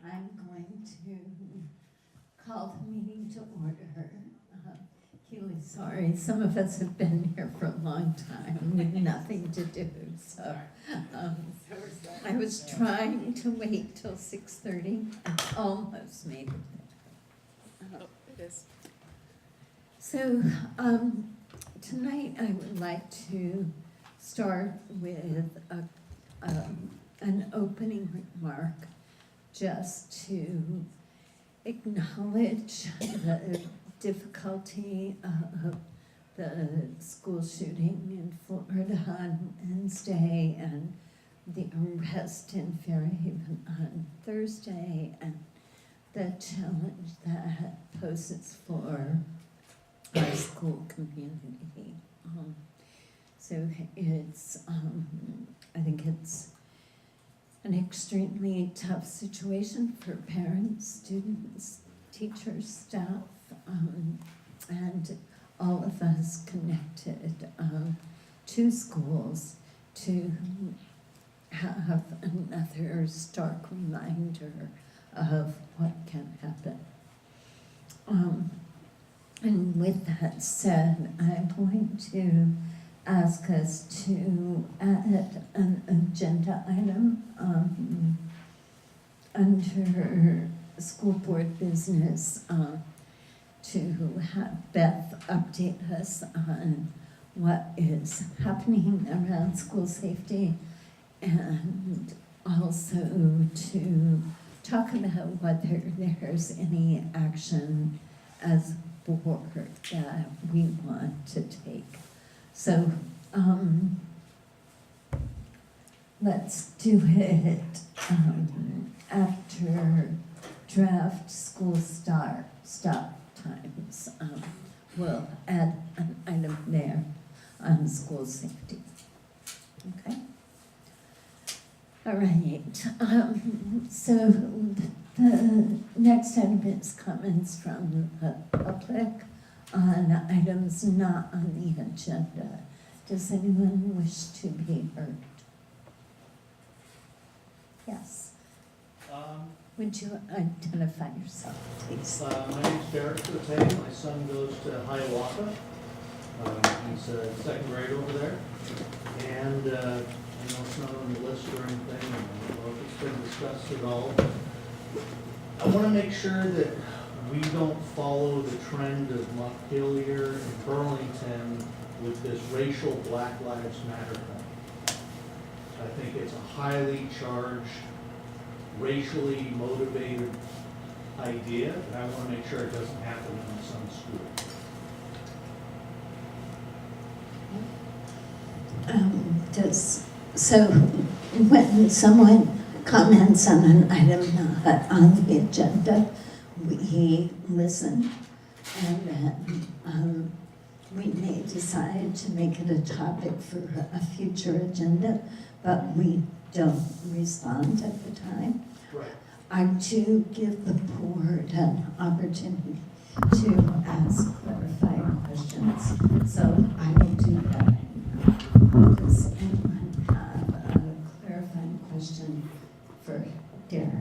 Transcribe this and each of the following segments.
I'm going to call the meeting to order. Keely, sorry, some of us have been here for a long time with nothing to do, so I was trying to wait till 6:30. I almost made it. Oh, it is. So tonight I would like to start with an opening remark, just to acknowledge the difficulty of the school shooting in Florida on Wednesday and the arrest in Fairhaven on Thursday, and the challenge that poses for our school community. So it's, I think it's an extremely tough situation for parents, students, teachers, staff, and all of us connected to schools to have another stark reminder of what can happen. And with that said, I'm going to ask us to add an agenda item under school board business to have Beth update us on what is happening around school safety, and also to talk about whether there's any action as a board that we want to take. So let's do it after draft school stop times. We'll add an item there on school safety. Okay? All right. So the next item is comments from the public on items not on the agenda. Does anyone wish to be heard? Yes. Would you identify yourself, please? My name's Derek Cote. My son goes to Hiawatha. He's second grade over there. And I know it's not on the list or anything, or if it's been discussed at all. I want to make sure that we don't follow the trend of Montpelier and Burlington with this racial Black Lives Matter thing. I think it's a highly charged, racially motivated idea, and I want to make sure it doesn't happen in some school. So when someone comments on an item not on the agenda, we listen, and then we may decide to make it a topic for a future agenda, but we don't respond at the time. Right. I do give the board an opportunity to ask clarifying questions, so I will do that. Does anyone have a clarifying question for Derek?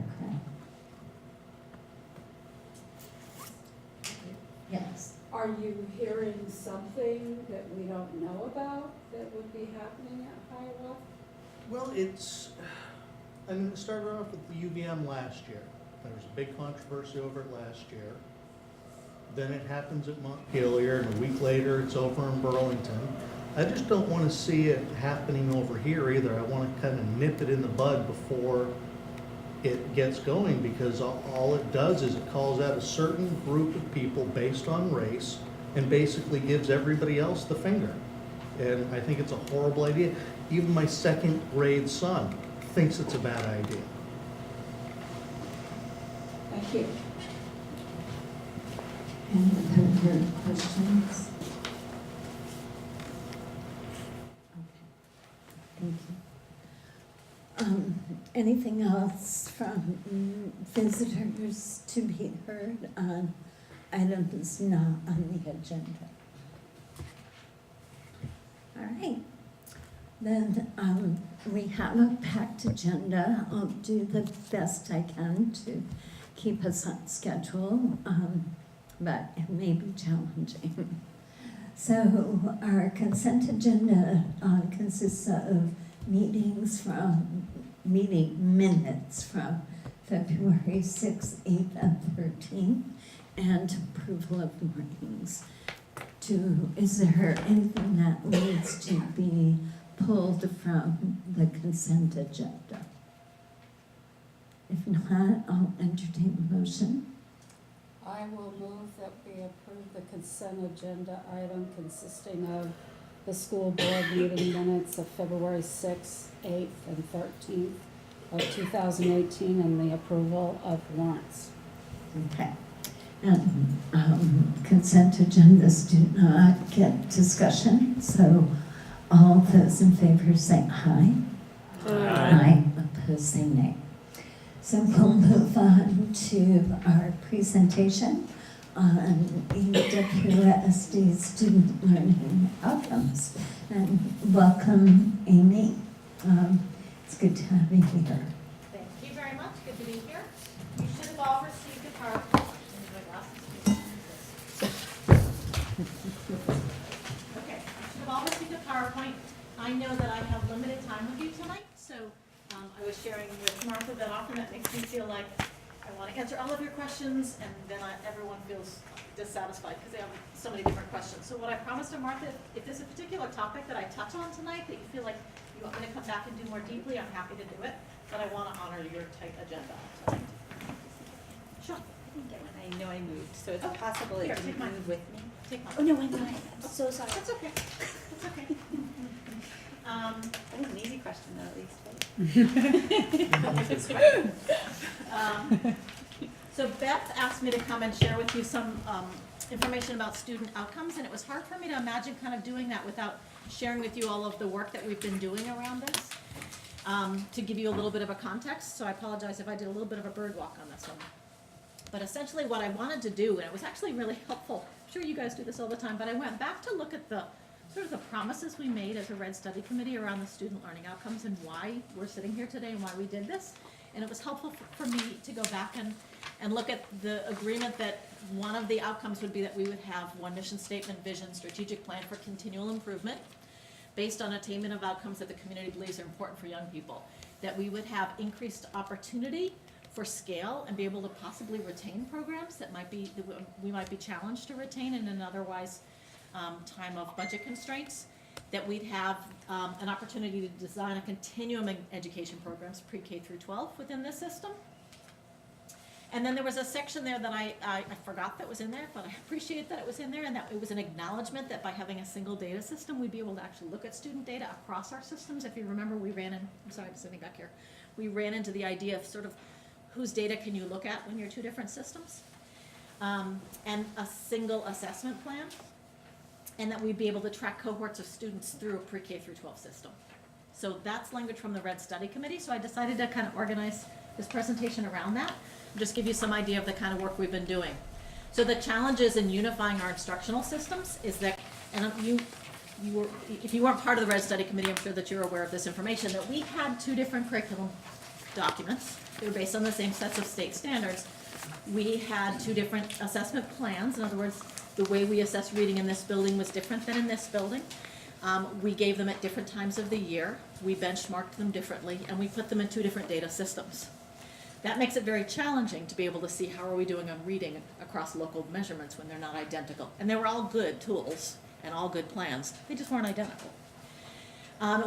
Yes. Are you hearing something that we don't know about that would be happening at Hiawatha? Well, it started off with the UVM last year. There was a big controversy over it last year. Then it happens at Montpelier, and a week later it's over in Burlington. I just don't want to see it happening over here either. I want to kind of nip it in the bud before it gets going, because all it does is it calls out a certain group of people based on race and basically gives everybody else the finger. And I think it's a horrible idea. Even my second grade son thinks it's a bad idea. Thank you. Any other questions? Okay. Thank you. Anything else from visitors to be heard on items not on the agenda? All right. Then we have a packed agenda. I'll do the best I can to keep us on schedule, but it may be challenging. So our consent agenda consists of meeting minutes from February 6th, 8th, and 13th, and approval of warnings. Is there anything that needs to be pulled from the consent agenda? If not, I'll entertain a motion. I will move that we approve the consent agenda item consisting of the school board meeting minutes of February 6th, 8th, and 13th of 2018 and the approval of warrants. Okay. And consent agendas do not get discussion, so all those in favor say aye. Aye. Opposed say nay. So we'll move on to our presentation on EWSD student learning outcomes. And welcome, Amy. It's good to have you here. Thank you very much. Good to be here. You should have all received a PowerPoint. Okay, you should have all received a PowerPoint. I know that I have limited time with you tonight, so I was sharing with Martha that often that makes me feel like I want to answer all of your questions, and then everyone feels dissatisfied because they have so many different questions. So what I promised to Martha, if there's a particular topic that I touch on tonight that you feel like you want me to come back and do more deeply, I'm happy to do it, but I want to honor your tight agenda tonight. Sure. I know I moved, so it's Oh, possible it here, didn't take mine. move with me. Take mine. Oh, no, I'm so sorry. That's okay. That's okay. That was an easy question though, at least, right? So Beth asked me to come and share with you some information about student outcomes, and it was hard for me to imagine kind of doing that without sharing with you all of the work that we've been doing around this, to give you a little bit of a context. So I apologize if I did a little bit of a bird walk on this one. But essentially what I wanted to do, and it was actually really helpful, I'm sure you guys do this all the time, but I went back to look at the sort of the promises we made as a Red Study Committee around the student learning outcomes and why we're sitting here today and why we did this. And it was helpful for me to go back and look at the agreement that one of the outcomes would be that we would have one mission statement, vision, strategic plan for continual improvement based on attainment of outcomes that the community believes are important for young people. That we would have increased opportunity for scale and be able to possibly retain programs that we might be challenged to retain in an otherwise time of budget constraints. That we'd have an opportunity to design a continuum in education programs, pre-K through 12 within this system. And then there was a section there that I forgot that was in there, but I appreciate that it was in there, and that it was an acknowledgement that by having a single data system, we'd be able to actually look at student data across our systems. If you remember, I'm sorry, I'm sitting back here. We ran into the idea of sort of whose data can you look at when you're two different systems, and a single assessment plan, and that we'd be able to track cohorts of students through a pre-K through 12 system. So that's language from the Red Study Committee, so I decided to kind of organize this presentation around that, and just give you some idea of the kind of work we've been doing. So the challenges in unifying our instructional systems is that, and if you weren't part of the Red Study Committee, I'm sure that you're aware of this information, that we had two different curriculum documents. They were based on the same sets of state standards. We had two different assessment plans. In other words, the way we assess reading in this building was different than in this building. We gave them at different times of the year. We benchmarked them differently, and we put them in two different data systems. That makes it very challenging to be able to see how are we doing on reading across local measurements when they're not identical. And they were all good tools and all good plans. They just weren't identical.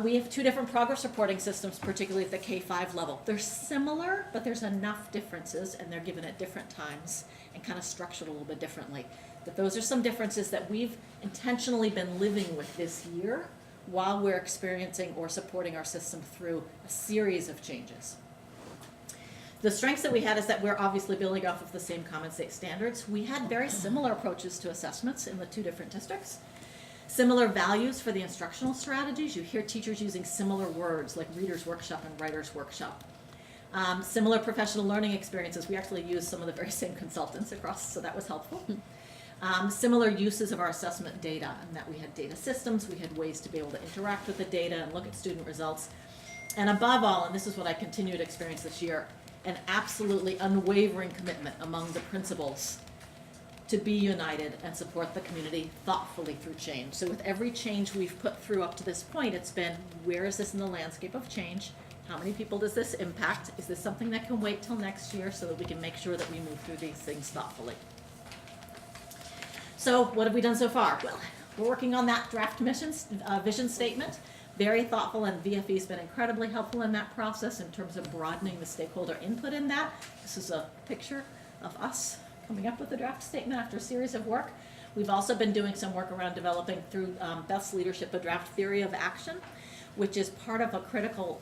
We have two different progress reporting systems, particularly at the K-5 level. They're similar, but there's enough differences, and they're given at different times and kind of structured a little bit differently. But those are some differences that we've intentionally been living with this year while we're experiencing or supporting our system through a series of changes. The strengths that we had is that we're obviously building off of the same common state standards. We had very similar approaches to assessments in the two different districts. Similar values for the instructional strategies. You hear teachers using similar words like reader's workshop and writer's workshop. Similar professional learning experiences. We actually used some of the very same consultants across, so that was helpful. Similar uses of our assessment data, and that we had data systems, we had ways to be able to interact with the data and look at student results. And above all, and this is what I continue to experience this year, an absolutely unwavering commitment among the principals to be united and support the community thoughtfully through change. So with every change we've put through up to this point, it's been, where is this in the landscape of change? How many people does this impact? Is this something that can wait till next year so that we can make sure that we move through these things thoughtfully? So what have we done so far? Well, we're working on that draft vision statement. Very thoughtful, and VFE's been incredibly helpful in that process in terms of broadening the stakeholder input in that. This is a picture of us coming up with the draft statement after a series of work. We've also been doing some work around developing through Beth's leadership a draft theory of action, which is part of a critical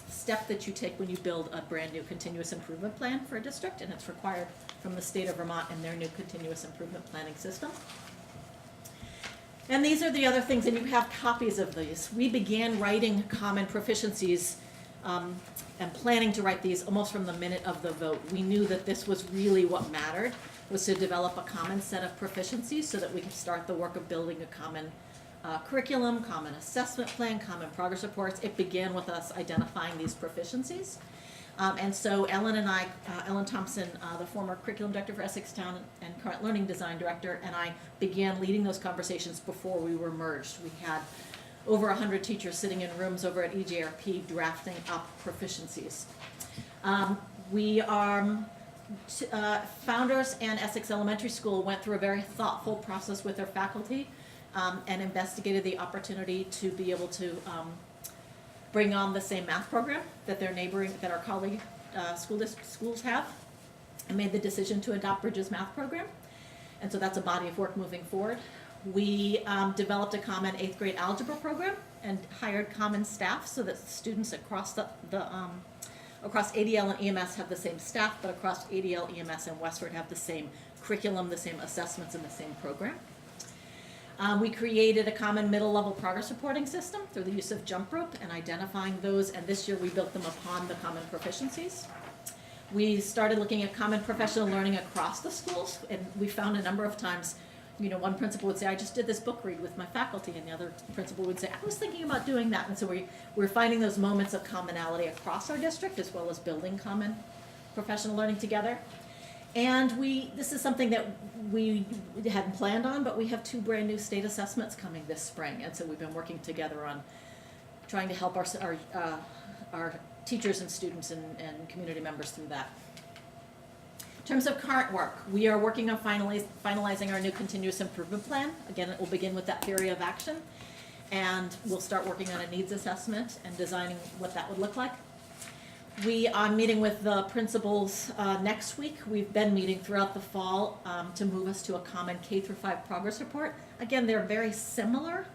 step that you take when you build a brand new continuous improvement plan for a district, and it's required from the state of Vermont in their new continuous improvement planning system. And these are the other things, and you have copies of these. We began writing common proficiencies and planning to write these almost from the minute of the vote. We knew that this was really what mattered, was to develop a common set of proficiencies so that we could start the work of building a common curriculum, common assessment plan, common progress reports. It began with us identifying these proficiencies. And so Ellen and I, Ellen Thompson, the former curriculum director for Essex Town and current learning design director, and I began leading those conversations before we were merged. We had over 100 teachers sitting in rooms over at EJRP drafting up proficiencies. We are founders and Essex Elementary School went through a very thoughtful process with their faculty and investigated the opportunity to be able to bring on the same math program that that our colleague schools have, and made the decision to adopt Bridges math program. And so that's a body of work moving forward. We developed a common 8th grade algebra program and hired common staff so that students across across ADL and EMS have the same staff, but across ADL, EMS, and Westford have the same curriculum, the same assessments, and the same program. We created a common middle level progress reporting system through the use of jump rope and identifying those, and this year we built them upon the common proficiencies. We started looking at common professional learning across the schools, and we found a number of times, one principal would say, I just did this book read with my faculty, and the other principal would say, I was thinking about doing that. And so we're finding those moments of commonality across our district, as well as building common professional learning together. And this is something that we hadn't planned on, but we have 2 brand new state assessments coming this spring. And so we've been working together on trying to help our teachers and students and community members through that. In terms of current work, we are working on finalizing our new continuous improvement plan. Again, it will begin with that theory of action, and we'll start working on a needs assessment and designing what that would look like. We are meeting with the principals next week. We've been meeting throughout the fall to move us to a common K-5 progress report. Again, they're very similar,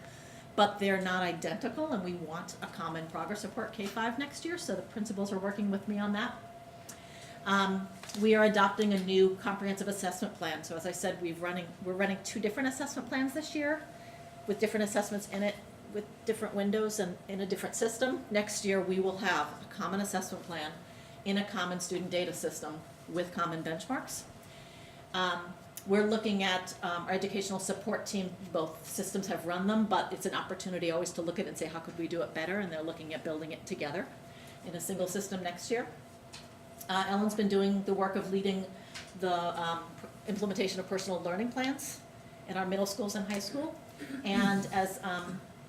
but they're not identical, and we want a common progress report K-5 next year, so the principals are working with me on that. We are adopting a new comprehensive assessment plan. So as I said, we're running 2 different assessment plans this year with different assessments in it, with different windows and in a different system. Next year we will have a common assessment plan in a common student data system with common benchmarks. We're looking at our educational support team. Both systems have run them, but it's an opportunity always to look at it and say, how could we do it better? And they're looking at building it together in a single system next year. Ellen's been doing the work of leading the implementation of personal learning plans in our middle schools and high school. And as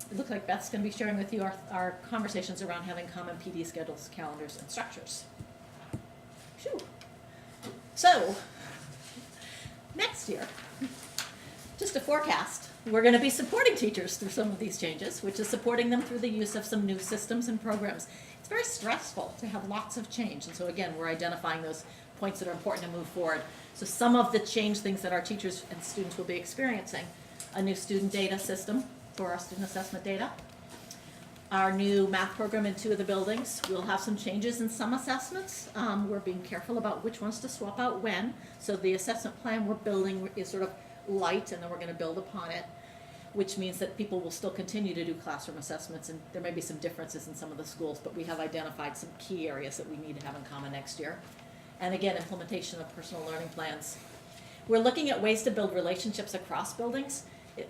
it looks like Beth's going to be sharing with you our conversations around having common PD schedules, calendars, and structures. Phew. So, next year, just a forecast, we're going to be supporting teachers through some of these changes, which is supporting them through the use of some new systems and programs. It's very stressful to have lots of change, and so again, we're identifying those points that are important to move forward. So some of the change things that our teachers and students will be experiencing: a new student data system for our student assessment data, our new math program in 2 of the buildings. We'll have some changes in some assessments. We're being careful about which ones to swap out when. So the assessment plan we're building is sort of light, and then we're going to build upon it, which means that people will still continue to do classroom assessments, and there may be some differences in some of the schools, but we have identified some key areas that we need to have in common next year. And again, implementation of personal learning plans. We're looking at ways to build relationships across buildings.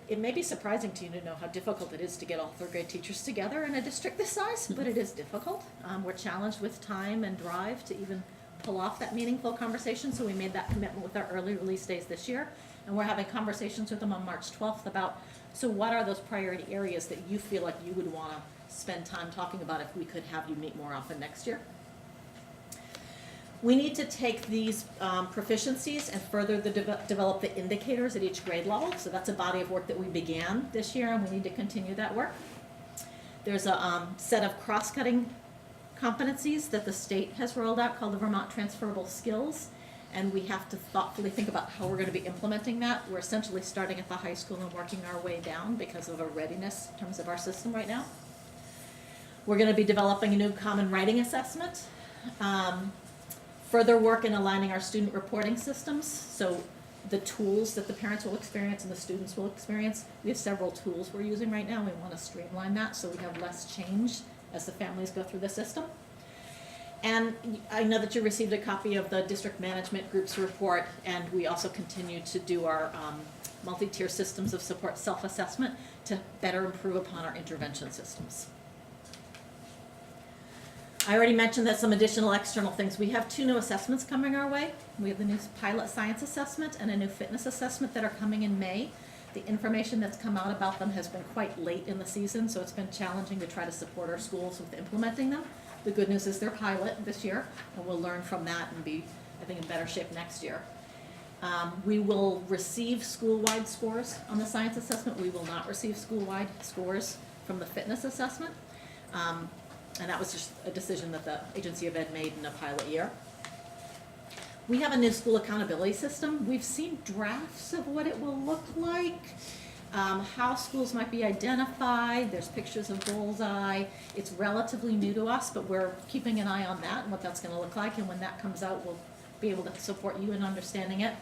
It may be surprising to you to know how difficult it is to get all third grade teachers together in a district this size, but it is difficult. We're challenged with time and drive to even pull off that meaningful conversation, so we made that commitment with our early release days this year. And we're having conversations with them on March 12th about, so what are those priority areas that you feel like you would want to spend time talking about if we could have you meet more often next year? We need to take these proficiencies and further develop the indicators at each grade level. So that's a body of work that we began this year, and we need to continue that work. There's a set of cross-cutting competencies that the state has rolled out called the Vermont Transferable Skills, and we have to thoughtfully think about how we're going to be implementing that. We're essentially starting at the high school and working our way down because of a readiness in terms of our system right now. We're going to be developing a new common writing assessment. Further work in aligning our student reporting systems, so the tools that the parents will experience and the students will experience. We have several tools we're using right now. We want to streamline that so we have less change as the families go through the system. And I know that you received a copy of the district management group's report, and we also continue to do our multi-tier systems of support self-assessment to better improve upon our intervention systems. I already mentioned that some additional external things. We have 2 new assessments coming our way. We have the new pilot science assessment and a new fitness assessment that are coming in May. The information that's come out about them has been quite late in the season, so it's been challenging to try to support our schools with implementing them. The good news is they're pilot this year, and we'll learn from that and be, I think, in better shape next year. We will receive school-wide scores on the science assessment. We will not receive school-wide scores from the fitness assessment. And that was just a decision that the Agency of Ed made in a pilot year. We have a new school accountability system. We've seen drafts of what it will look like, how schools might be identified. There's pictures of Bullseye. It's relatively new to us, but we're keeping an eye on that and what that's going to look like. And when that comes out, we'll be able to support you in understanding it.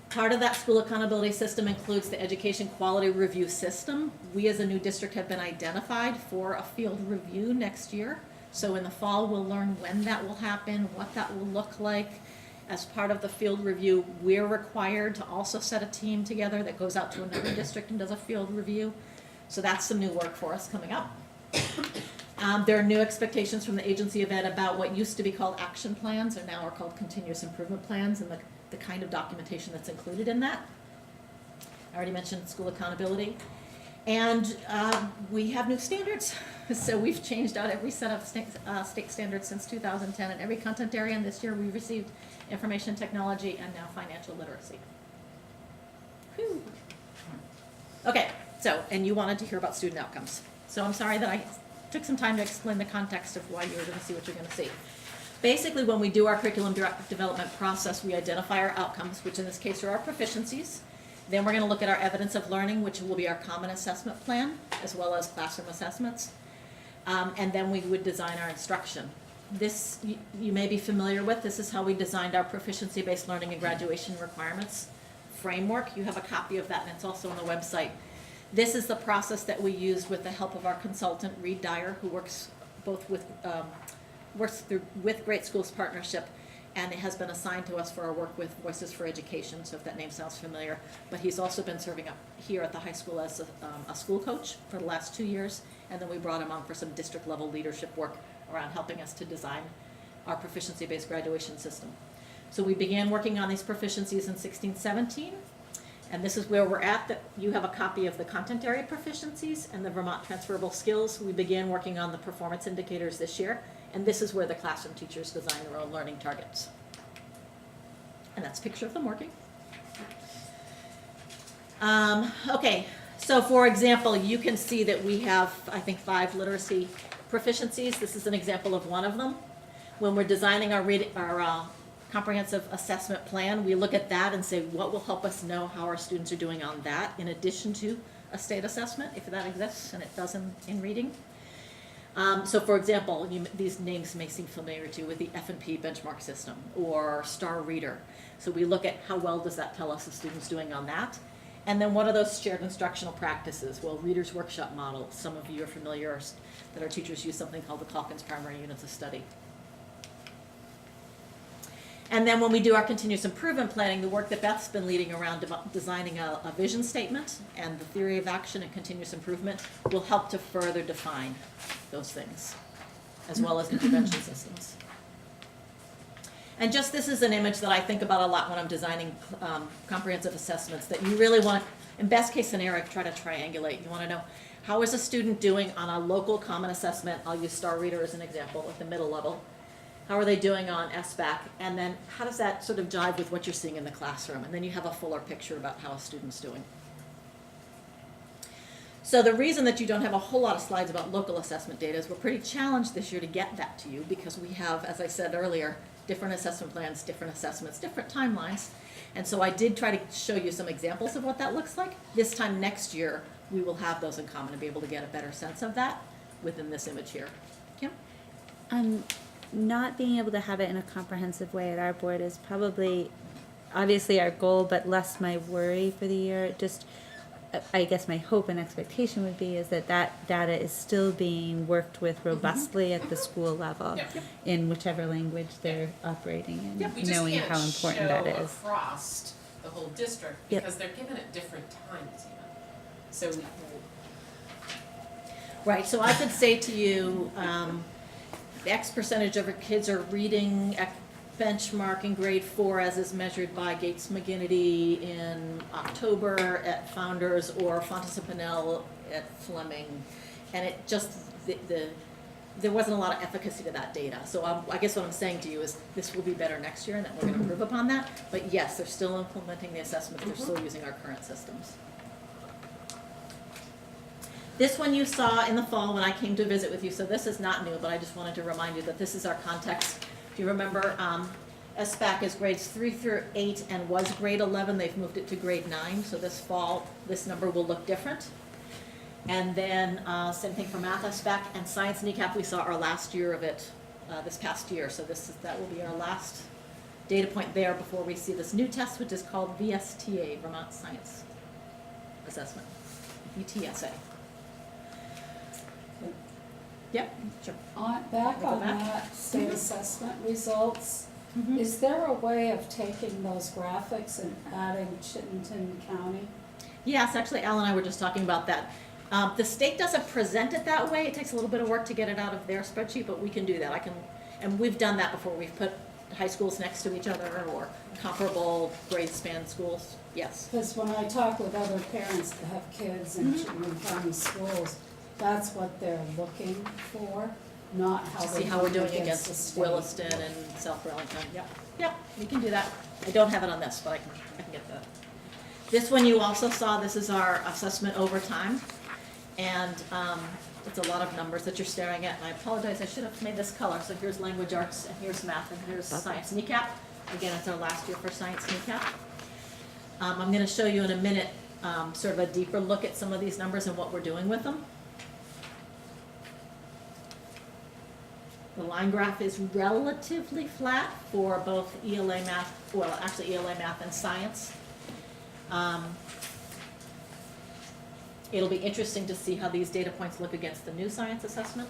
Part of that school accountability system includes the education quality review system. We as a new district have been identified for a field review next year. So in the fall, we'll learn when that will happen, what that will look like. As part of the field review, we're required to also set a team together that goes out to another district and does a field review. So that's some new work for us coming up. There are new expectations from the Agency of Ed about what used to be called action plans or now are called continuous improvement plans, and the kind of documentation that's included in that. I already mentioned school accountability. And we have new standards. So we've changed out every set of state standards since 2010 in every content area, and this year we received information technology and now financial literacy. Whew. Okay, so, and you wanted to hear about student outcomes. So I'm sorry that I took some time to explain the context of why you're going to see what you're going to see. Basically, when we do our curriculum development process, we identify our outcomes, which in this case are our proficiencies. Then we're going to look at our evidence of learning, which will be our common assessment plan, as well as classroom assessments. And then we would design our instruction. This, you may be familiar with. This is how we designed our proficiency-based learning and graduation requirements framework. You have a copy of that, and it's also on the website. This is the process that we used with the help of our consultant, Reed Dyer, who works both with with Great Schools Partnership, and it has been assigned to us for our work with Voices for Education, so if that name sounds familiar. But he's also been serving up here at the high school as a school coach for the last 2 years, and then we brought him on for some district level leadership work around helping us to design our proficiency-based graduation system. So we began working on these proficiencies in 16-17, and this is where we're at. That you have a copy of the content area proficiencies and the Vermont Transferable Skills. We began working on the performance indicators this year, and this is where the classroom teachers design their own learning targets. And that's a picture of them working. Okay, so for example, you can see that we have, I think, 5 literacy proficiencies. This is an example of one of them. When we're designing our comprehensive assessment plan, we look at that and say, what will help us know how our students are doing on that, in addition to a state assessment, if that exists, and it does in reading. So for example, these names may seem familiar to you with the F&P benchmark system or Star Reader. So we look at how well does that tell us the student's doing on that. And then what are those shared instructional practices? Well, Reader's Workshop model, some of you are familiar that our teachers use something called the Calkins Primary Units of Study. And then when we do our continuous improvement planning, the work that Beth's been leading around designing a vision statement and the theory of action and continuous improvement will help to further define those things, as well as intervention systems. And just this is an image that I think about a lot when I'm designing comprehensive assessments, that you really want, in best case scenario, try to triangulate. You want to know, how is a student doing on a local common assessment? I'll use Star Reader as an example at the middle level. How are they doing on SBAC? And then how does that sort of jive with what you're seeing in the classroom? And then you have a fuller picture about how a student's doing. So the reason that you don't have a whole lot of slides about local assessment data is we're pretty challenged this year to get that to you, because we have, as I said earlier, different assessment plans, different assessments, different timelines. And so I did try to show you some examples of what that looks like. This time next year, we will have those in common and be able to get a better sense of that within this image here. Kim? Not being able to have it in a comprehensive way at our board is probably obviously our goal, but less my worry for the year. Just, I guess my hope and expectation would be is that that data is still being worked with robustly at the school level in whichever language they're operating in, We just knowing can't how important that show is. across the whole district Yep. because they're given at different times even. So Right, so I could say to you, X percentage of our kids are reading benchmark in grade 4 as is measured by Gates McGinnity in October at Founders, or Fontes and Pinnell at Fleming. And it just, there wasn't a lot of efficacy to that data. So I guess what I'm saying to you is this will be better next year and that we're going to improve upon that. But yes, they're still implementing the assessments, they're still using our current systems. This one you saw in the fall when I came to visit with you, so this is not new, but I just wanted to remind you that this is our context. If you remember, SBAC is grades 3 through 8 and was grade 11. They've moved it to grade 9, so this fall, this number will look different. And then same thing for math SBAC and science kneecap. We saw our last year of it this past year, so that will be our last data point there before we see this new test, which is called VSTA, Vermont Science Assessment, VTSA. Yep, sure. Back on back. that state Mhm. assessment results, Mhm. is there a way of taking those graphics and adding Chittenden County? Yes, actually, Al and I were just talking about that. The state doesn't present it that way. It takes a little bit of work to get it out of their spreadsheet, but we can do that. And we've done that before. We've put high schools next to each other or comparable grade span schools. Yes. Because when I talk with other parents that have kids in Chittenden County schools, that's what they're looking for, not how To they're see how we're doing the against state. Williston and South Burlington. Yep, we can do that. I don't have it on this, but I can get that. This one you also saw, this is our assessment over time. And it's a lot of numbers that you're staring at. And I apologize, I should have made this color. So here's language arts, and here's math, and here's science kneecap. Again, it's our last year for science kneecap. I'm going to show you in a minute sort of a deeper look at some of these numbers and what we're doing with them. The line graph is relatively flat for both ELA math, well, actually ELA math and science. It'll be interesting to see how these data points look against the new science assessment,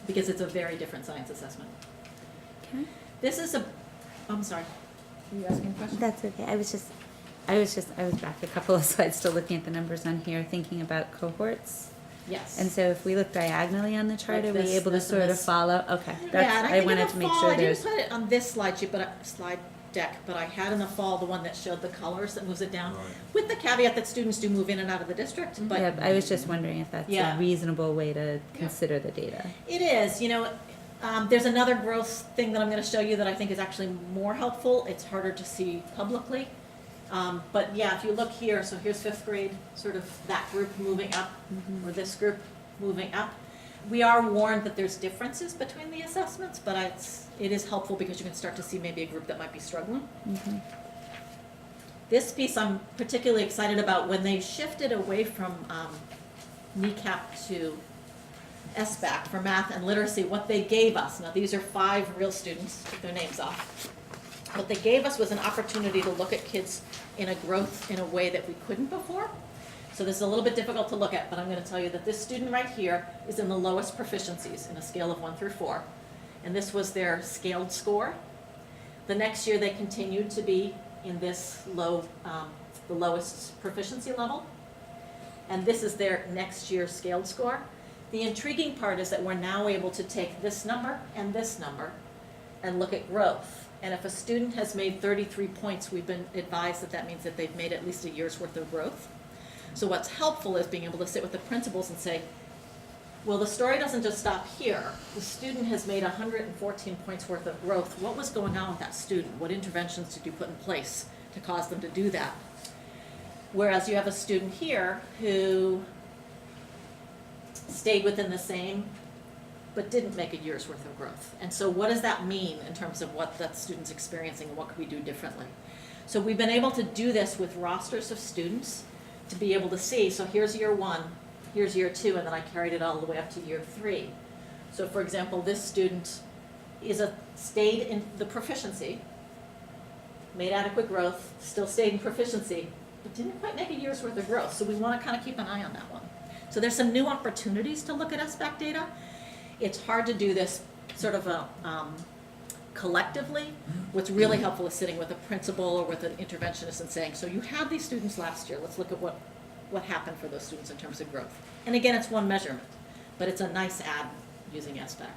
because it's a very different science assessment. Okay. This is I'm sorry, were you asking a question? That's okay. I was back a couple of slides still looking at the numbers on here, thinking about cohorts. Yes. And so if we look diagonally on the chart, Like are we this, able to this, and sort of this. follow? Okay, Yeah, and that's, I think in wanted the to make fall, sure I there's, didn't put it on this slide sheet, slide deck, but I had in the fall the one that showed the colors that moves it down, with the caveat that students do move in and out of the district, but yeah, I was just wondering if that's Yeah. a reasonable way to consider the data. it is, there's another growth thing that I'm gonna show you that I think is actually more helpful. It's harder to see publicly. But yeah, if you look here, so here's 5th grade, sort of that group moving up, or this group moving up. We are warned that there's differences between the assessments, but it is helpful because you can start to see maybe a group that might be struggling. This piece I'm particularly excited about. When they shifted away from kneecap to SBAC for math and literacy, what they gave us, now these are 5 real students, took their names off. What they gave us was an opportunity to look at kids in a growth in a way that we couldn't before. So this is a little bit difficult to look at, but I'm going to tell you that this student right here is in the lowest proficiencies in a scale of 1 through 4. and this was their scaled score. The next year, they continued to be in this the lowest proficiency level, and this is their next year's scaled score. The intriguing part is that we're now able to take this number and look at growth. And if a student has made 33 points, we've been advised that that means that they've made at least a year's worth of growth. So what's helpful is being able to sit with the principals and say, well, the story doesn't just stop here. The student has made 114 points worth of growth. What was going on with that student? What interventions did you put in place to cause them to do that? Whereas you have a student here who stayed within the same, but didn't make a year's worth of growth. And so what does that mean in terms of what that student's experiencing and what could we do differently? So we've been able to do this with rosters of students to be able to see, so here's year 1, here's year 2, and then I carried it all the way up to year 3. So for example, this student stayed in the proficiency, made adequate growth, still stayed in proficiency, but didn't quite make a year's worth of growth. So we want to kind of keep an eye on that one. So there's some new opportunities to look at SBAC data. It's hard to do this sort of collectively. What's really helpful is sitting with a principal or with an interventionist and saying, so you had these students last year, let's look at what happened for those students in terms of growth. And again, it's one measurement, but it's a nice add using SBAC.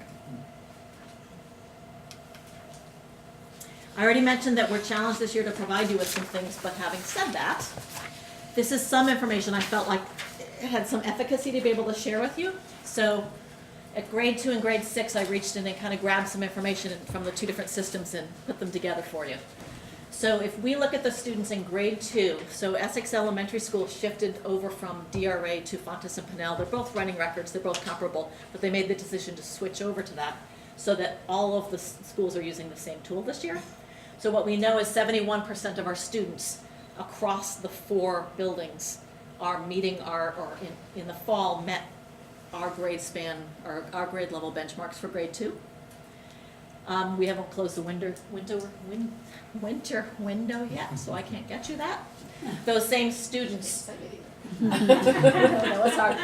I already mentioned that we're challenged this year to provide you with some things, but having said that, this is some information I felt like it had some efficacy to be able to share with you. So at grade 2 and grade 6, I reached in and kind of grabbed some information from the 2 different systems and put them together for you. So if we look at the students in grade 2, so Essex Elementary School shifted over from DRA to Fontes and Pinnell. They're both running records, they're both comparable, but they made the decision to switch over to that so that all of the schools are using the same tool this year. So what we know is 71% of our students across the 4 buildings are meeting in the fall met our grade span, or our grade level benchmarks for grade 2. We haven't closed the winter window yet, so I can't get you that. Those same students. No, it's hard.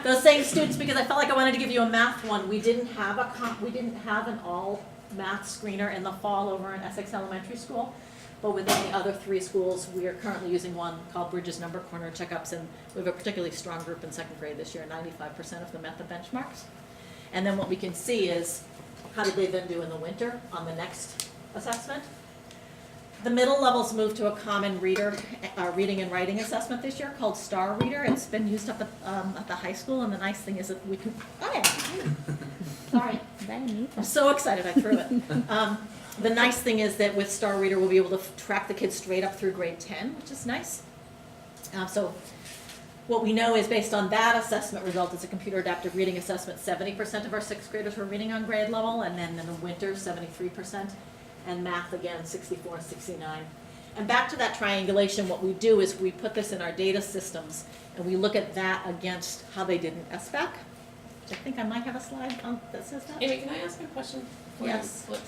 Those same students, because I felt like I wanted to give you a math one. We didn't have an all math screener in the fall over in Essex Elementary School. But within the other 3 schools, we are currently using one called Bridges Number Corner Checkups, and we have a particularly strong group in 2nd grade this year. 95% of them met the benchmarks. And then what we can see is, how did they then do in the winter on the next assessment? The middle levels moved to a common reading and writing assessment this year called Star Reader. It's been used up at the high school, and the nice thing is that we can, sorry, I'm so excited I threw it. The nice thing is that with Star Reader, we'll be able to track the kids straight up through grade 10, which is nice. So what we know is based on that assessment result, it's a computer adaptive reading assessment, 70% of our 6th graders were reading on grade level, and then in the winter, 73%, and math again, 64 and 69. And back to that triangulation, what we do is we put this in our data systems, and we look at that against how they did in SBAC. I think I might have a slide that says that. Amy, can I ask a question? Yes. Flip?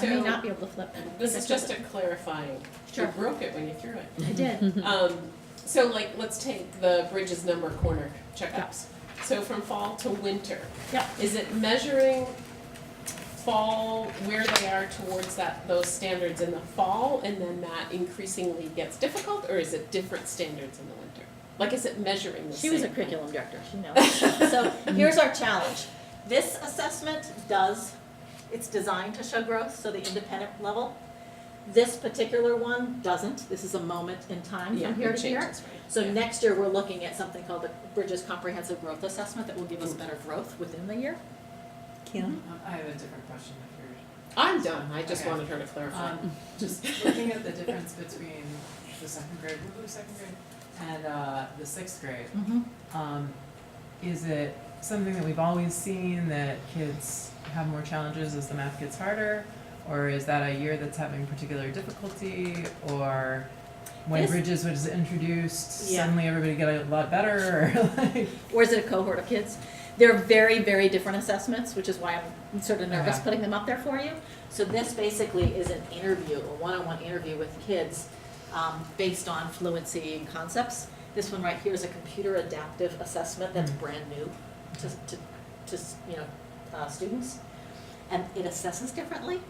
I may not be able to flip it. This is just a clarifying. Sure. You broke it when you threw it. I did. So like, let's take the Bridges Number Corner checkups. So from fall to winter. Yep. Is it measuring fall, where they are towards those standards in the fall, and then that increasingly gets difficult, or is it different standards in the winter? Like, is it measuring the same? She was a curriculum director, she knows. So here's our challenge. This assessment it's designed to show growth, so the independent level. This particular one doesn't. This is a moment in time from here to here. Changes, right? So next year, we're looking at something called the Bridges Comprehensive Growth Assessment that will give us better growth within the year. Keelan? I have a different question if you're. I'm done. I just Okay. wanted her to clarify. Just looking at the difference between the 2nd grade, we'll do 2nd grade, and the 6th grade. Is it something that we've always seen that kids have more challenges as the math gets harder? Or is that a year that's having particular difficulty? Or when This- Bridges was introduced, Yeah. suddenly everybody got a lot better? Or like, Or is it a cohort of kids? They're very, very different assessments, which is why I'm sort of nervous Okay. putting them up there for you. So this basically is an interview, a one-on-one interview with kids based on fluency and concepts. This one right here is a computer adaptive assessment that's brand new to students. and it assesses differently.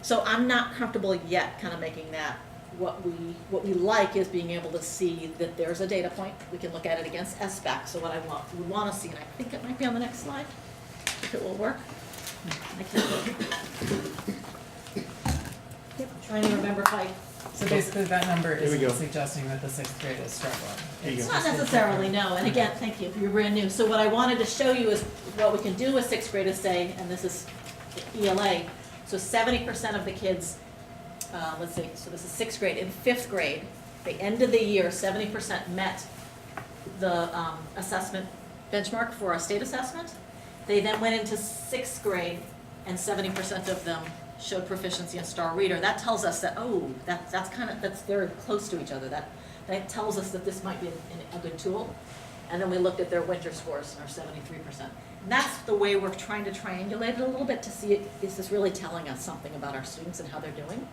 So I'm not comfortable yet kind of making that. What we like is being able to see that there's a data point. We can look at it against SBAC. So what I would want to see, and I think it might be on the next slide, if it will work. I can't. Trying to remember if I. So basically that number Here we go. is suggesting that the sixth grade is struggling. There you It's go. not necessarily, no, and again, thank you, you're brand new. So what I wanted to show you is what we can do with sixth graders say, and this is ELA. So 70% of the kids, let's see, so this is sixth grade. In fifth grade, the end of the year, 70% met the assessment benchmark for a state assessment. They then went into sixth grade, and 70% of them showed proficiency in Star Reader. That tells us that, oh, that's very close to each other. That tells us that this might be a good tool. And then we looked at their winter scores, and are 73%. And that's the way we're trying to triangulate it a little bit to see, is this really telling us something about our students and how they're doing?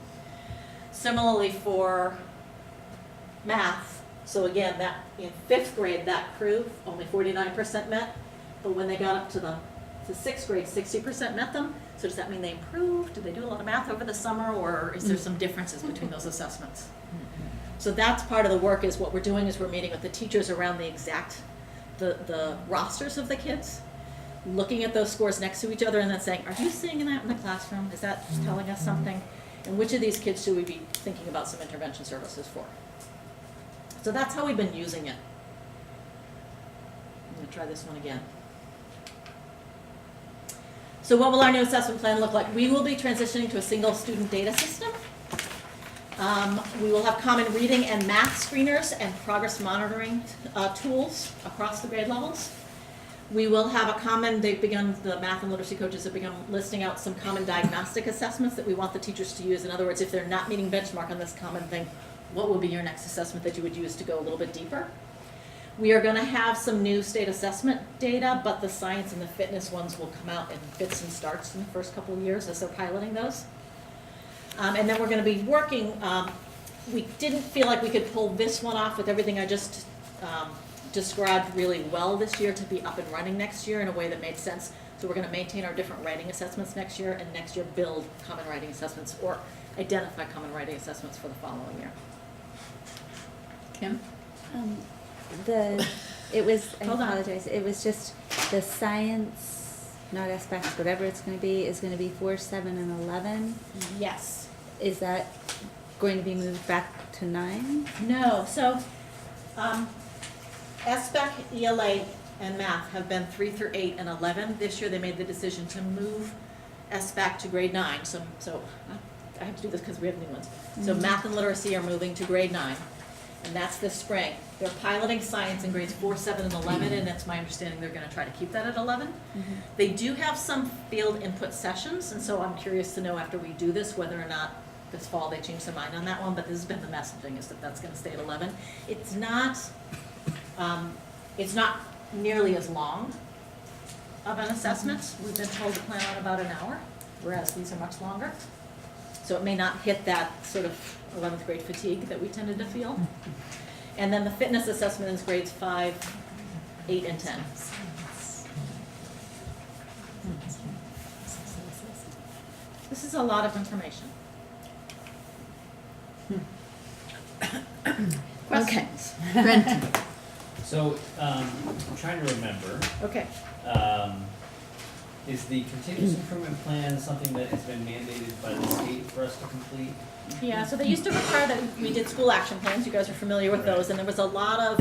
Similarly for math, so again, that in fifth grade, that crew, only 49% met, but when they got up to sixth grade, 60% met them. So does that mean they improved? Did they do a lot of math over the summer, or is there some differences between those assessments? So that's part of the work. Is what we're doing is we're meeting with the teachers around the rosters of the kids, looking at those scores next to each other and then saying, are you seeing that in the classroom? Is that telling us something? And which of these kids should we be thinking about some intervention services for? So that's how we've been using it. I'm gonna try this one again. So what will our new assessment plan look like? We will be transitioning to a single student data system. We will have common reading and math screeners and progress monitoring tools across the grade levels. We will have a common, the math and literacy coaches have begun listing out some common diagnostic assessments that we want the teachers to use. In other words, if they're not meeting benchmark on this common thing, what will be your next assessment that you would use to go a little bit deeper? We are gonna have some new state assessment data, but the science and the fitness ones will come out in fits and starts in the first couple of years as they're piloting those. And then we're gonna be working, we didn't feel like we could pull this one off with everything I just described really well this year to be up and running next year in a way that made sense. So we're gonna maintain our different writing assessments next year, and next year build common writing assessments or identify common writing assessments for the following year. Kim? It was, I Hold on. apologize, it was just the science, not aspects, whatever it's gonna be, is gonna be 4, 7, and 11. Yes. Is that going to be moved back to 9? No, so, SBAC, ELA, and math have been 3 through 8 and 11. This year they made the decision to move SBAC to grade 9, so I have to do this because we have new ones. So math and literacy are moving to grade 9, and that's this spring. They're piloting science in grades 4, 7, and 11, and it's my understanding they're gonna try to keep that at 11. They do have some field input sessions, and so I'm curious to know after we do this whether or not this fall they change their mind on that one, but this has been the messaging, is that that's gonna stay at 11. It's not nearly as long of an assessment. We've been told to plan on about an hour, whereas these are much longer. So it may not hit that sort of 11th grade fatigue that we tended to feel. And then the fitness assessment is grades 5, 8, and 10. This is a lot of information. Questions? Brenton. So, I'm trying to remember, Okay. is the continuous improvement plan something that has been mandated by the state for us to complete? Yeah, so they used to require that we did school action plans, you guys are familiar with those, and there was a lot of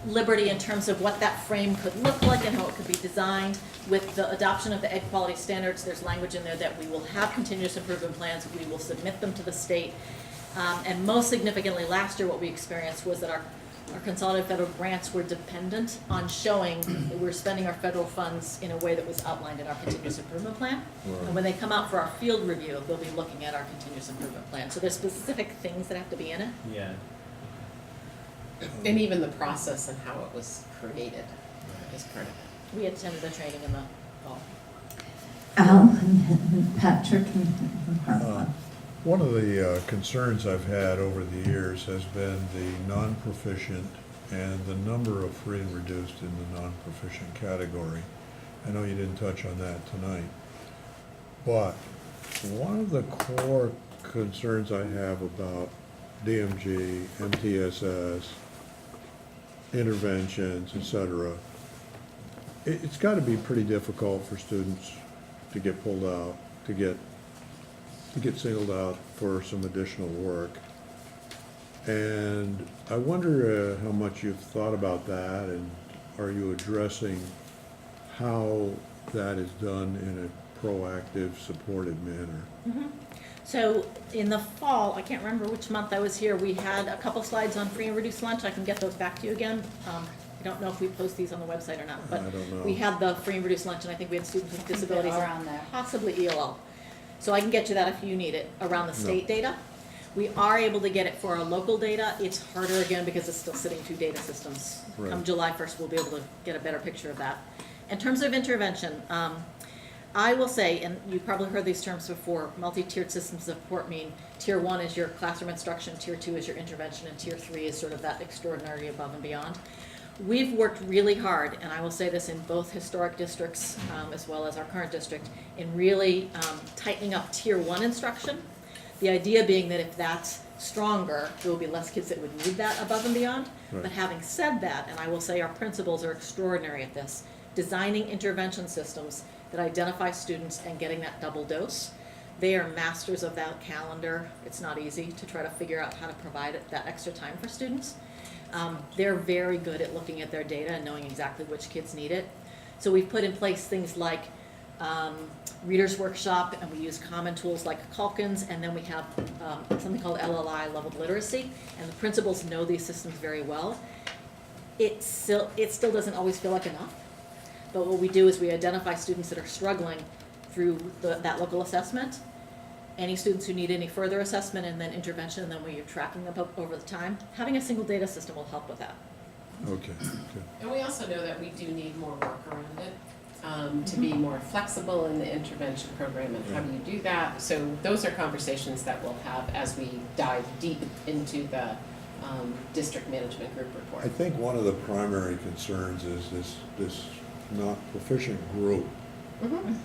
liberty in terms of what that frame could look like and how it could be designed. With the adoption of the ed quality standards, there's language in there that we will have continuous improvement plans, we will submit them to the state. And most significantly, last year what we experienced was that our consolidated federal grants were dependent on showing that we were spending our federal funds in a way that was outlined in our continuous improvement plan. And when they come out for our field review, they'll be looking at our continuous improvement plan. So there's specific things that have to be in it. Yeah. And even the process and how it was created is part of it. We attended the training in the fall. Al and Patrick and Marla. One of the concerns I've had over the years has been the non-proficient and the number of free and reduced in the non-proficient category. I know you didn't touch on that tonight. But one of the core concerns I have about DMG, MTSS, interventions, et cetera, it's got to be pretty difficult for students to get pulled out, to get singled out for some additional work. And I wonder how much you've thought about that, and are you addressing how that is done in a proactive, supported manner? So in the fall, I can't remember which month I was here, we had a couple slides on free and reduced lunch. I can get those back to you again. I don't know if we post these on the website or not, but I don't know. we had the free and reduced lunch, and I think we had students with disabilities are on there. possibly ELL. So I can get you that if you need it, around the state data. We are able to get it for our local data. It's harder again because it's still sitting through data systems. Come Right. July 1st, we'll be able to get a better picture of that. In terms of intervention, I will say, and you've probably heard these terms before, multi-tiered systems of support mean tier 1 is your classroom instruction, tier 2 is your intervention, and tier 3 is sort of that extraordinary above and beyond. We've worked really hard, and I will say this in both historic districts as well as our current district, in really tightening up tier 1 instruction. The idea being that if that's stronger, there will be less kids that would need that above and beyond. Right. But having said that, and I will say our principals are extraordinary at this, designing intervention systems that identify students and getting that double dose. They are masters of that calendar. It's not easy to try to figure out how to provide that extra time for students. They're very good at looking at their data and knowing exactly which kids need it. So we've put in place things like Reader's Workshop, and we use common tools like Calkins, and then we have something called LLI, Leveled Literacy, and the principals know these systems very well. It still doesn't always feel like enough, but what we do is we identify students that are struggling through that local assessment, any students who need any further assessment, and then intervention, and then we are tracking them over the time. Having a single data system will help with that. Okay, good. And we also know that we do need more work around it, to be more flexible in the intervention program, and how do you do that? So those are conversations that we'll have as we dive deep into the district management group report. I think one of the primary concerns is this not proficient group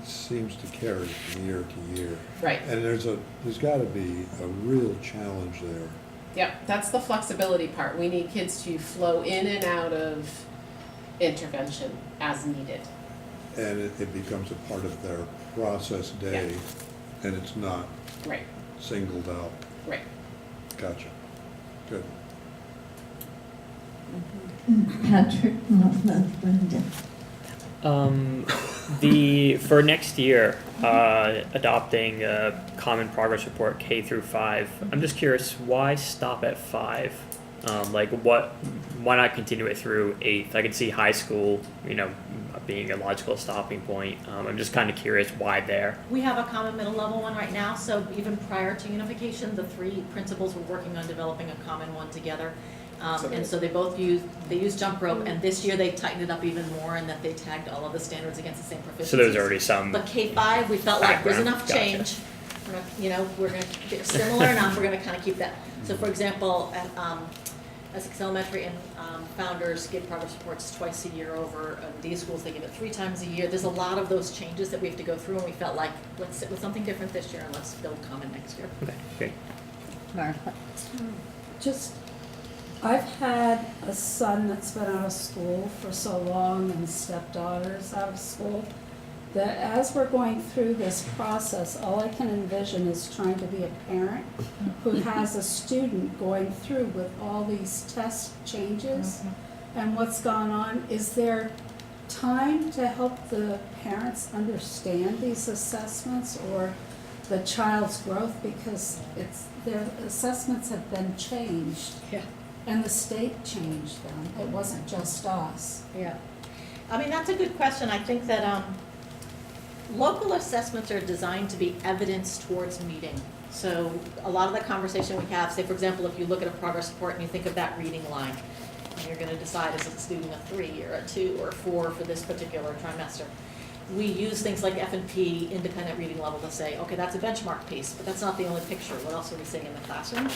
seems to carry from year to year. Right. And there's got to be a real challenge there. Yep, that's the flexibility part. We need kids to flow in and out of intervention as needed. And it becomes a part of their process day, and it's not Right, singled out. right. Gotcha. Good. Patrick, Linda. For next year, adopting a common progress report K through 5. I'm just curious, why stop at 5? Why not continue it through 8th? I could see high school, being a logical stopping point. I'm just kind of curious why there. We have a common middle level one right now, so even prior to unification, the 3 principals were working on developing a common one together. And so they use jump rope, and this year they tightened it up even more, and that they tagged all of the standards against the same proficiencies. So there's already some. But K-5, we felt like there's background. enough Gotcha. change. They're similar enough, we're gonna kind of keep that. So for example, at Essex Elementary and Founders give progress reports twice a year over. These schools, they give it 3 times a year. There's a lot of those changes that we have to go through, and we felt like, let's sit with something different this year, and let's build common next year. Okay, great. Martha. I've had a son that's been out of school for so long and stepdaughters out of school that as we're going through this process, all I can envision is trying to be a parent who has a student going through with all these test changes and what's gone on. Is there time to help the parents understand these assessments or the child's growth, because their assessments have been changed? Yeah. And the state changed them, it wasn't just us. Yeah. I mean, that's a good question. I think that local assessments are designed to be evidence towards meeting. So a lot of the conversation we have, say for example, if you look at a progress report and you think of that reading line, and you're gonna decide is it a student a 3 or a 2 or 4 for this particular trimester. We use things like F&P, independent reading level, to say, okay, that's a benchmark piece, but that's not the only picture. What else are we seeing in the classroom?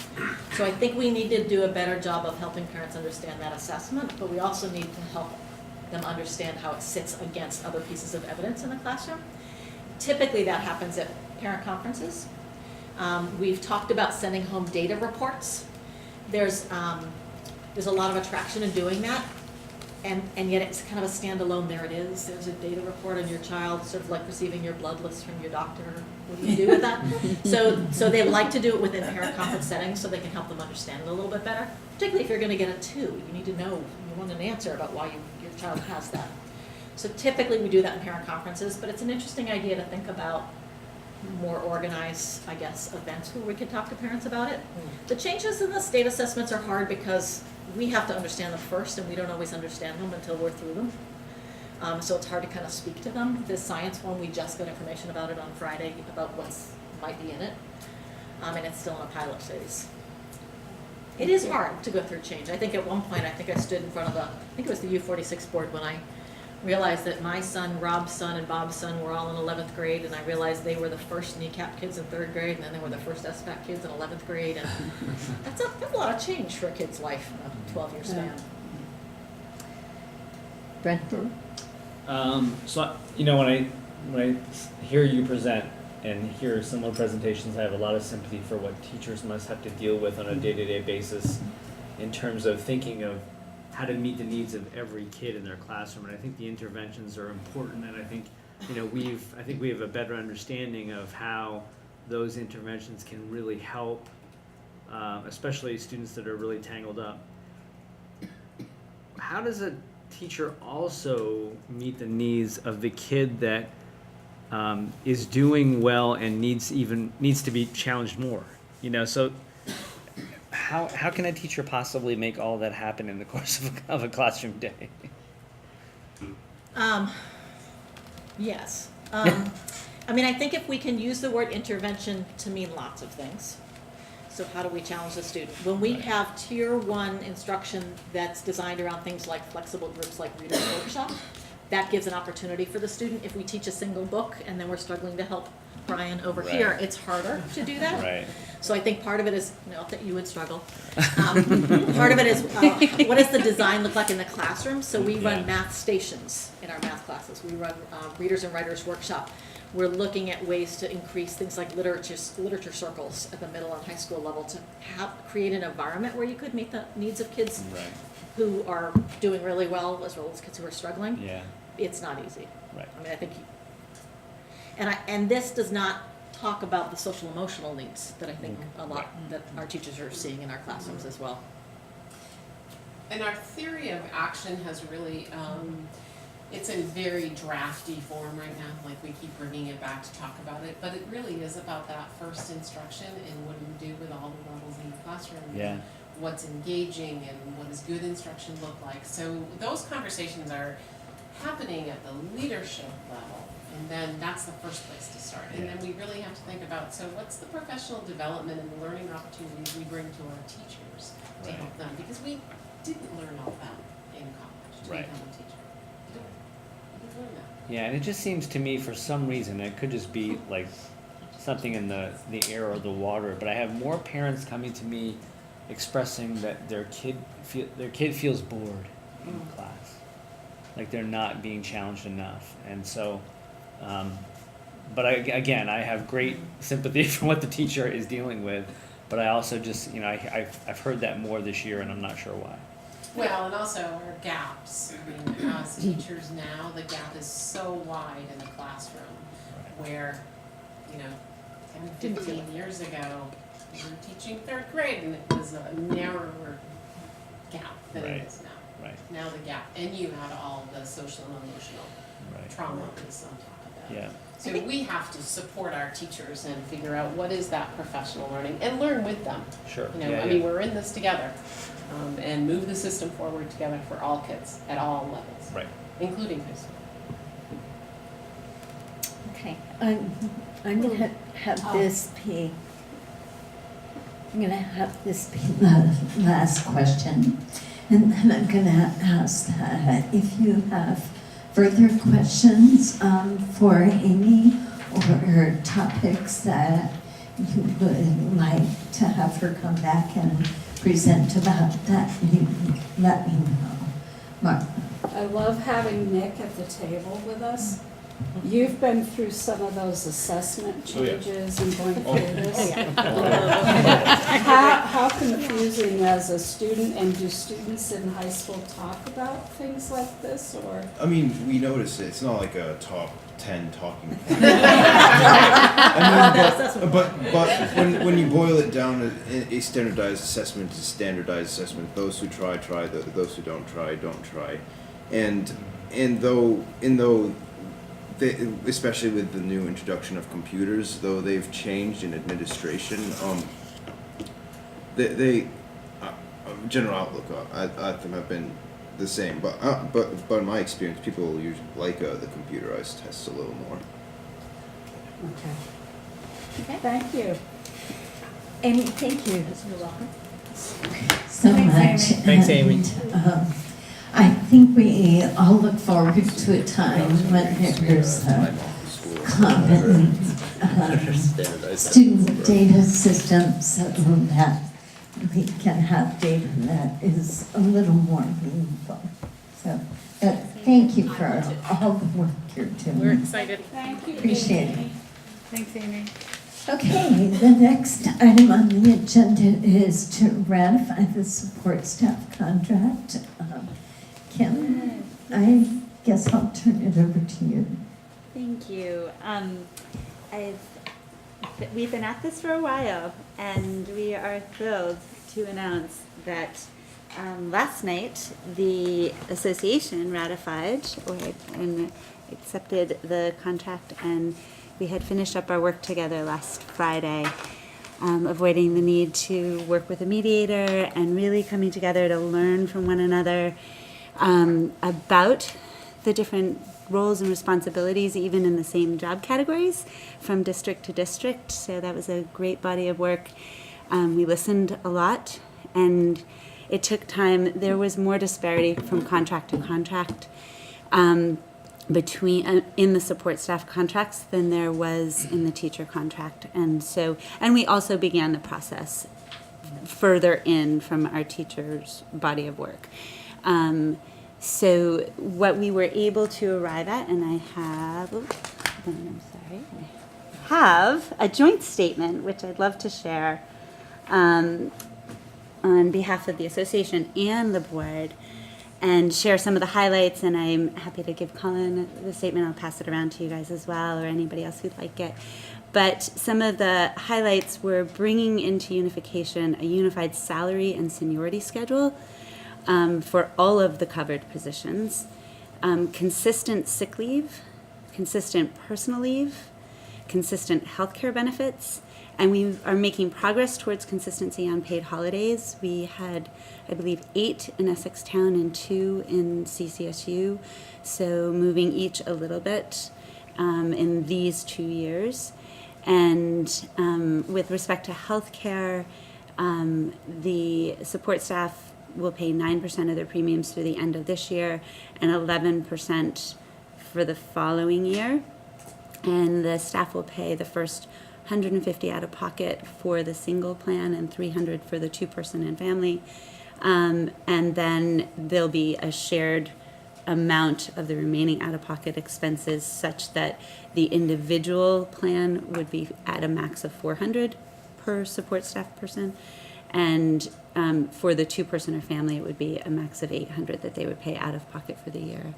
So I think we need to do a better job of helping parents understand that assessment, but we also need to help them understand how it sits against other pieces of evidence in the classroom. Typically, that happens at parent conferences. We've talked about sending home data reports. There's a lot of attraction in doing that, and yet it's kind of a standalone, there it is, there's a data report on your child, sort of like receiving your blood list from your doctor. What do you do with that? So they like to do it within parent conference settings so they can help them understand it a little bit better. Particularly if you're gonna get a 2, you need to know, you want an answer about why your child has that. So typically we do that in parent conferences, but it's an interesting idea to think about more organized, I guess, events where we could talk to parents about it. The changes in the state assessments are hard because we have to understand them first, and we don't always understand them until we're through them. So it's hard to kind of speak to them. The science one, we just got information about it on Friday, about what's might be in it, and it's still in a pilot phase. It is hard to go through change. I think at one point, I stood in front of I think it was the U46 board when I realized that my son, Rob's son, and Bob's son were all in 11th grade, and I realized they were the first kneecap kids in 3rd grade, and then they were the first SBAC kids in 11th grade, and that's a lot of change for a kid's life in a 12-year span. Brent? So, you know, when I hear you present and hear similar presentations, I have a lot of sympathy for what teachers must have to deal with on a day-to-day basis in terms of thinking of how to meet the needs of every kid in their classroom. And I think the interventions are important, and I think, you know, we have a better understanding of how those interventions can really help, especially students that are really tangled up. How does a teacher also meet the needs of the kid that is doing well and needs to be challenged more? You know, so how can a teacher possibly make all that happen in the course of a classroom day? Yes. I mean, I think if we can use the word intervention to mean lots of things. So how do we challenge the student? When we have tier 1 instruction that's designed around things like flexible groups like Reader's Workshop, that gives an opportunity for the student. If we teach a single book and then we're struggling to help Brian over here, it's harder to do that. Right. So I think part of it is, not that you would struggle, part of it is what does the design look like in the classroom? So we run math stations in our math classes. We run Readers and Writers Workshop. We're looking at ways to increase things like literature circles at the middle and high school level to create an environment where you could meet the needs of kids who are doing really well as kids who are struggling. Yeah. It's not easy. Right. I mean, I think, and this does not talk about the social emotional needs that I think a lot that our teachers are seeing in our classrooms as well. And our theory of action has really, it's in very drafty form right now, like we keep bringing it back to talk about it, but it really is about that first instruction and what do you do with all the levels in the classroom. Yeah. What's engaging and what does good instruction look like. So those conversations are happening at the leadership level, and then that's the first place to start. And then we really have to think about, so what's the professional development and the learning opportunities we bring to our teachers to help them, because we didn't learn all that in college to become a teacher. We didn't learn that. Yeah, and it just seems to me, for some reason, it could just be like something in the air or the water, but I have more parents coming to me expressing that their kid feels bored in class, like they're not being challenged enough, and so. But again, I have great sympathy for what the teacher is dealing with, but I also just, you know, I've heard that more this year, and I'm not sure why. Well, and also our gaps. I mean, as teachers now, the gap is so wide in the classroom, where, you know, 10, 15 years ago, we were teaching 3rd grade, and it was a narrower gap than it is now. Right. Now the gap, and you had all the social and emotional trauma piece on top of that. Yeah. So we have to support our teachers and figure out what is that professional learning and learn with them. Sure. You know, I mean, we're in this together, and move the system forward together for all kids at all levels. Right. Including high school. Okay, I'm gonna have this be, the last question. And then I'm gonna ask if you have further questions for Amy or topics that you would like to have her come back and present about, that you let me know. Mark. I love having Nick at the table with us You've been through some of those assessment Oh, yeah. changes and going through this. Yeah. How confusing as a student, and do students in high school talk about things like this, or? I mean, we notice it. It's not like a top 10 talking point. But when you boil it down, a standardized assessment is a standardized assessment. Those who try, try. Those who don't try, don't try. And though especially with the new introduction of computers, though they've changed in administration, they general outlook at them have been the same. But in my experience, people usually like the computerized tests a little more. Okay. Thank you. Amy, thank you You're welcome. so much. Thanks, Amy. And, I think we all look forward to a time when there's a common student data system so that we can have data that is a little more meaningful. So, thank you for all the work you're doing. We're excited. Thank you. Appreciate it. Thanks, Amy. Okay, the next item on the agenda is to ratify the support staff contract. Kim, I guess I'll turn it over to you. Thank you. We've been at this for a while, and we are thrilled to announce that last night the association ratified and accepted the contract, and we had finished up our work together last Friday, avoiding the need to work with a mediator and really coming together to learn from one another about the different roles and responsibilities, even in the same job categories, from district to district. So that was a great body of work. We listened a lot, and it took time. There was more disparity from contract to contract between in the support staff contracts than there was in the teacher contract, and we also began the process further in from our teachers' body of work. So what we were able to arrive at, and I have a joint statement, which I'd love to share on behalf of the association and the board, and share some of the highlights, and I'm happy to give Colin the statement. I'll pass it around to you guys as well, or anybody else who'd like it. But some of the highlights were bringing into unification a unified salary and seniority schedule for all of the covered positions, consistent sick leave, consistent personal leave, consistent healthcare benefits, and we are making progress towards consistency on paid holidays. We had, I believe, 8 in Essex Town and 2 in CCSU, so moving each a little bit in these 2 years. And with respect to healthcare, the support staff will pay 9% of their premiums through the end of this year and 11% for the following year. And the staff will pay the first $150 out of pocket for the single plan and $300 for the 2-person and family. And then there'll be a shared amount of the remaining out-of-pocket expenses such that the individual plan would be at a max of $400 per support staff person. And for the 2-person or family, it would be a max of $800 that they would pay out of pocket for the year.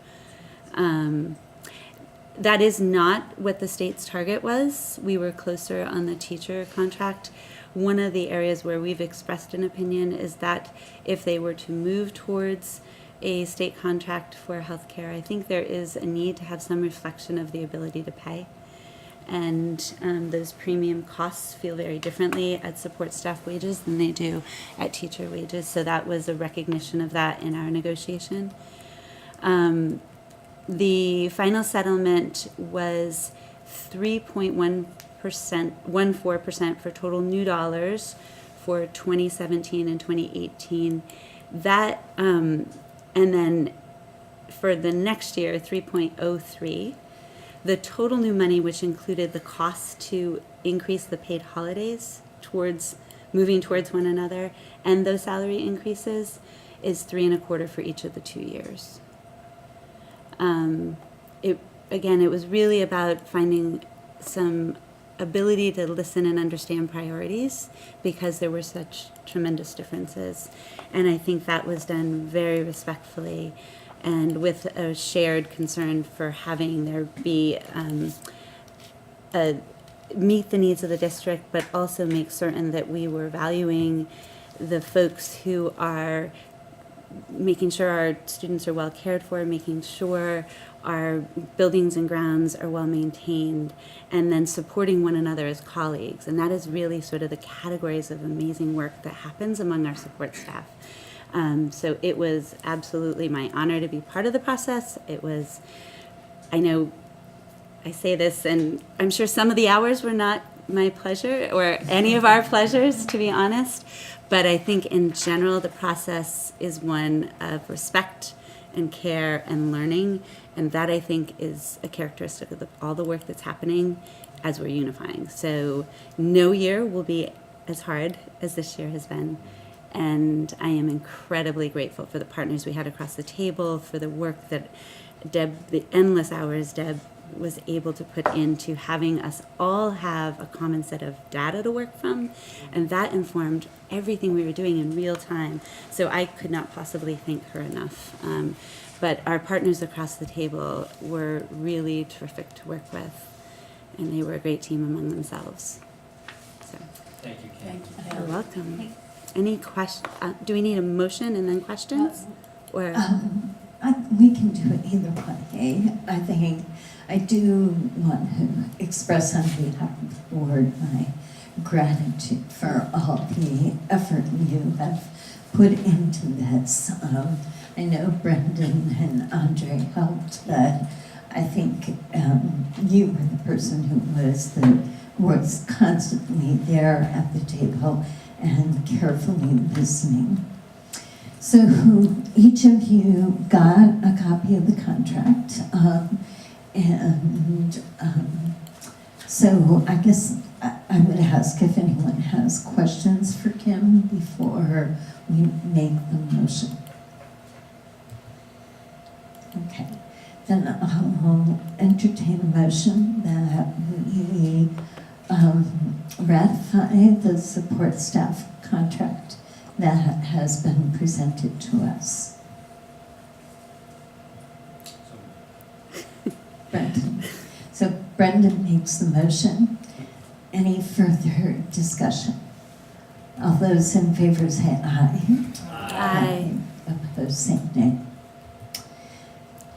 That is not what the state's target was. We were closer on the teacher contract. One of the areas where we've expressed an opinion is that if they were to move towards a state contract for healthcare, I think there is a need to have some reflection of the ability to pay. And those premium costs feel very differently at support staff wages than they do at teacher wages. So that was a recognition of that in our negotiation. The final settlement was 3.14% for total new dollars for 2017 and 2018. That and then for the next year, 3.03. The total new money, which included the cost to increase the paid holidays towards moving towards one another, and those salary increases, is 3.25% for each of the 2 years. again, it was really about finding some ability to listen and understand priorities because there were such tremendous differences. And I think that was done very respectfully and with a shared concern for having there be meet the needs of the district, but also make certain that we were valuing the folks who are making sure our students are well cared for, making sure our buildings and grounds are well maintained, and then supporting one another as colleagues. And that is really sort of the categories of amazing work that happens among our support staff. So it was absolutely my honor to be part of the process. It was, I know I say this, and I'm sure some of the hours were not my pleasure or any of our pleasures, to be honest. But I think in general, the process is one of respect and care and learning. And that, I think, is a characteristic of all the work that's happening as we're unifying. So no year will be as hard as this year has been. And I am incredibly grateful for the partners we had across the table, for the work that Deb, the endless hours Deb was able to put into having us all have a common set of data to work from, and that informed everything we were doing in real time. So I could not possibly thank her enough. But our partners across the table were really terrific to work with, and they were a great team among themselves. So, Thank you, Kim. you're welcome. Any questions? Do we need a motion and then questions? Or We can do it either way. I think I do want to express on behalf of the board my gratitude for all the effort you have put into this. I know Brendan and Andre helped, but I think you were the person who was constantly there at the table and carefully listening. So each of you got a copy of the contract, so I guess I would ask if anyone has questions for Kim before we make the motion. Okay, then I'll entertain a motion that we ratify the support staff contract that has been presented to us. Brendan. So Brendan makes the motion. Any further discussion? All those in favor say aye. Aye. Opposed say nay.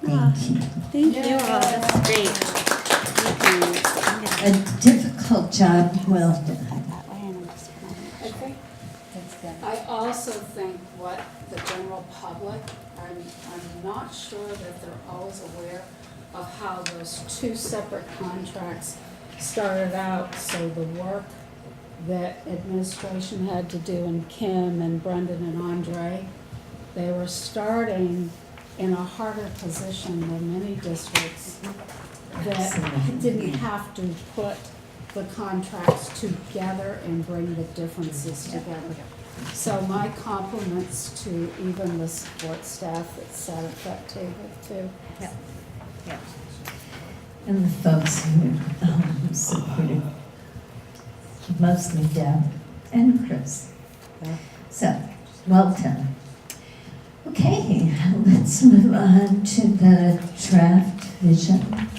Thank you. thank you all. That's great. A difficult job, well done. I think, I also think what the general public, I'm not sure that they're always aware of how those two separate contracts started out. So the work that administration had to do, and Kim and Brendan and Andre, they were starting in a harder position than many districts that didn't have to put the contracts together and bring the differences together. So my compliments to even the support staff that sat at that table too. Yeah. And the folks who supported, mostly Deb and Chris. So, well done. Okay, let's move on to the draft vision.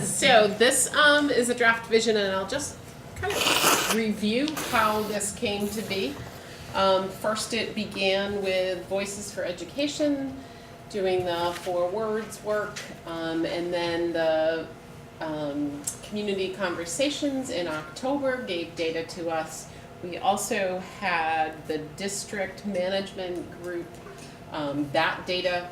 So this is a draft vision, and I'll just kind of review how this came to be. First, it began with Voices for Education, doing the 4 words work, and then the community conversations in October gave data to us. We also had the district management group, that data.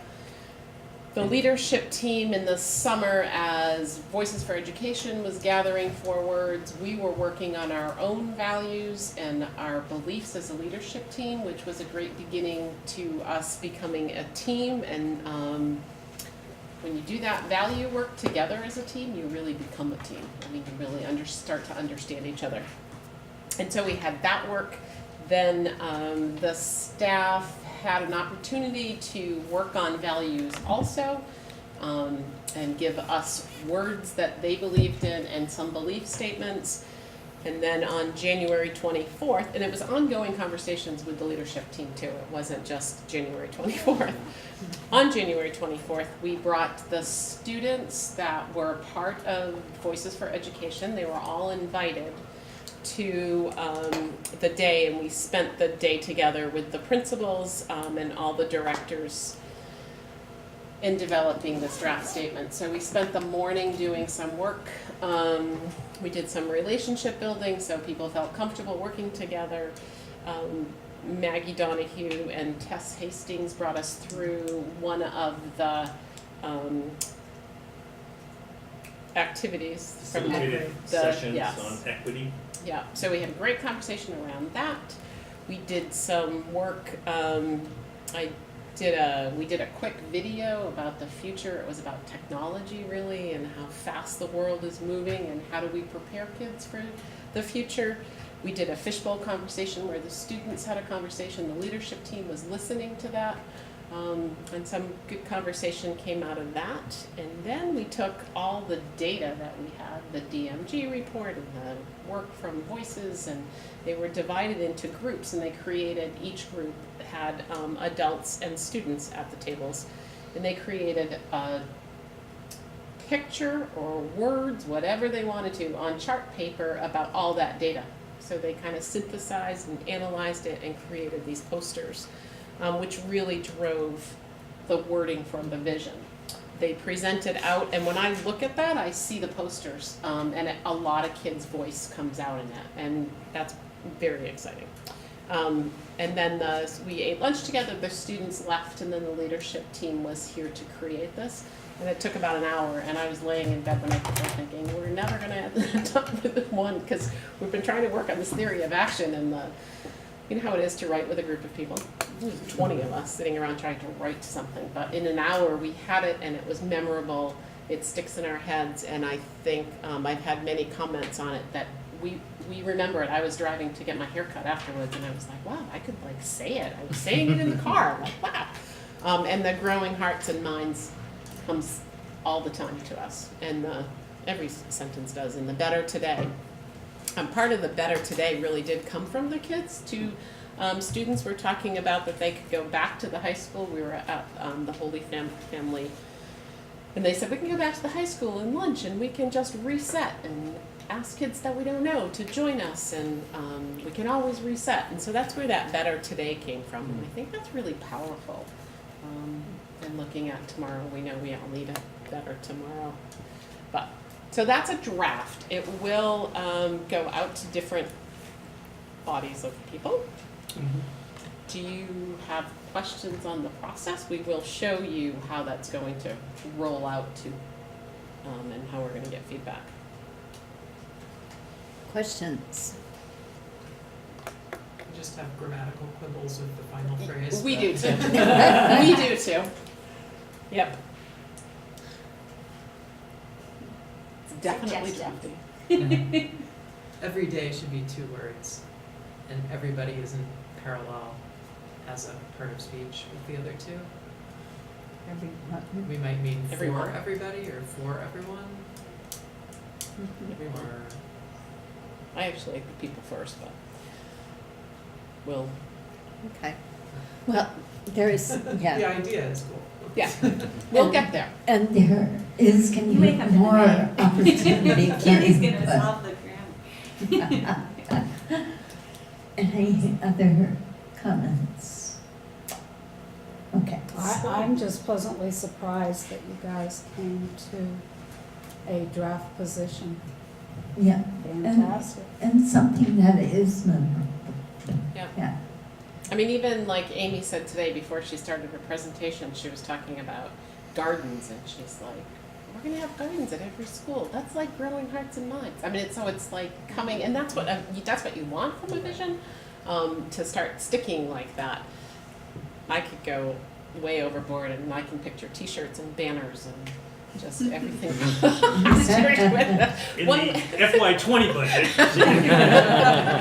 The leadership team in the summer, as Voices for Education was gathering 4 words, we were working on our own values and our beliefs as a leadership team, which was a great beginning to us becoming a team and when you do that value work together as a team, you really become a team. I mean, you really start to understand each other. And so we had that work. Then the staff had an opportunity to work on values also, and give us words that they believed in and some belief statements. And then on January 24th, and it was ongoing conversations with the leadership team too, it wasn't just January 24th. On January 24th, we brought the students that were part of Voices for Education, they were all invited to the day, and we spent the day together with the principals and all the directors in developing this draft statement. So we spent the morning doing some work. We did some relationship building so people felt comfortable working together. Maggie Donahue and Tess Hastings brought us through one of the activities from Facilitated the sessions yes. on equity. Yeah, so we had a great conversation around that. We did some work, we did a quick video about the future. It was about technology really and how fast the world is moving and how do we prepare kids for the future. We did a fishbowl conversation where the students had a conversation, the leadership team was listening to that. And some good conversation came out of that. And then we took all the data that we had, the DMG report and the work from Voices, and they were divided into groups, and they created, each group had adults and students at the tables, and they created a picture or words, whatever they wanted to, on chart paper about all that data. So they kind of synthesized and analyzed it and created these posters. Which really drove the wording from the vision. They presented out, and when I look at that, I see the posters, and a lot of kids' voice comes out in that, and that's very exciting. And then we ate lunch together, the students left, and then the leadership team was here to create this. And it took about an hour, and I was laying in bed the night before thinking, we're never gonna have done with one, because we've been trying to work on this theory of action, and you know how it is to write with a group of people. There's 20 of us sitting around trying to write something, but in an hour we had it, and it was memorable. It sticks in our heads, and I think I've had many comments on it that we remember it. I was driving to get my hair cut afterwards, and I was like, wow, I could like say it. I was saying it in the car. I'm like, wow. And the growing hearts and minds comes all the time to us, and every sentence does. And the better today. Part of the better today really did come from the kids. Two students were talking about that they could go back to the high school. We were at the Holy Family, and they said we can go back to the high school and lunch, and we can just reset and ask kids that we don't know to join us, and we can always reset. And so that's where that better today came from, and I think that's really powerful. And looking at tomorrow, we know we all need a better tomorrow. But so that's a draft. It will go out to different bodies of people. Mm-hmm. Do you have questions on the process? We will show you how that's going to roll out to, and how we're going to get feedback. Questions? We just have grammatical quibbles with the final phrase. We but- do too. We do too. Yep. It's definitely Suggestions. drafty. Every day should be 2 words, and everybody isn't parallel as a part of speech with the other 2. Everyone. We might mean Everyone. for everybody or for everyone. Mhm. Or I actually like the people first, but we'll, Okay. Well, there is, the yeah, idea is cool. yeah, we'll get there. and there is going to You be wake up in the more night. opportunity. Kenny's for gonna input. solve the grammar. Any other comments? Okay. I'm just pleasantly surprised that you guys came to a draft position. Yeah, Fantastic. and something that is memorable. Yeah. Yeah. I mean, even like Amy said today before she started her presentation, she was talking about gardens, and she's like, we're gonna have gardens at every school. That's like growing hearts and minds. I mean, it's like coming, and that's what you want from a vision, to start sticking like that. I could go way overboard, and I can picture T-shirts and banners and just everything. In One- the FY20 budget.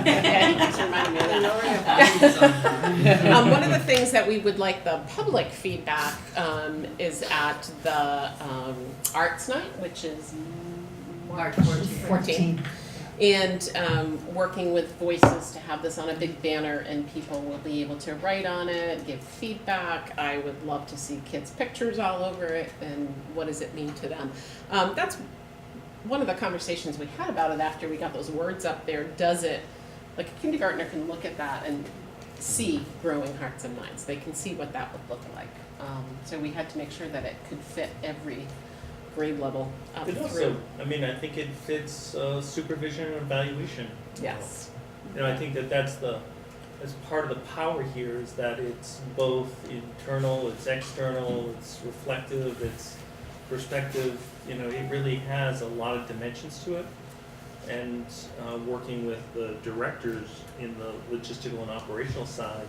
Yeah, he keeps reminding me of that. One of the things that we would like the public feedback is at the Arts Night, which is March 14th. And working with Voices to have this on a big banner, and people will be able to write on it, give feedback. I would love to see kids' pictures all over it, and what does it mean to them. That's one of the conversations we had about it after we got those words up there. Does it, like a kindergartner can look at that and see growing hearts and minds. They can see what that would look like. So we had to make sure that it could fit every grade level up It through. also, I mean, I think it fits supervision and evaluation. Yes. You know, I think that's part of the power here is that it's both internal, it's external, it's reflective, it's perspective. You know, it really has a lot of dimensions to it. And working with the directors in the logistical and operational side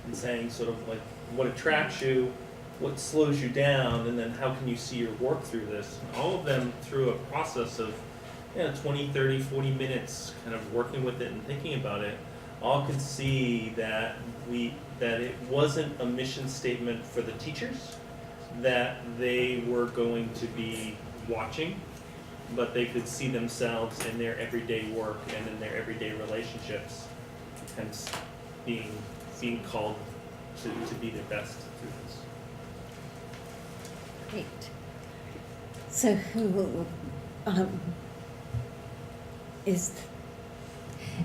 and saying sort of like what attracts you, what slows you down, and then how can you see your work through this? All of them through a process of 20, 30, 40 minutes kind of working with it and thinking about it, all could see that it wasn't a mission statement for the teachers, that they were going to be watching, but they could see themselves in their everyday work and in their everyday relationships, hence being called to be their best through this. Great. So who,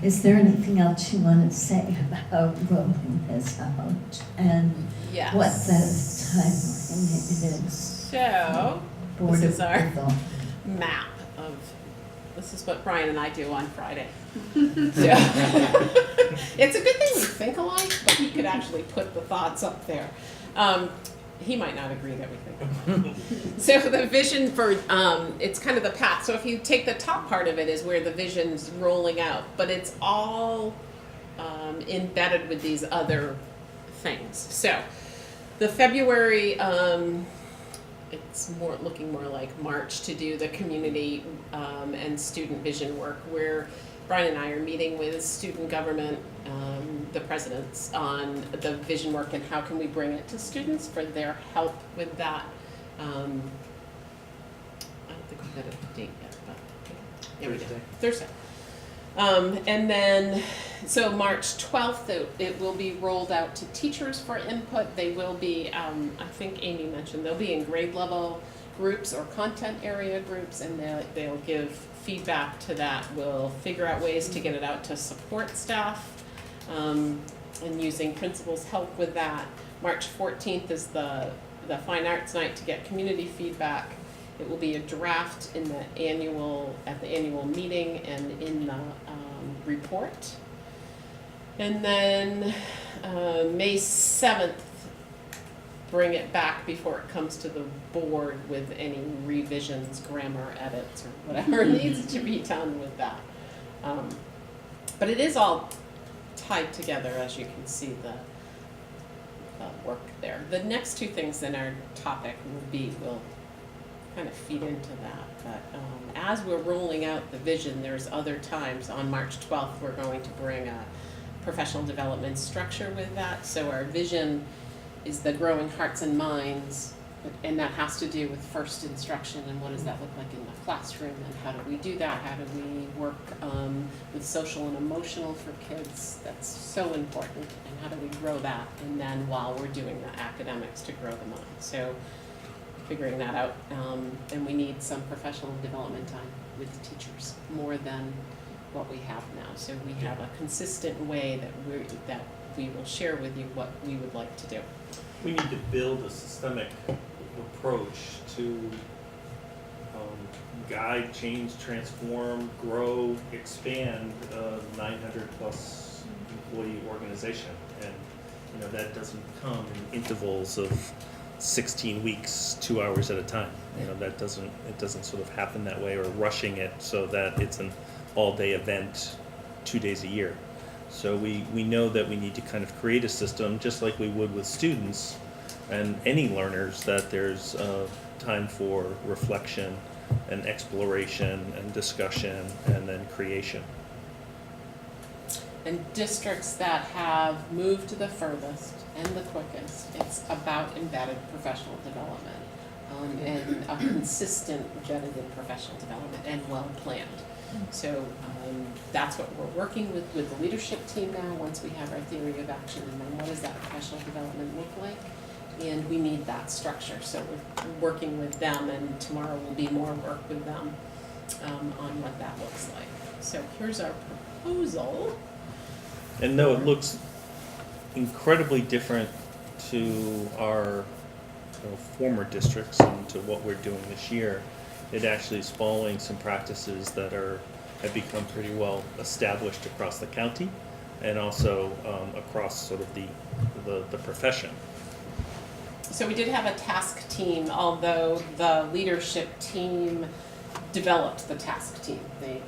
is there anything else you want to say about rolling this out and Yes. what the timeline is? So, Board this is our approval. map of, this is what Brian and I do on Friday. It's a good thing we think alike, but he could actually put the thoughts up there. He might not agree that we think alike. So the vision for, it's kind of the path. So if you take the top part of it is where the vision's rolling out, but it's all embedded with these other things. So the February, it's looking more like March to do the community and student vision work, where Brian and I are meeting with student government, the presidents, on the vision work and how can we bring it to students for their help with that. I don't think we've got a date yet, but yeah, we do. Thursday. And then, so March 12th, it will be rolled out to teachers for input. They will be, I think Amy mentioned, they'll be in grade level groups or content area groups, and they'll give feedback to that. We'll figure out ways to get it out to support staff, and using principals' help with that. March 14th is the Fine Arts Night to get community feedback. It will be a draft in at the annual meeting and in the report. And then May 7th, bring it back before it comes to the board with any revisions, grammar edits, or whatever needs to be done with that. But it is all tied together, as you can see the work there. The next two things in our topic will kind of feed into that. But as we're rolling out the vision, there's other times. On March 12th, we're going to bring a professional development structure with that. So our vision is the growing hearts and minds, and that has to do with first instruction and what does that look like in the classroom, and how do we do that? How do we work with social and emotional for kids? That's so important, and how do we grow that? And then while we're doing the academics to grow the mind. So figuring that out, and we need some professional development time with the teachers, more than what we have now. So we have a consistent way that we will share with you what we would like to do. We need to build a systemic approach to guide, change, transform, grow, expand a 900 plus employee organization. And that doesn't come in intervals of 16 weeks, 2 hours at a time. It doesn't sort of happen that way, or rushing it so that it's an all-day event 2 days a year. So we know that we need to kind of create a system, just like we would with students, and any learners, that there's time for reflection and exploration and discussion and then creation. And districts that have moved to the furthest and the quickest, it's about embedded professional development, and a consistent embedded professional development and well-planned. So that's what we're working with the leadership team now, once we have our theory of action, and then what does that professional development look like? And we need that structure, so we're working with them, and tomorrow will be more work with them on what that looks like. So here's our proposal. And though it looks incredibly different to our former districts and to what we're doing this year, it actually is following some practices that have become pretty well established across the county and also across sort of the profession. So we did have a task team, although the leadership team developed the task team. They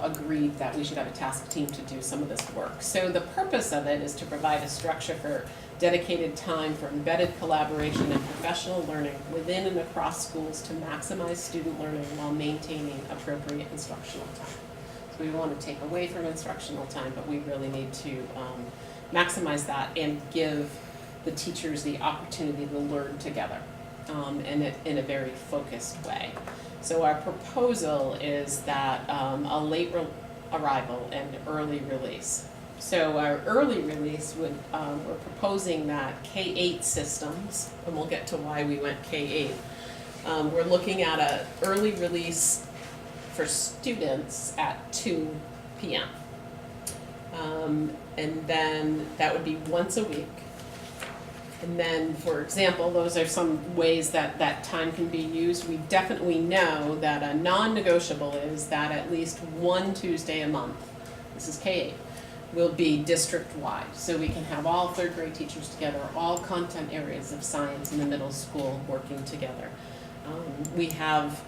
agreed that we should have a task team to do some of this work. So the purpose of it is to provide a structure for dedicated time for embedded collaboration and professional learning within and across schools to maximize student learning while maintaining appropriate instructional time. So we want to take away from instructional time, but we really need to maximize that and give the teachers the opportunity to learn together in a very focused way. So our proposal is that a late arrival and early release. So our early release would, we're proposing that K-8 systems, and we'll get to why we went K-8. We're looking at an early release for students at 2 p.m. And then that would be once a week. And then, for example, those are some ways that that time can be used. We definitely know that a non-negotiable is that at least one Tuesday a month, this is K-8, will be district-wide. So we can have all third grade teachers together, all content areas of science in the middle school working together. We have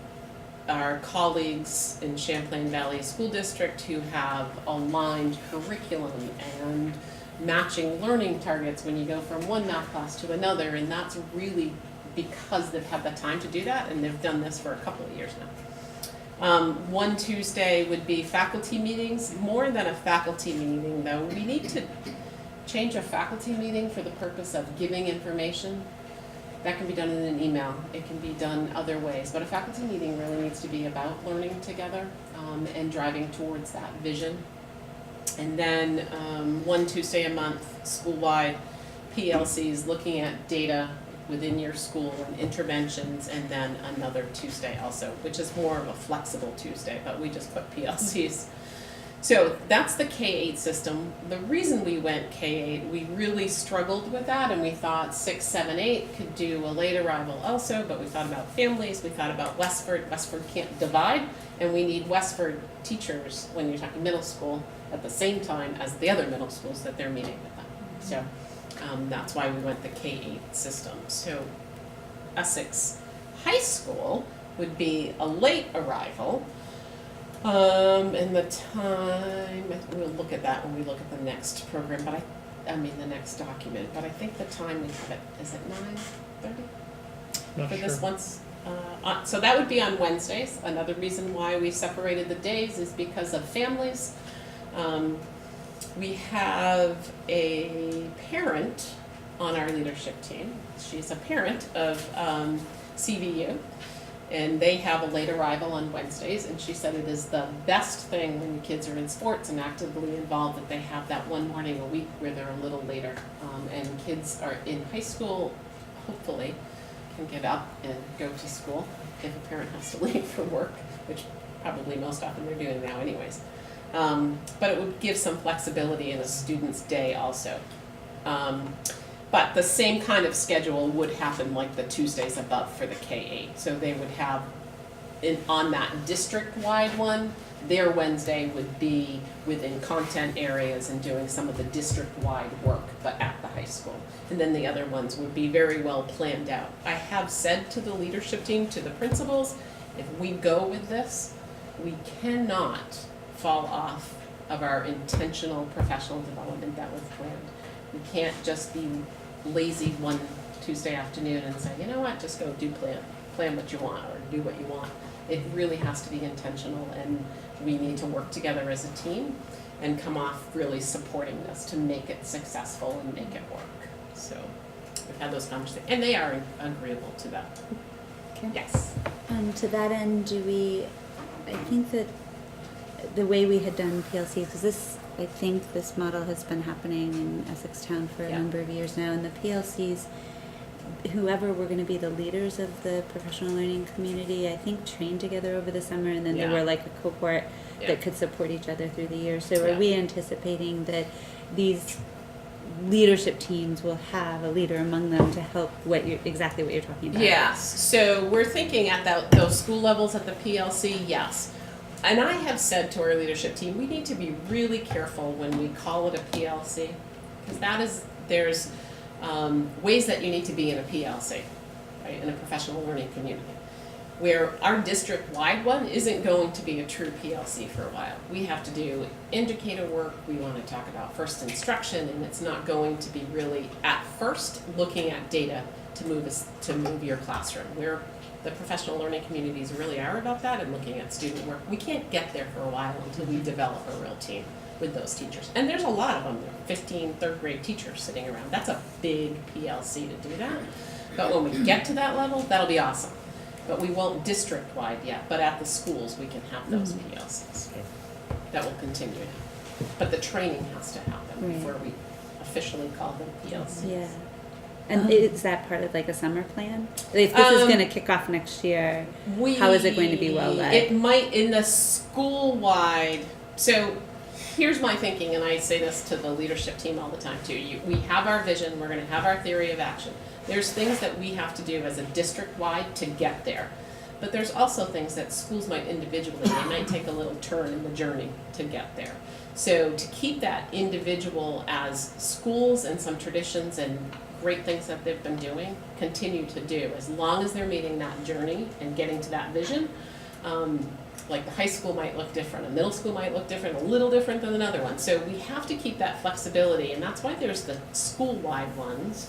our colleagues in Champlain Valley School District who have aligned curriculum and matching learning targets when you go from one math class to another, and that's really because they've had the time to do that, and they've done this for a couple of years now. One Tuesday would be faculty meetings. More than a faculty meeting, though, we need to change a faculty meeting for the purpose of giving information. That can be done in an email. It can be done other ways, but a faculty meeting really needs to be about learning together and driving towards that vision. And then one Tuesday a month, school-wide PLCs looking at data within your school and interventions, and then another Tuesday also, which is more of a flexible Tuesday, but we just put PLCs. So that's the K-8 system. The reason we went K-8, we really struggled with that, and we thought 6, 7, 8 could do a late arrival also, but we thought about families, we thought about Westford. Westford can't divide, and we need Westford teachers, when you're talking middle school, at the same time as the other middle schools that they're meeting with them. So that's why we went the K-8 system. So Essex High School would be a late arrival. And the time, we'll look at that when we look at the next program, but I mean the next document, but I think the time we have it, is it 9:30? For this once, so that would be on Wednesdays. Another reason why we separated the days is because of families. We have a parent on our leadership team. She's a parent of CVU, and they have a late arrival on Wednesdays, and she said it is the best thing when the kids are in sports and actively involved that they have that one morning a week where they're a little later. And kids are in high school, hopefully, can get up and go to school if a parent has to leave for work, which probably most often they're doing now anyways. But it would give some flexibility in a student's day also. But the same kind of schedule would happen like the Tuesdays above for the K-8. So they would have, on that district-wide one, their Wednesday would be within content areas and doing some of the district-wide work, but at the high school. And then the other ones would be very well planned out. I have said to the leadership team, to the principals, if we go with this, we cannot fall off of our intentional professional development that was planned. We can't just be lazy one Tuesday afternoon and say, you know what, just go plan what you want, or do what you want. It really has to be intentional, and we need to work together as a team and come off really supporting this to make it successful and make it work. So we've had those conversations, and they are agreeable to that. Okay. Yes. To that end, I think that the way we had done PLC, because I think this model has been happening in Essex Town for a Yeah. number of years now, and the PLCs, whoever were going to be the leaders of the professional learning community, I think trained together over the summer, and then Yeah. they were like a cohort Yeah. that could support each other through the year. So Yeah. are we anticipating that these leadership teams will have a leader among them to help exactly what you're talking about? Yes, so we're thinking at those school levels at the PLC, yes. And I have said to our leadership team, we need to be really careful when we call it a PLC, because there's ways that you need to be in a PLC, right, in a professional learning community, where our district-wide one isn't going to be a true PLC for a while. We have to do indicator work, we want to talk about first instruction, and it's not going to be really, at first, looking at data to move your classroom. Where the professional learning communities really are about that and looking at student work. We can't get there for a while until we develop a real team with those teachers. And there's a lot of them, there are 15 third grade teachers sitting around. That's a big PLC to do that. But when we get to that level, that'll be awesome. But we won't district-wide yet, but at the schools, we can have those PLCs. That will continue. But the training has to happen Right. before we officially call them PLCs. Yeah. And is that part of like a summer plan? If this is going to kick off next year, how is it going to be well led? It might, in the school-wide, so here's my thinking, and I say this to the leadership team all the time too. We have our vision, we're gonna have our theory of action. There's things that we have to do as a district-wide to get there. But there's also things that schools might individually, they might take a little turn in the journey to get there. So to keep that individual as schools and some traditions and great things that they've been doing, continue to do, as long as they're meeting that journey and getting to that vision. Like the high school might look different, a middle school might look different, a little different than another one. So we have to keep that flexibility, and that's why there's the school-wide ones.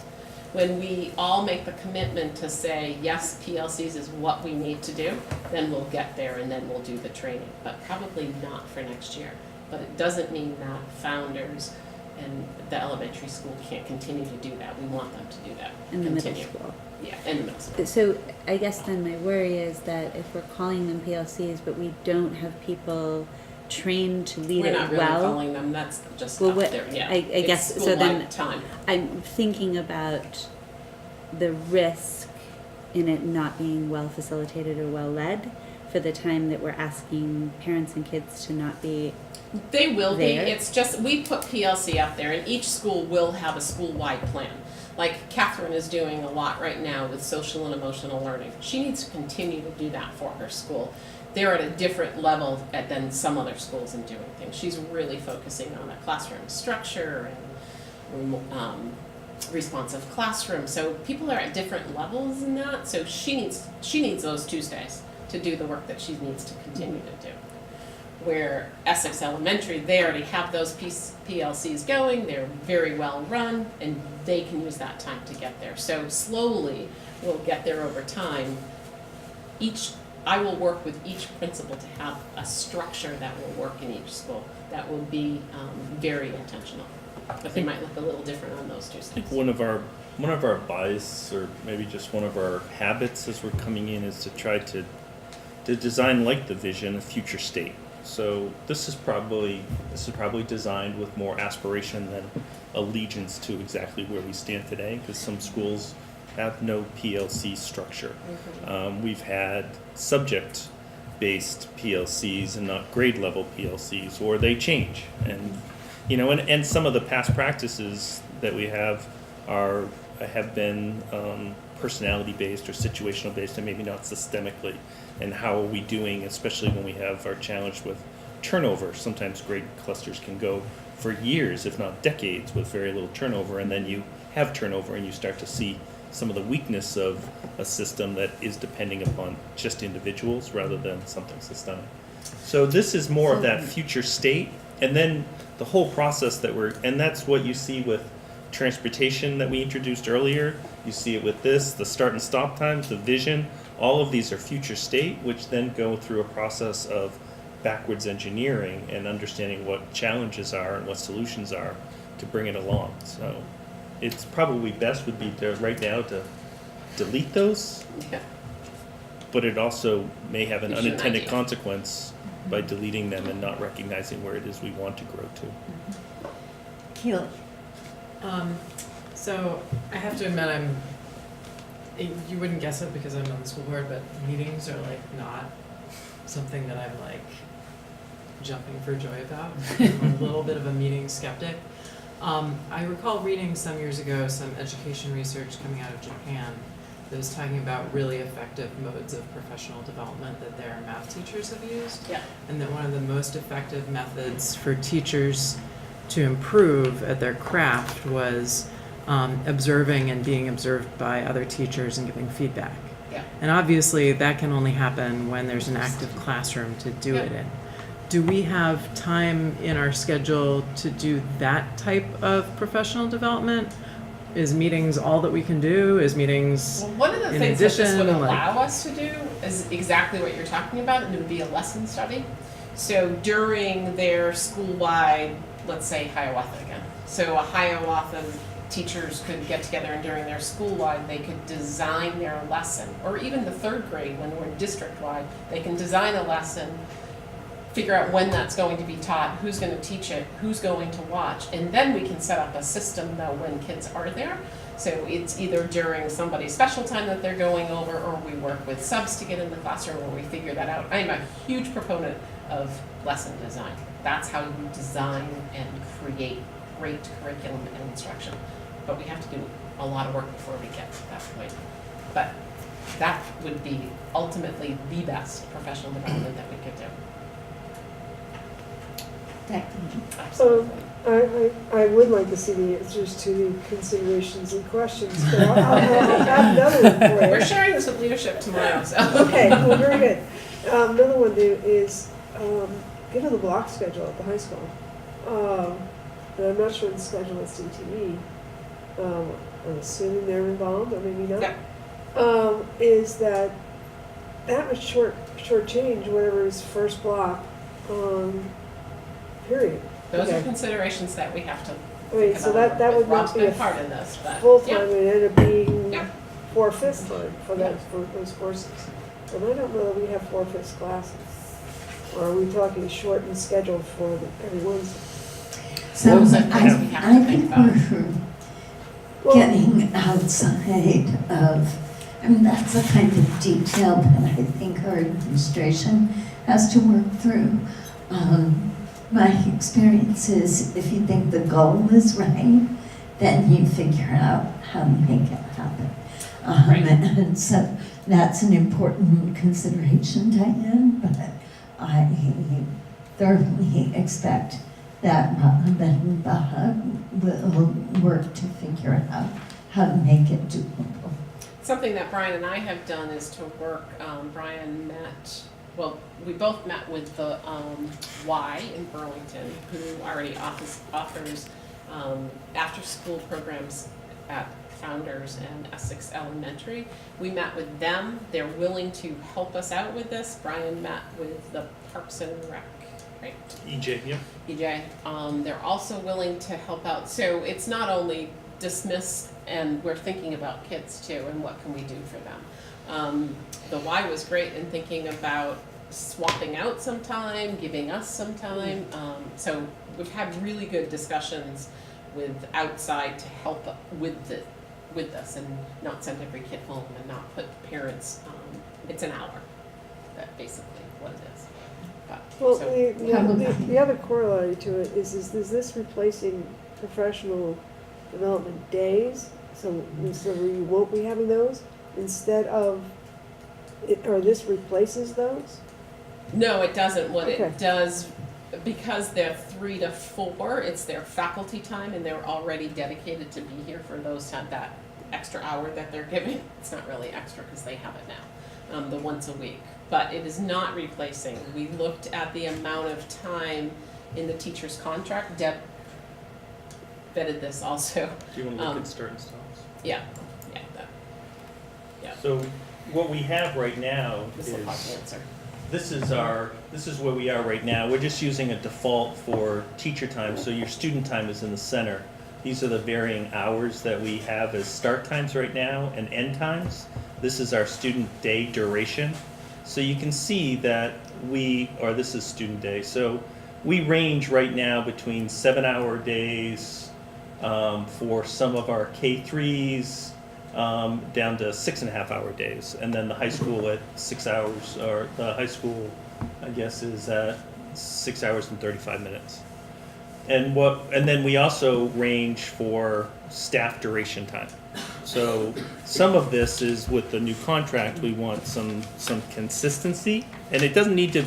When we all make the commitment to say, yes, PLCs is what we need to do, then we'll get there and then we'll do the training. But probably not for next year. But it doesn't mean that founders and the elementary school can't continue to do that. We want them to do that. In the middle Continue. school. Yeah, in the middle school. So I guess then my worry is that if we're calling them PLCs, but we don't have people trained to lead We're it not really well. calling them, that's just Well, up what- there, yeah. I guess, so then- It's school-wide time. I'm thinking about the risk in it not being well facilitated or well led for the time that we're asking parents and kids to not be. They will be, there. it's just, we put PLC up there, and each school will have a school-wide plan. Like Catherine is doing a lot right now with social and emotional learning. She needs to continue to do that for her school. They're at a different level than some other schools in doing things. She's really focusing on a classroom structure and responsive classroom. So people are at different levels in that. So she needs those Tuesdays to do the work that she needs to continue to do. Where Essex Elementary, they already have those PLCs going, they're very well run, and they can use that time to get there. So slowly, we'll get there over time. I will work with each principal to have a structure that will work in each school, that will be very intentional. But they might look a little different on those I Tuesdays. think one of our bias, or maybe just one of our habits as we're coming in, is to try to design like the vision a future state. So this is probably designed with more aspiration than allegiance to exactly where we stand today, because some schools have no PLC structure. We've had subject-based PLCs and not grade-level PLCs, or they change. And some of the past practices that we have have been personality-based or situational-based, and maybe not systemically. And how are we doing, especially when we are challenged with turnover? Sometimes grade clusters can go for years, if not decades, with very little turnover, and then you have turnover and you start to see some of the weakness of a system that is depending upon just individuals rather than something systemic. So this is more of that future state, and then the whole process and that's what you see with transportation that we introduced earlier. You see it with this, the start and stop times, the vision. All of these are future state, which then go through a process of backwards engineering and understanding what challenges are and what solutions are to bring it along. So it's probably best would be to right now to delete those, Yeah. but it also may have an Gives you an unintended idea. consequence by deleting them and not recognizing where it is we want to grow to. Keely. So I have to admit, you wouldn't guess it because I'm on the school board, but meetings are like not something that I'm like jumping for joy about. I'm a little bit of a meeting skeptic. I recall reading some years ago some education research coming out of Japan that was talking about really effective modes of professional development that their math teachers have used. Yeah. And that one of the most effective methods for teachers to improve at their craft was observing and being observed by other teachers and giving feedback. Yeah. And obviously that can only happen when there's an active classroom to do Yeah. it in. Do we have time in our schedule to do that type of professional development? Is meetings all that we can do? Is meetings Well, one of the in things that this addition, would like- allow us to do is exactly what you're talking about, and it would be a lesson study. So during their school-wide, let's say Hiawatha again. So a Hiawatha teachers could get together and during their school-wide, they could design their lesson. Or even the third grade, when we're district-wide, they can design a lesson, figure out when that's going to be taught, who's gonna teach it, who's going to watch. And then we can set up a system though when kids are there. So it's either during somebody's special time that they're going over, or we work with subs to get in the classroom, or we figure that out. I'm a huge proponent of lesson design. That's how you design and create great curriculum and instruction. But we have to do a lot of work before we get to that point. But that would be ultimately the best professional development that we could do. Absolutely. I would like to see the answers to the considerations and questions, but I'll have another one for you. We're sharing this with leadership tomorrow, so. Okay, well, very good. Another one is, given the block schedule at the high school, and I'm not sure the schedule at CTE, I'm assuming they're involved, or maybe not. Yeah. Is that would shortchange whatever is first block, period. Those are Okay. considerations that we have to I mean, think so about. that would Rob's not be been a part in this, but. full-time, yeah. it ended up being Yeah. 4/5 time for that, for those courses. And I don't know that we have 4/5 classes. Or are we talking shortened schedule for every Wednesday? So Those are things we have to I think think about. we're Well- getting outside of, I mean, that's the kind of detail that I think our administration has to work through. My experience is if you think the goal is right, then you figure out how to make it happen. Right. And so that's an important consideration, Diane, but I thoroughly expect that Rob and Bob will work to figure out how to make it doable. Something that Brian and I have done is to work, Brian met, well, we both met with the Y in Burlington, who already offers after-school programs at Founders and Essex Elementary. We met with them. They're willing to help us out with this. Brian met with the Parks and Rec, right? EJ, yeah. EJ. They're also willing to help out. So it's not only dismiss, and we're thinking about kids too, and what can we do for them. The Y was great in thinking about swapping out some time, giving us some time. So we've had really good discussions with outside to help with this and not send every kid home and not put parents, it's an hour, that's basically what it is. But, Well, so, the other corollary to it is this replacing professional development days? So we won't be having those instead of, or this replaces those? no, it doesn't. What Okay. it does, because they're 3 to 4, it's their faculty time and they're already dedicated to be here for those time, that extra hour that they're giving. It's not really extra because they have it now, the once a week. But it is not replacing. We looked at the amount of time in the teacher's contract. Deb, vetted this also. Do you want to look Um, at start and stops? Yeah, yeah, that, yeah, So what we have right now this is, is the popular answer. this is where we are right now. We're just using a default for teacher time, so your student time is in the center. These are the varying hours that we have as start times right now and end times. This is our student day duration. So you can see that this is student day, so we range right now between 7-hour days for some of our K3s, down to 6.5-hour days, and then the high school at 6 hours, or the high school, I guess, is at 6 hours and 35 minutes. And then we also range for staff duration time. So some of this is with the new contract, we want some consistency, and it doesn't need to,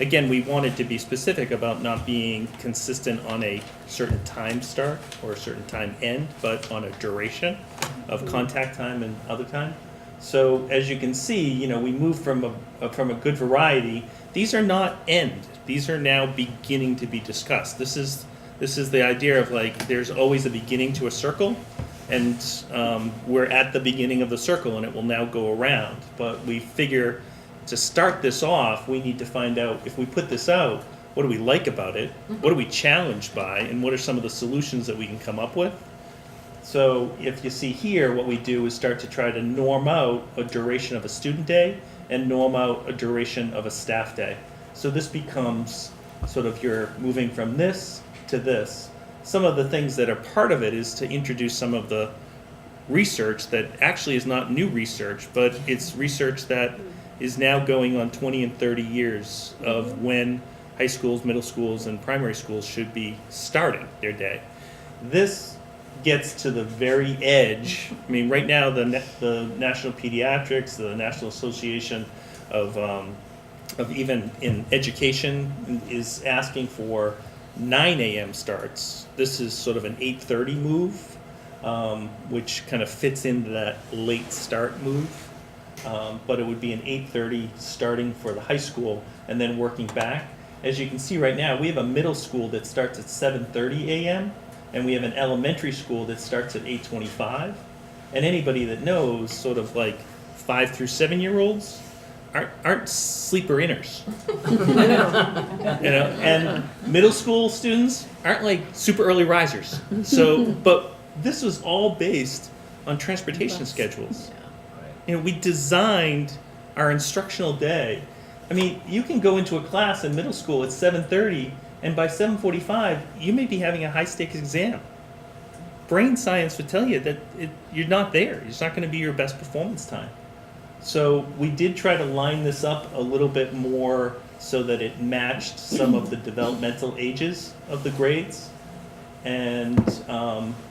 again, we wanted to be specific about not being consistent on a certain time start or a certain time end, but on a duration of contact time and other time. So as you can see, we move from a good variety. These are not end. These are now beginning to be discussed. This is the idea of like, there's always a beginning to a circle, and we're at the beginning of the circle, and it will now go around. But we figure to start this off, we need to find out, if we put this out, what do we like about it? What are we challenged by? And what are some of the solutions that we can come up with? So if you see here, what we do is start to try to norm out a duration of a student day and norm out a duration of a staff day. So this becomes sort of you're moving from this to this. Some of the things that are part of it is to introduce some of the research that actually is not new research, but it's research that is now going on 20 and 30 years of when high schools, middle schools, and primary schools should be starting their day. This gets to the very edge. I mean, right now, the National Pediatrics, the National Association of even in education is asking for 9 a.m. starts. This is sort of an 8:30 move, which kind of fits into that late start move. But it would be an 8:30 starting for the high school and then working back. As you can see right now, we have a middle school that starts at 7:30 a.m. and we have an elementary school that starts at 8:25. And anybody that knows sort of like 5 through 7-year-olds aren't sleeper inners. And middle school students aren't like super early risers. So, but this was all based on transportation schedules. We designed our instructional day. I mean, you can go into a class in middle school at 7:30, and by 7:45, you may be having a high-stakes exam. Brain science would tell you that you're not there. It's not going to be your best performance time. So we did try to line this up a little bit more so that it matched some of the developmental ages of the grades, and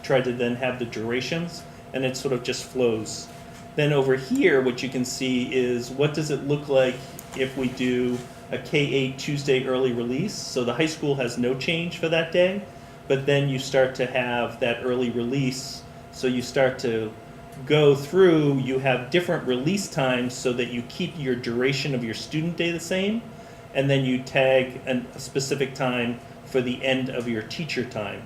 tried to then have the durations, and it sort of just flows. Then over here, what you can see is what does it look like if we do a K-8 Tuesday early release. So the high school has no change for that day, but then you start to have that early release. So you start to go through, you have different release times so that you keep your duration of your student day the same, and then you tag a specific time for the end of your teacher time.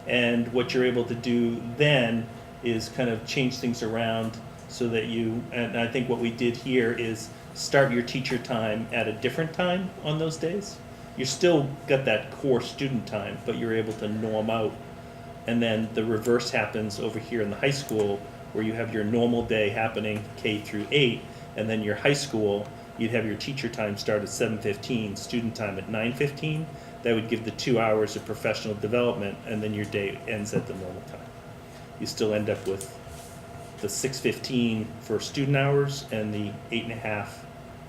And what you're able to do then is kind of change things around so that and I think what we did here is start your teacher time at a different time on those days. You still got that core student time, but you're able to norm out. And then the reverse happens over here in the high school, where you have your normal day happening K through 8, and then your high school, you'd have your teacher time start at 7:15, student time at 9:15. That would give the 2 hours of professional development, and then your day ends at the normal time. You still end up with the 6:15 for student hours and the 8.5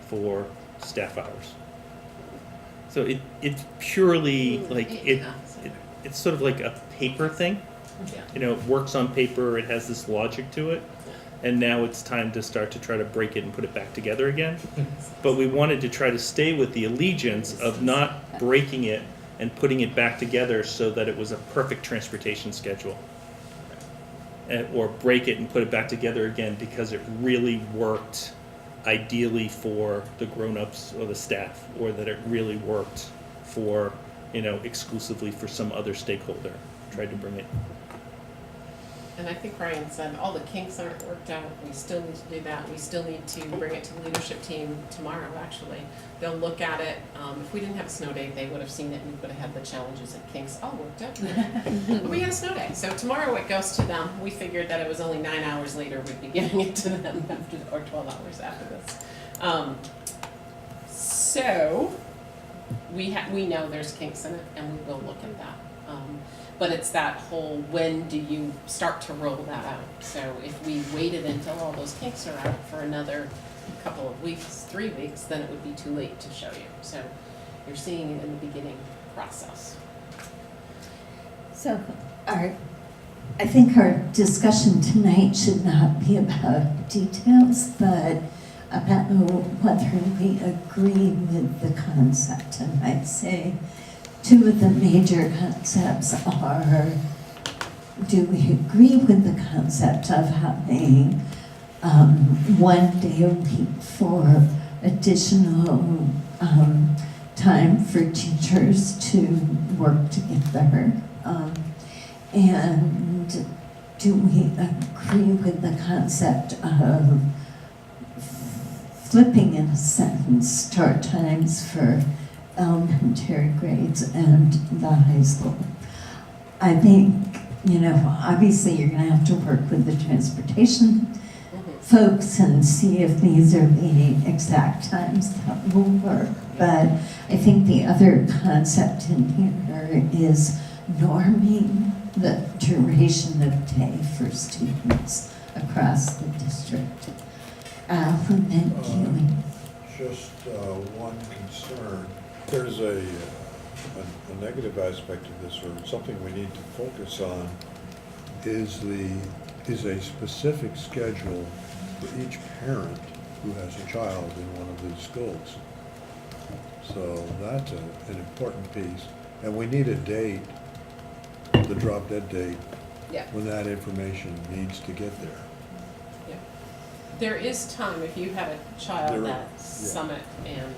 for staff hours. So it's purely like it's sort of like a paper thing. Yeah. It works on paper, it has this logic to it, and now it's time to start to try to break it and put it back together again. But we wanted to try to stay with the allegiance of not breaking it and putting it back together so that it was a perfect transportation schedule. Or break it and put it back together again because it really worked ideally for the grown-ups or the staff, or that it really worked for, exclusively for some other stakeholder. tried to bring it. And I think Brian said all the kinks aren't worked out. We still need to do that. We still need to bring it to the leadership team tomorrow, actually. They'll look at it. If we didn't have a snow day, they would have seen it and we would have had the challenges and kinks all worked out. But we had a snow day. So tomorrow it goes to them. We figured that it was only 9 hours later we'd be giving it to them after, or 12 hours after this. So we know there's kinks in it and we will look at that. But it's that whole, when do you start to roll that out? So if we waited until all those kinks are out for another couple of weeks, 3 weeks, then it would be too late to show you. So you're seeing it in the beginning process. So I think our discussion tonight should not be about details, but about whether we agree with the concept. And I'd say two of the major concepts are, do we agree with the concept of having 1 day a week for additional time for teachers to work together? And do we agree with the concept of flipping, in a sentence, start times for elementary grades and the high school? I think, obviously you're going to have to work with the transportation folks and see if these are the exact times that will work. But I think the other concept in here is norming the duration of day for students across the district. And then Keely. Just one concern. There's a negative aspect of this, or something we need to focus on, is a specific schedule for each parent who has a child in one of these schools. So that's an important piece. And we need a date, the drop dead date, Yeah. when that information needs to get there. Yeah. There is time, if you had a child There at is, Summit and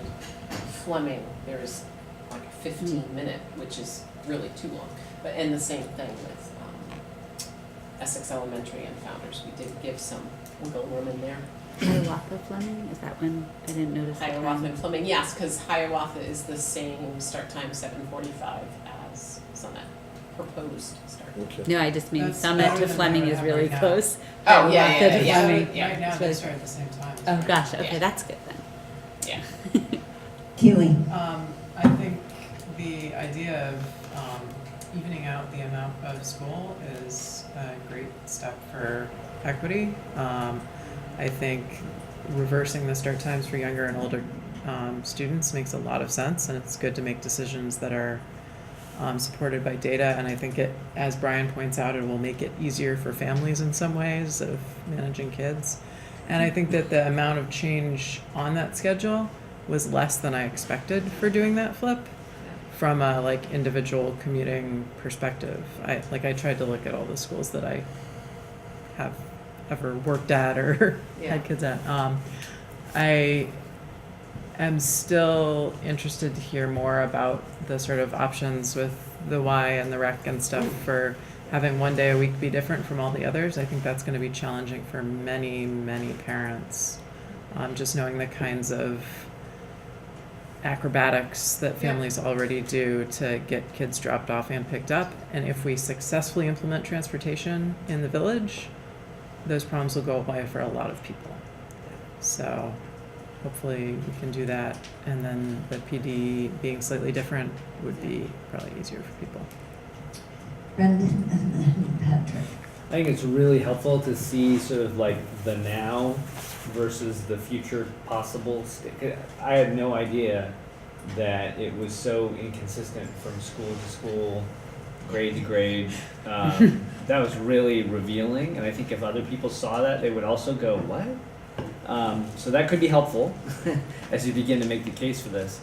Fleming, there's like a 15-minute, which is really too long. But, and the same thing with Essex Elementary and Founders. We did give some wiggle room in there. Hiawatha Fleming, is that when, I didn't notice the Hiawatha time. and Fleming, yes, because Hiawatha is the same start time, 7:45, as Summit proposed start. Okay. No, I just mean That's Summit better to than Fleming what is we have really right now. close. Oh, yeah, Hiawatha to yeah. Fleming. Right now, It's they really- start at the same time. Oh, gosh, okay, Yeah. that's good then. Yeah. Keely. I think the idea of evening out the amount of school is a great step for equity. I think reversing the start times for younger and older students makes a lot of sense, and it's good to make decisions that are supported by data. And I think it, as Brian points out, it will make it easier for families in some ways of managing kids. And I think that the amount of change on that schedule was less than I expected for doing that flip from a like individual commuting perspective. I tried to look at all the schools that I have ever worked at or Yeah. had kids at. I am still interested to hear more about the sort of options with the Y and the rec and stuff for having 1 day a week be different from all the others. I think that's going to be challenging for many, many parents. Just knowing the kinds of acrobatics that families already do to get kids dropped off and picked up. And if we successfully implement transportation in the village, those problems will go away for a lot of people. So hopefully we can do that. And then the PD being slightly different would be probably easier for people. Brendan and then Patrick. I think it's really helpful to see sort of like the now versus the future possible. I had no idea that it was so inconsistent from school to school, grade to grade. That was really revealing, and I think if other people saw that, they would also go, what? So that could be helpful as you begin to make the case for this.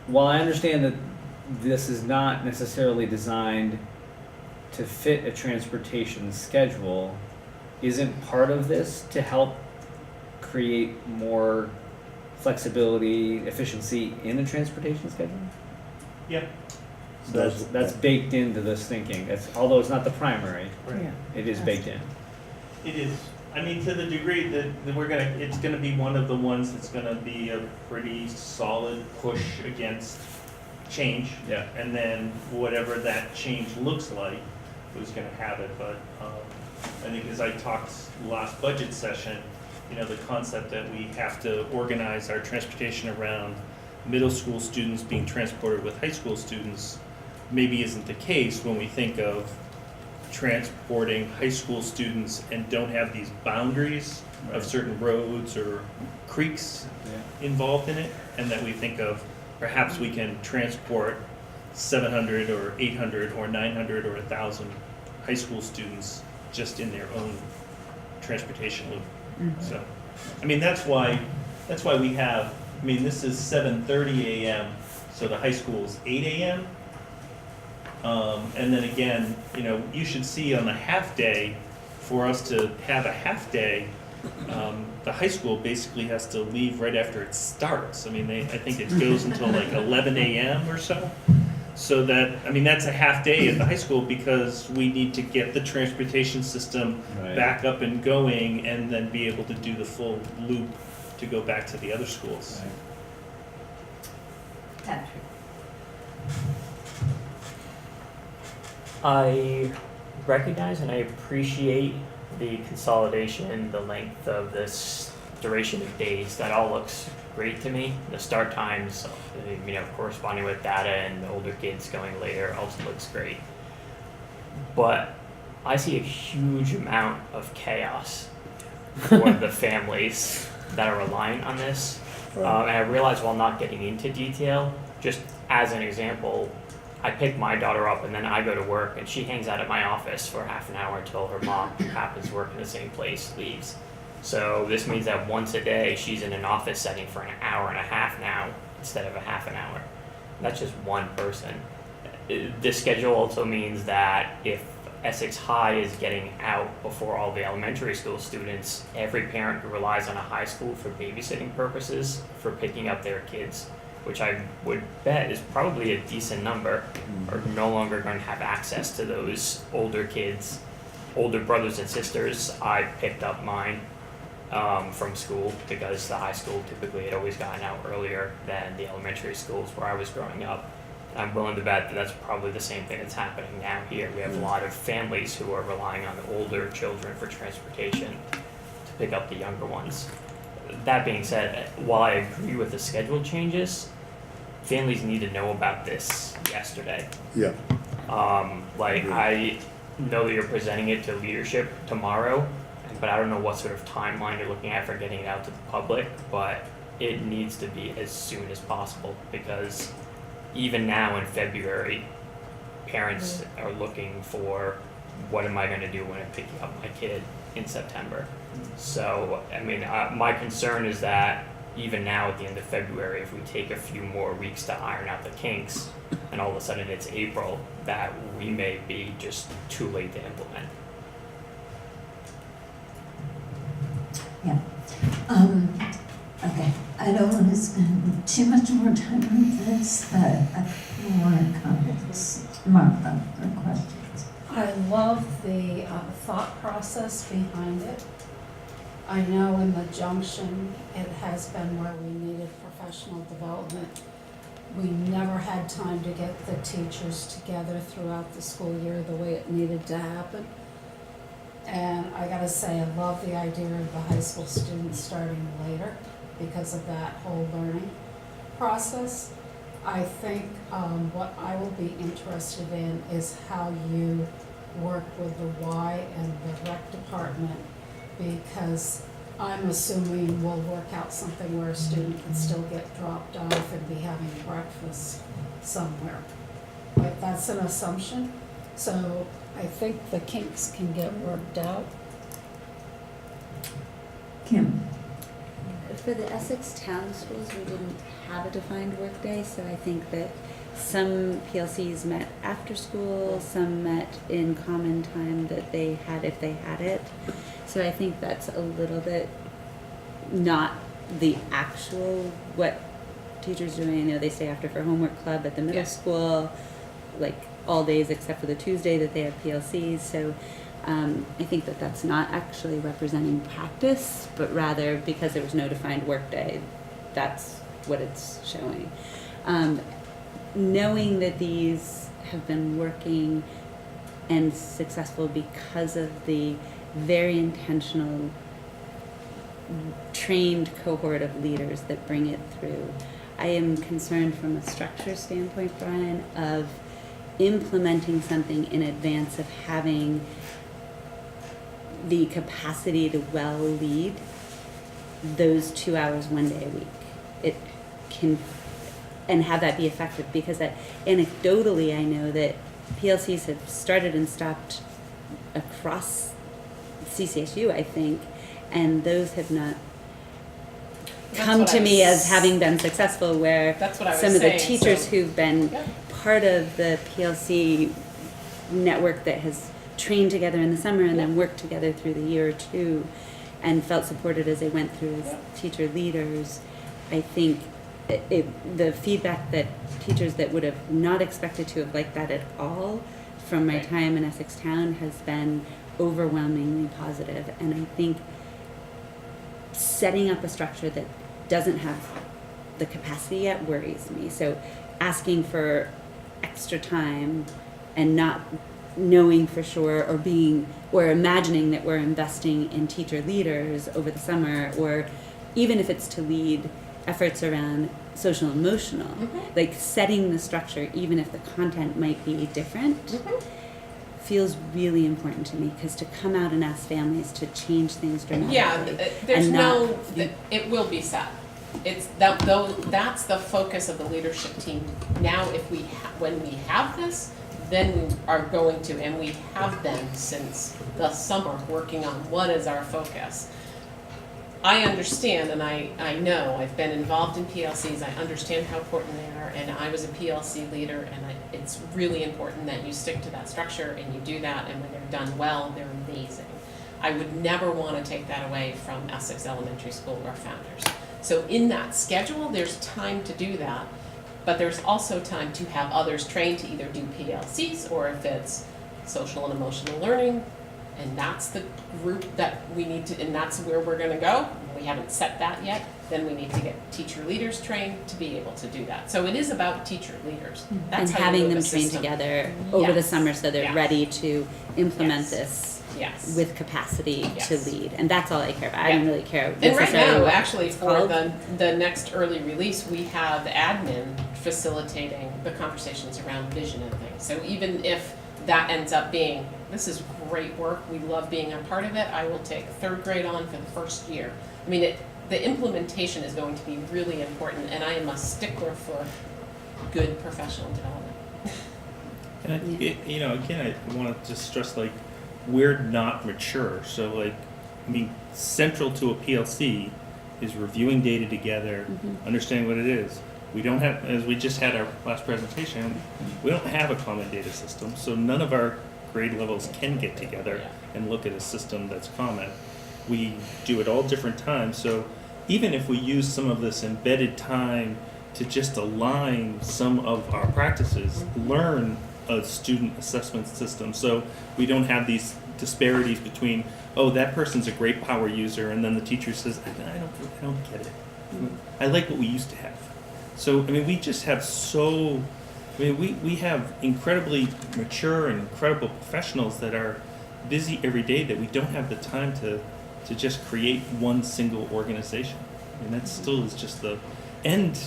While I understand that this is not necessarily designed to fit a transportation schedule, isn't part of this to help create more flexibility, efficiency in a transportation schedule? Yeah. So that's baked into this thinking. Although it's not the primary, Right. it is baked in. It is, I mean, to the degree that it's gonna be one of the ones that's gonna be a pretty solid push against change. Yeah. And then whatever that change looks like, who's gonna have it, but, I think as I talked last budget session, the concept that we have to organize our transportation around middle school students being transported with high school students maybe isn't the case when we think of transporting high school students and don't have these boundaries of certain roads or creeks involved in it, and that we think of perhaps we can transport 700 or 800 or 900 or 1,000 high school students just in their own transportation loop. So, I mean, that's why we have, this is 7:30 a.m., so the high school is 8 a.m. And then again, you should see on a half day, for us to have a half day, the high school basically has to leave right after it starts. I think it goes until like 11 a.m. or so. So that's a half day at the high school because we need to get the transportation system back up and going and then be able to do the full loop to go back to the other schools. Patrick. I recognize and I appreciate the consolidation, the length of this duration of days. That all looks great to me. The start times, corresponding with data and the older kids going later also looks great. But I see a huge amount of chaos for the families that are relying on this. And I realize while not getting into detail, just as an example, I pick my daughter up and then I go to work and she hangs out at my office for half an hour until her mom, who happens to work in the same place, leaves. So this means that once a day she's in an office setting for an hour and a half now instead of a half an hour. That's just one person. This schedule also means that if Essex High is getting out before all the elementary school students, every parent who relies on a high school for babysitting purposes for picking up their kids, which I would bet is probably a decent number, are no longer going to have access to those older kids, older brothers and sisters. I picked up mine from school because the high school typically had always gotten out earlier than the elementary schools where I was growing up. I'm willing to bet that that's probably the same thing that's happening now here. We have a lot of families who are relying on the older children for transportation to pick up the younger ones. That being said, while I agree with the schedule changes, families need to know about this yesterday. Yeah. I know that you're presenting it to leadership tomorrow, but I don't know what sort of timeline you're looking at for getting it out to the public, but it needs to be as soon as possible because even now in February, parents are looking for what am I going to do when I'm picking up my kid in September. So, my concern is that even now at the end of February, if we take a few more weeks to iron out the kinks, and all of a sudden it's April, that we may be just too late to implement. Yeah. Okay, I don't want to spend too much more time on this, but I have more comments. Martha, or questions? I love the thought process behind it. I know in the junction, it has been where we needed professional development. We never had time to get the teachers together throughout the school year the way it needed to happen. And I gotta say, I love the idea of the high school students starting later because of that whole learning process. I think what I will be interested in is how you work with the Y and the rec department, because I'm assuming we'll work out something where a student can still get dropped off and be having breakfast somewhere. But that's an assumption, so I think the kinks can get worked out. Kim? For the Essex town schools, we didn't have a defined workday, so I think that some PLCs met after school, some met in common time that they had if they had it. So I think that's a little bit not the actual what teachers doing. I know they stay after for homework club at the middle school. like all days except for the Tuesday that they have PLCs. So I think that that's not actually representing practice, but rather because there was no defined workday, that's what it's showing. Knowing that these have been working and successful because of the very intentional trained cohort of leaders that bring it through. I am concerned from a structure standpoint, Brian, of implementing something in advance of having the capacity to well lead those 2 hours 1 day a week. It can, and have that be effective, because anecdotally I know that PLCs have started and stopped across CCSU, I think, and those have not come to me as having been successful, where That's what I was some of the saying, teachers so- who've been Yep. part of the PLC network that has trained together in the summer and then worked together through the year or two and felt supported as they went through as teacher leaders, I think the feedback that teachers that would have not expected to have liked that at all from my time in Essex Town has been overwhelmingly positive. And I think setting up a structure that doesn't have the capacity yet worries me. So asking for extra time and not knowing for sure, or imagining that we're investing in teacher leaders over the summer, or even if it's to lead efforts around social emotional, like setting the structure, even if the content might be different, feels really important to me, because to come out and ask families to change things dramatically. Yeah, there's and not, it will be set. It's that, though, that's the focus of the leadership team. Now, if when we have this, then we are going to, and we have been since the summer, working on what is our focus. I understand, and I know, I've been involved in PLCs, I understand how important they are, and I was a PLC leader, and it's really important that you stick to that structure and you do that, and when they're done well, they're amazing. I would never want to take that away from Essex Elementary School or founders. So in that schedule, there's time to do that, but there's also time to have others trained to either do PLCs, or if it's social and emotional learning, and that's the group that we need to, and that's where we're gonna go. We haven't set that yet, then we need to get teacher leaders trained to be able to do that. So it is about teacher leaders. That's and how you having move them a trained system. together over the Yes. summer so they're Yeah. ready to implement Yes. this Yes. with capacity to Yes. lead. And that's all I care about. I Yeah. don't really care And right necessarily now, what actually, it's for called. the next early release, we have admin facilitating the conversations around vision and things. So even if that ends up being, this is great work, we love being a part of it, I will take third grade on for the first year. I mean, the implementation is going to be really important, and I am a stickler for good professional development. And again, I want to just stress, like, we're not mature. So, like, I mean, central to a PLC is reviewing data together, understanding what it is. We don't have, as we just had our last presentation, we don't have a common data system. So none of our grade levels can get together and look at a system that's common. We do it all different times. So even if we use some of this embedded time to just align some of our practices, learn a student assessment system, so we don't have these disparities between, oh, that person's a great power user, and then the teacher says, I don't get it. I like what we used to have. So, I mean, we just have we have incredibly mature and incredible professionals that are busy every day that we don't have the time to just create one single organization. And that still is just and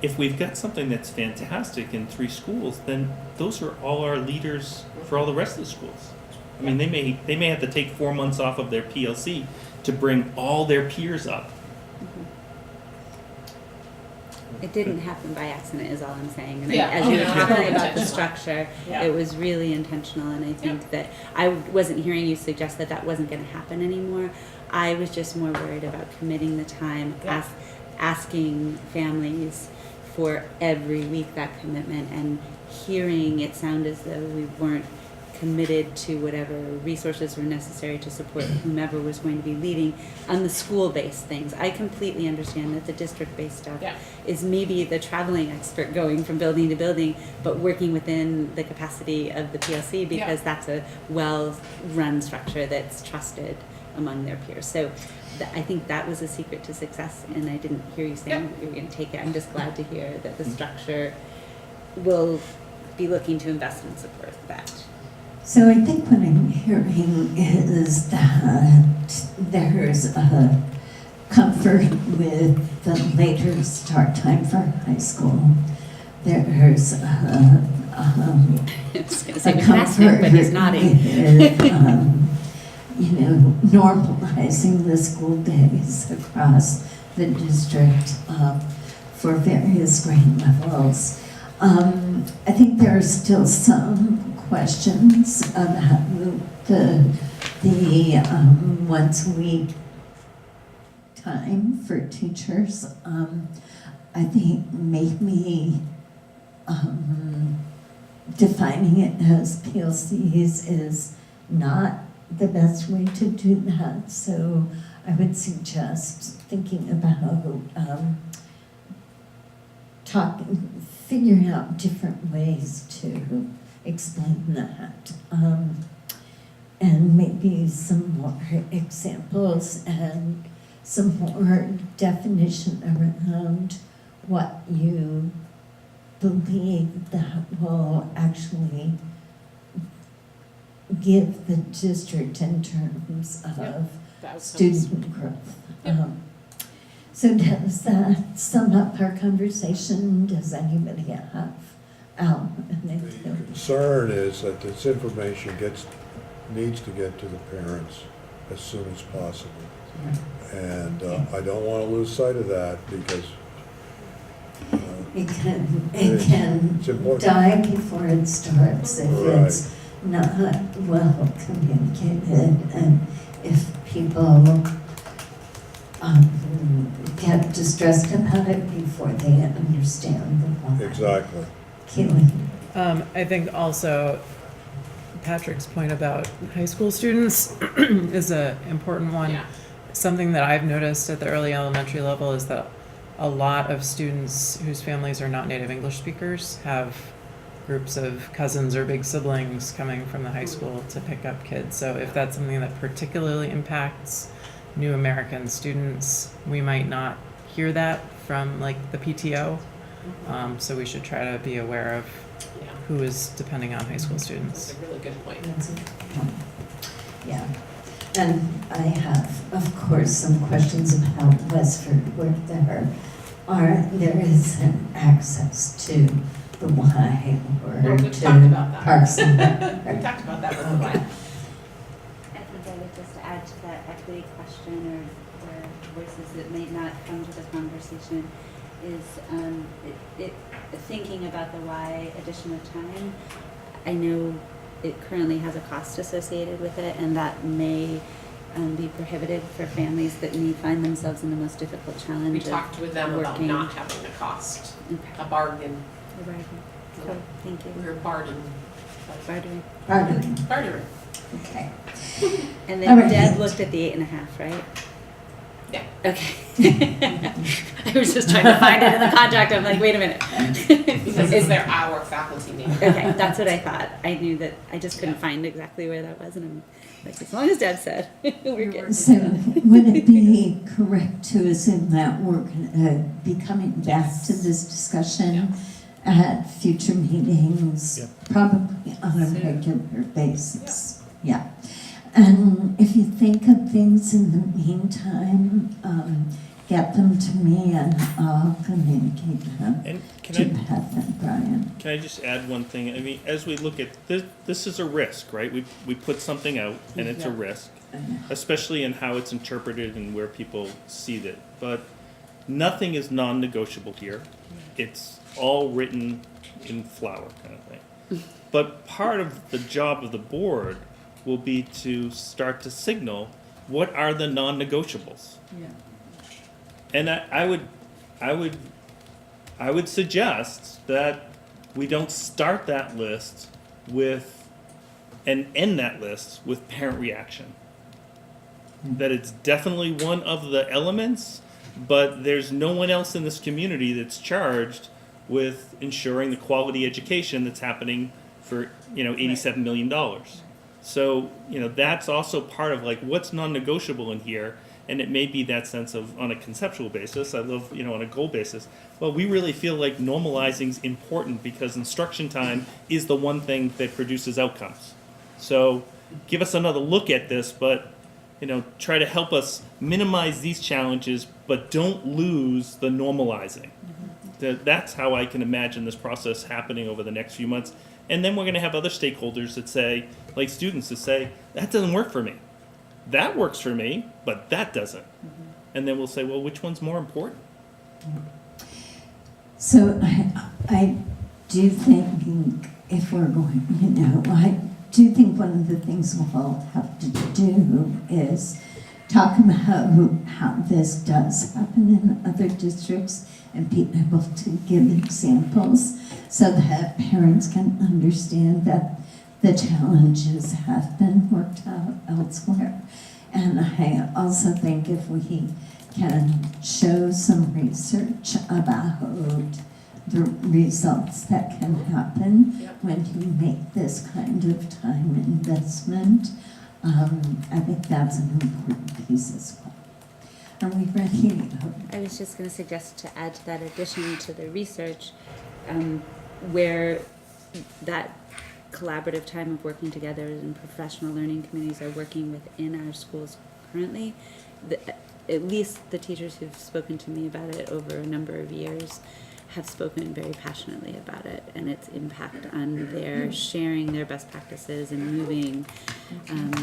if we've got something that's fantastic in 3 schools, then those are all our leaders for all the rest of the schools. I mean, they may have to take 4 months off of their PLC to bring all their peers up. It didn't happen by accident, is all I'm saying. And Yeah. as you were Yeah. talking about the Intentional. structure, Yeah. it was really intentional. And I think that I wasn't hearing you suggest that that wasn't going to happen anymore. I was just more worried about committing the time, asking families for every week that commitment, and hearing it sound as though we weren't committed to whatever resources were necessary to support whomever was going to be leading on the school-based things. I completely understand that the district-based stuff Yeah. is maybe the traveling expert going from building to building, but working within the capacity of the PLC because that's a well-run structure that's trusted among their peers. So I think that was a secret to success, and I didn't hear you saying that you were going to take it. I'm just glad to hear that the structure will be looking to invest and support that. So I think what I'm hearing is that there's a comfort with the later start time for high school. There's I was going to say a McCaskill, but he's nodding. with, normalizing the school days across the district for various grade levels. I think there are still some questions about the once a week time for teachers. I think maybe defining it as PLCs is not the best way to do that. So I would suggest thinking about figuring out different ways to explain that. And maybe some more examples and some more definition around what you believe that will actually give the district in terms of student growth. So does that sum up our conversation? Does anybody have anything? The concern is that this information needs to get to the parents as soon as possible. And I don't want to lose sight of that because It can it's important. die before it starts if Right. it's not well communicated, and if people get distressed about it before they understand the why. Exactly. Keely. I think also Patrick's point about high school students is an important one. Yeah. Something that I've noticed at the early elementary level is that a lot of students whose families are not native English speakers have groups of cousins or big siblings coming from the high school to pick up kids. So if that's something that particularly impacts new American students, we might not hear that from like the PTO. So we should try to be aware of who is depending on high school students. That's a really good point. That's a good point. Yeah. And I have, of course, some questions about Westford where there isn't access to the Y or Well, we've to talked about that. Parks and Rec. We talked about that with the Y. I think I would just add to that equity question or voices that may not come to the conversation is thinking about the why additional time. I know it currently has a cost associated with it, and that may be prohibitive for families that may find themselves in the most difficult challenge We of talked with them about working. not having a cost, Okay. a bargain. Cool, thank you. We were bargaining. Bartering. Bartering. Okay. And All then right. Deb looked at the 8.5, right? Yeah. Okay. I was just trying to find it in the contract. I'm like, wait a minute. Because it's their our faculty name. Okay, that's what I thought. I knew that I just couldn't find exactly where that was, and I'm like, as long as Deb said, we're good. So would it be correct to assume that we're gonna be coming back to this discussion at future meetings, probably on a regular basis? Yeah. And if you think of things in the meantime, get them to me and I'll communicate them And to Beth and Brian. can I just add one thing? I mean, as we look at this, this is a risk, right? We put something out and it's a risk, especially in how it's interpreted and where people see it. But nothing is non-negotiable here. It's all written in flower kind of thing. But part of the job of the board will be to start to signal what are the non-negotiables. Yeah. And I would suggest that we don't start that list with and end that list with parent reaction. That it's definitely one of the elements, but there's no one else in this community that's charged with ensuring the quality education that's happening for, $87 million. So, that's also part of like what's non-negotiable in here. And it may be that sense of, on a conceptual basis, I love, on a goal basis, well, we really feel like normalizing is important because instruction time is the one thing that produces outcomes. So give us another look at this, but, try to help us minimize these challenges, but don't lose the normalizing. That's how I can imagine this process happening over the next few months. And then we're going to have other stakeholders that say, like students that say, that doesn't work for me. That works for me, but that doesn't. And then we'll say, well, which one's more important? So I do think if we're going, I do think one of the things we'll all have to do is talk about how this does happen in other districts and be able to give examples so that parents can understand that the challenges have been worked out elsewhere. And I also think if we can show some research about the results that can happen when you make this kind of time investment, I think that's an important piece as well. Are we ready? I was just going to suggest to add to that addition to the research, where that collaborative time of working together and professional learning committees are working within our schools currently. At least the teachers who've spoken to me about it over a number of years have spoken very passionately about it and its impact on their sharing their best practices and moving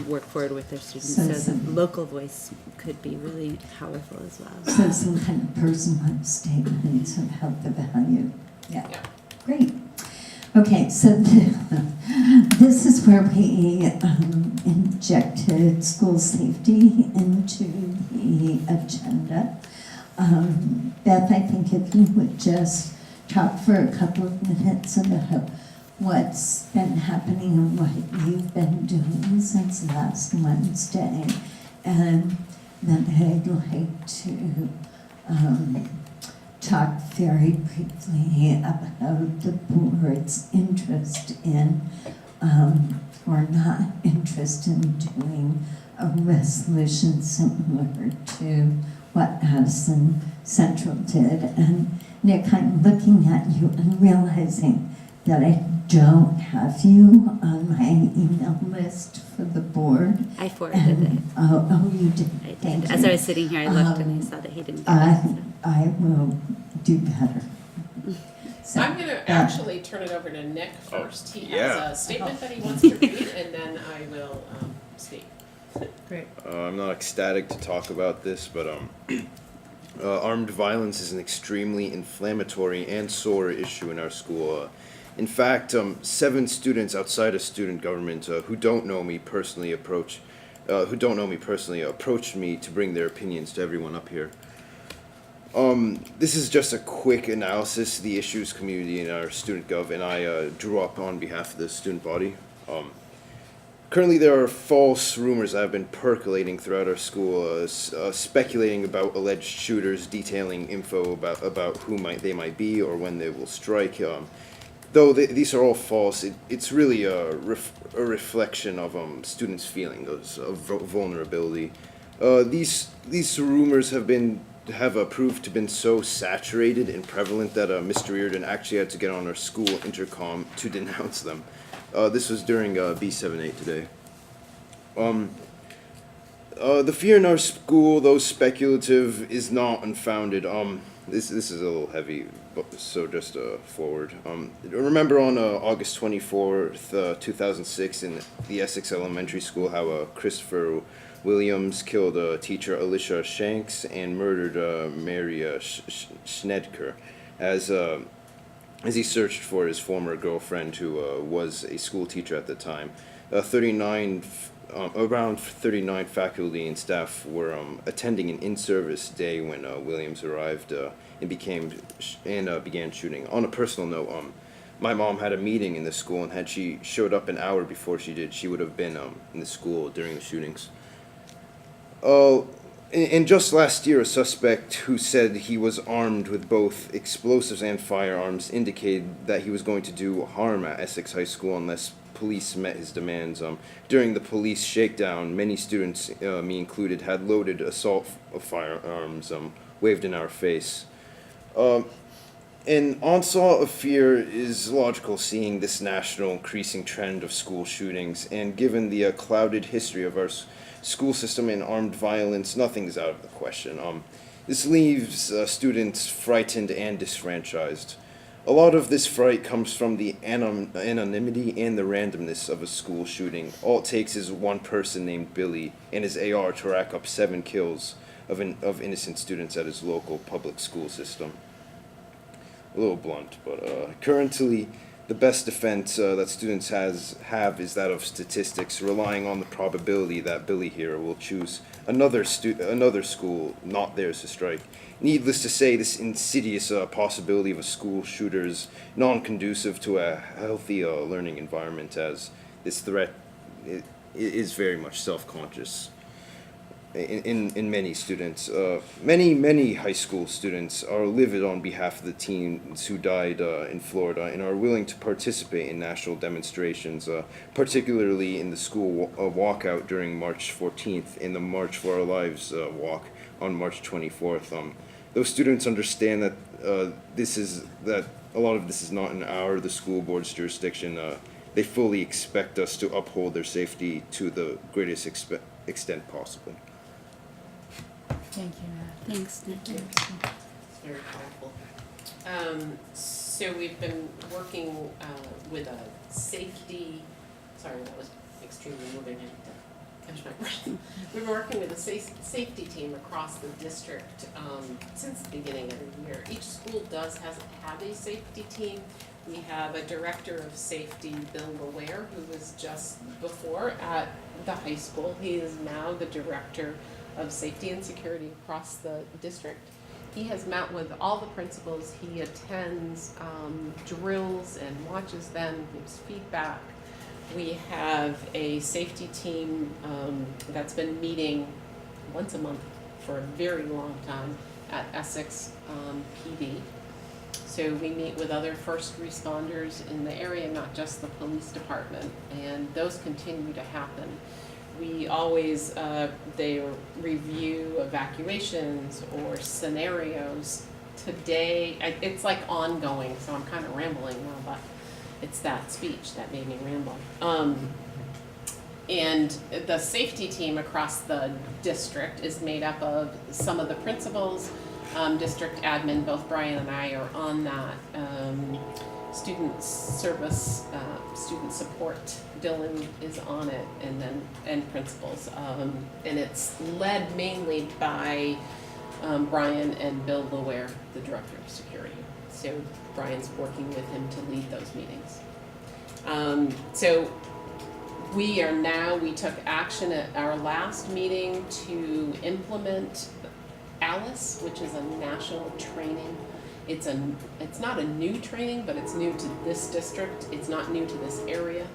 work forward with their students. So the local voice could be really powerful as well. So some kind of personal statements of how the value. Yeah. Great. Okay, so this is where we injected school safety into the agenda. Beth, I think if you would just talk for a couple of minutes about what's been happening and what you've been doing since last Wednesday, and then I'd like to talk very briefly about the board's interest in or not interest in doing a resolution similar to what Addison Central did. And Nick, I'm looking at you and realizing that I don't have you on my email list for the board. I forwarded it. Oh, you did. I Thank did. you. As I was sitting here, I looked and I saw that he didn't get it. So. I will do better. So, I'm gonna actually turn it over to Nick first. He has yeah. a statement that he wants to read, and then I will speak. Great. I'm not ecstatic to talk about this, but armed violence is an extremely inflammatory and sore issue in our school. In fact, 7 students outside of student government who don't know me personally approached me to bring their opinions to everyone up here. This is just a quick analysis of the issues community in our student gov, and I drew up on behalf of the student body. Currently, there are false rumors that have been percolating throughout our school, speculating about alleged shooters, detailing info about who they might be or when they will strike. Though these are all false, it's really a reflection of students' feelings of vulnerability. These rumors have proved to have been so saturated and prevalent that Mr. Reardon actually had to get on our school intercom to denounce them. This was during B78 today. The fear in our school, though speculative, is not unfounded. This is a little heavy, so just forward. Remember on August 24th, 2006, in the Essex Elementary School, how Christopher Williams killed teacher Alicia Shanks and murdered Mary Schnedker as he searched for his former girlfriend, who was a school teacher at the time. Around 39 faculty and staff were attending an in-service day when Williams arrived and began shooting. On a personal note, my mom had a meeting in the school, and had she showed up an hour before she did, she would have been in the school during the shootings. And just last year, a suspect who said he was armed with both explosives and firearms indicated that he was going to do harm at Essex High School unless police met his demands. During the police shakedown, many students, me included, had loaded assault firearms waved in our face. An onslaught of fear is logical, seeing this national increasing trend of school shootings, and given the clouded history of our school system and armed violence, nothing is out of the question. This leaves students frightened and disfranchised. A lot of this fright comes from the anonymity and the randomness of a school shooting. All it takes is one person named Billy and his AR to rack up 7 kills of innocent students at his local public school system. A little blunt, but currently the best defense that students have is that of statistics, relying on the probability that Billy here will choose another school not theirs to strike. Needless to say, this insidious possibility of a school shooter is non-conducive to a healthy learning environment, as this threat is very much self-conscious. In many students. Many high school students are livid on behalf of the teens who died in Florida and are willing to participate in national demonstrations, particularly in the school walkout during March 14th and the March for Our Lives walk on March 24th. Those students understand that that a lot of this is not in the school board's jurisdiction. They fully expect us to uphold their safety to the greatest extent possible. Thank you, Matt. Thanks, Nick. It's very powerful. So we've been working with a safety, sorry, that was extremely moving, I had to catch my breath. We've been working with a safety team across the district since the beginning of the year. Each school does have a safety team. We have a director of safety, Bill Laware, who was just before at the high school. He is now the director of safety and security across the district. He has met with all the principals. He attends drills and watches them, gives feedback. We have a safety team that's been meeting once a month for a very long time at Essex PD. So we meet with other first responders in the area, not just the police department, and those continue to happen. We always, they review evacuations or scenarios. Today, it's like ongoing, so I'm kind of rambling now, but it's that speech that made me ramble. And the safety team across the district is made up of some of the principals, district admin, both Brian and I are on that. Student service, student support, Dylan is on it, and principals. And it's led mainly by Brian and Bill Laware, the director of security. So Brian's working with him to lead those meetings. So we took action at our last meeting to implement ALICE, which is a national training. It's not a new training, but it's new to this district. It's not new to this area.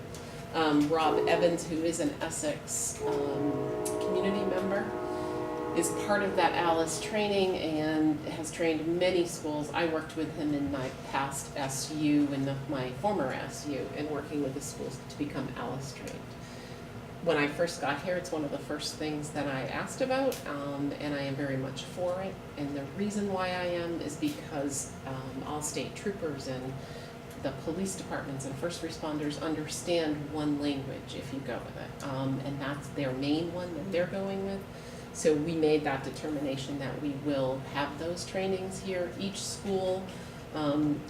Rob Evans, who is an Essex community member, is part of that ALICE training and has trained many schools. I worked with him in my past SU and my former SU in working with the schools to become ALICE trained. When I first got here, it's one of the first things that I asked about, and I am very much for it. And the reason why I am is because all state troopers and the police departments and first responders understand one language if you go with it, and that's their main one that they're going with. So we made that determination that we will have those trainings here. Each school,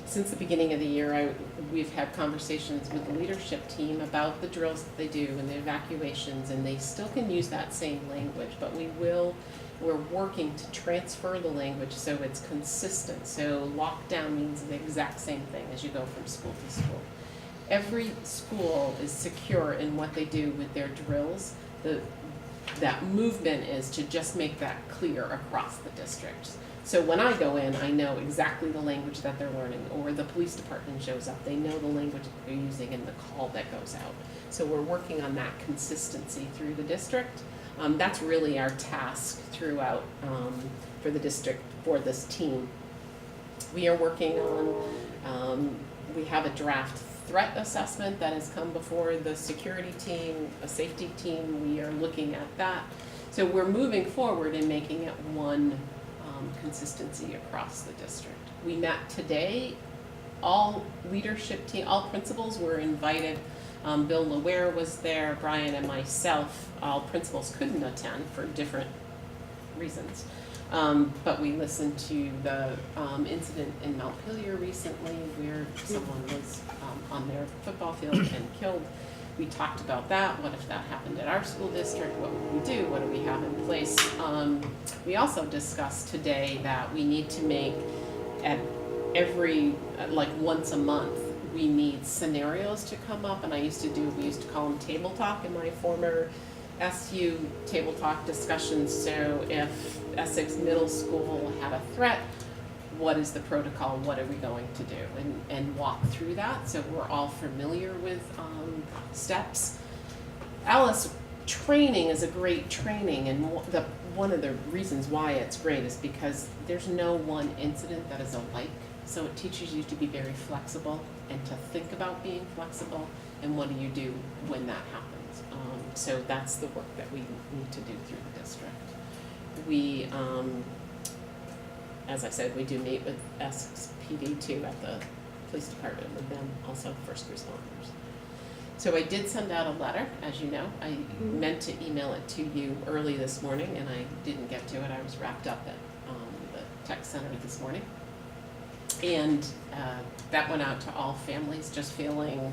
since the beginning of the year, we've had conversations with the leadership team about the drills that they do and the evacuations, and they still can use that same language, but we're working to transfer the language so it's consistent. So lockdown means the exact same thing as you go from school to school. Every school is secure in what they do with their drills. that movement is to just make that clear across the district. So when I go in, I know exactly the language that they're learning, or the police department shows up, they know the language that they're using in the call that goes out. So we're working on that consistency through the district. That's really our task throughout for the district, for this team. We are working on, we have a draft threat assessment that has come before the security team, a safety team. We are looking at that. So we're moving forward and making it one consistency across the district. We met today, all leadership team, all principals were invited. Bill LaWare was there, Brian and myself. All principals couldn't attend for different reasons. But we listened to the incident in Montpelier recently where someone was on their football field and killed. We talked about that. What if that happened at our school district? What would we do? What do we have in place? We also discussed today that we need to make at every, like once a month, we need scenarios to come up. And we used to call them table talk in my former SU table talk discussions. So if Essex Middle School had a threat, what is the protocol? What are we going to do? And walk through that so we're all familiar with steps. Alice, training is a great training, and one of the reasons why it's great is because there's no one incident that is alike. So it teaches you to be very flexible and to think about being flexible and what do you do when that happens. So that's the work that we need to do through the district. We, as I said, we do meet with Essex PD too at the police department, with them also first responders. So I did send out a letter, as you know. I meant to email it to you early this morning and I didn't get to it. I was wrapped up at the tech center this morning. And that went out to all families, just feeling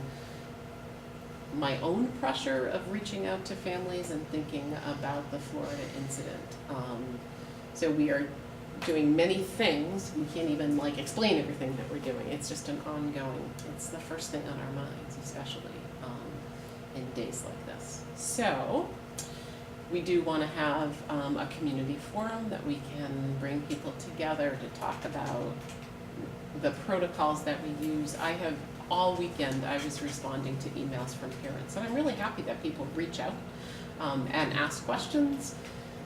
my own pressure of reaching out to families and thinking about the Florida incident. So we are doing many things. We can't even like explain everything that we're doing. It's just an ongoing, it's the first thing on our minds, especially in days like this. So we do want to have a community forum that we can bring people together to talk about the protocols that we use. I have all weekend I was responding to emails from parents, and I'm really happy that people reach out and ask questions.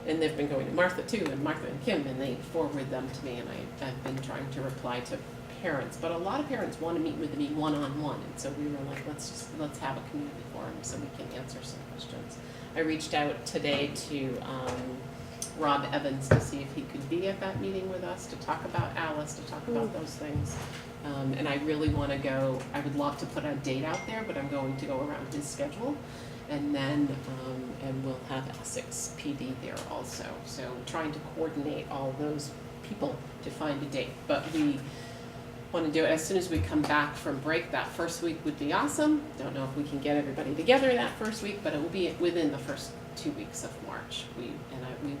And they've been going to Martha too, and Martha and Kim, and they forward them to me, and I've been trying to reply to parents. But a lot of parents want to meet with me one-on-one, and so we were like, let's have a community forum so we can answer some questions. I reached out today to Rob Evans to see if he could be at that meeting with us to talk about Alice, to talk about those things. And I really want to go, I would love to put a date out there, but I'm going to go around his schedule. And then, and we'll have Essex PD there also. So trying to coordinate all those people to find a date. But we want to do it as soon as we come back from break. That first week would be awesome. Don't know if we can get everybody together that first week, but it will be within the first 2 weeks of March. We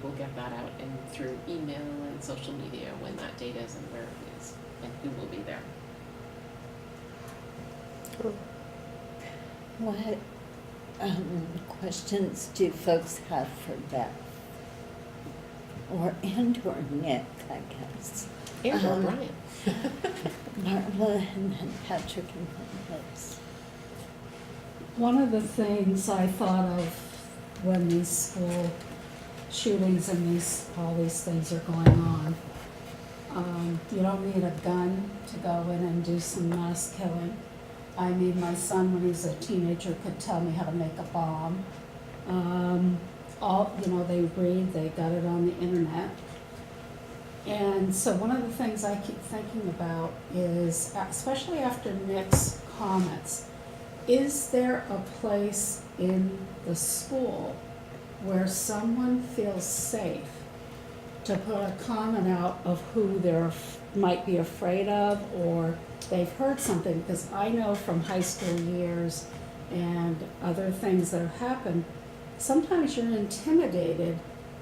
will get that out and through email and social media when that date is and where it is and who will be there. What questions do folks have for Beth? Or Nick, I guess. And Brian. Marla and then Patrick and then Liz. One of the things I thought of when these school shootings and all these things are going on, you don't need a gun to go in and do some mass killing. I mean, my son, when he's a teenager, could tell me how to make a bomb. They read, they got it on the internet. And so one of the things I keep thinking about is, especially after Nick's comments, is there a place in the school where someone feels safe to put a comment out of who they might be afraid of, or they've heard something? Because I know from high school years and other things that have happened, sometimes you're intimidated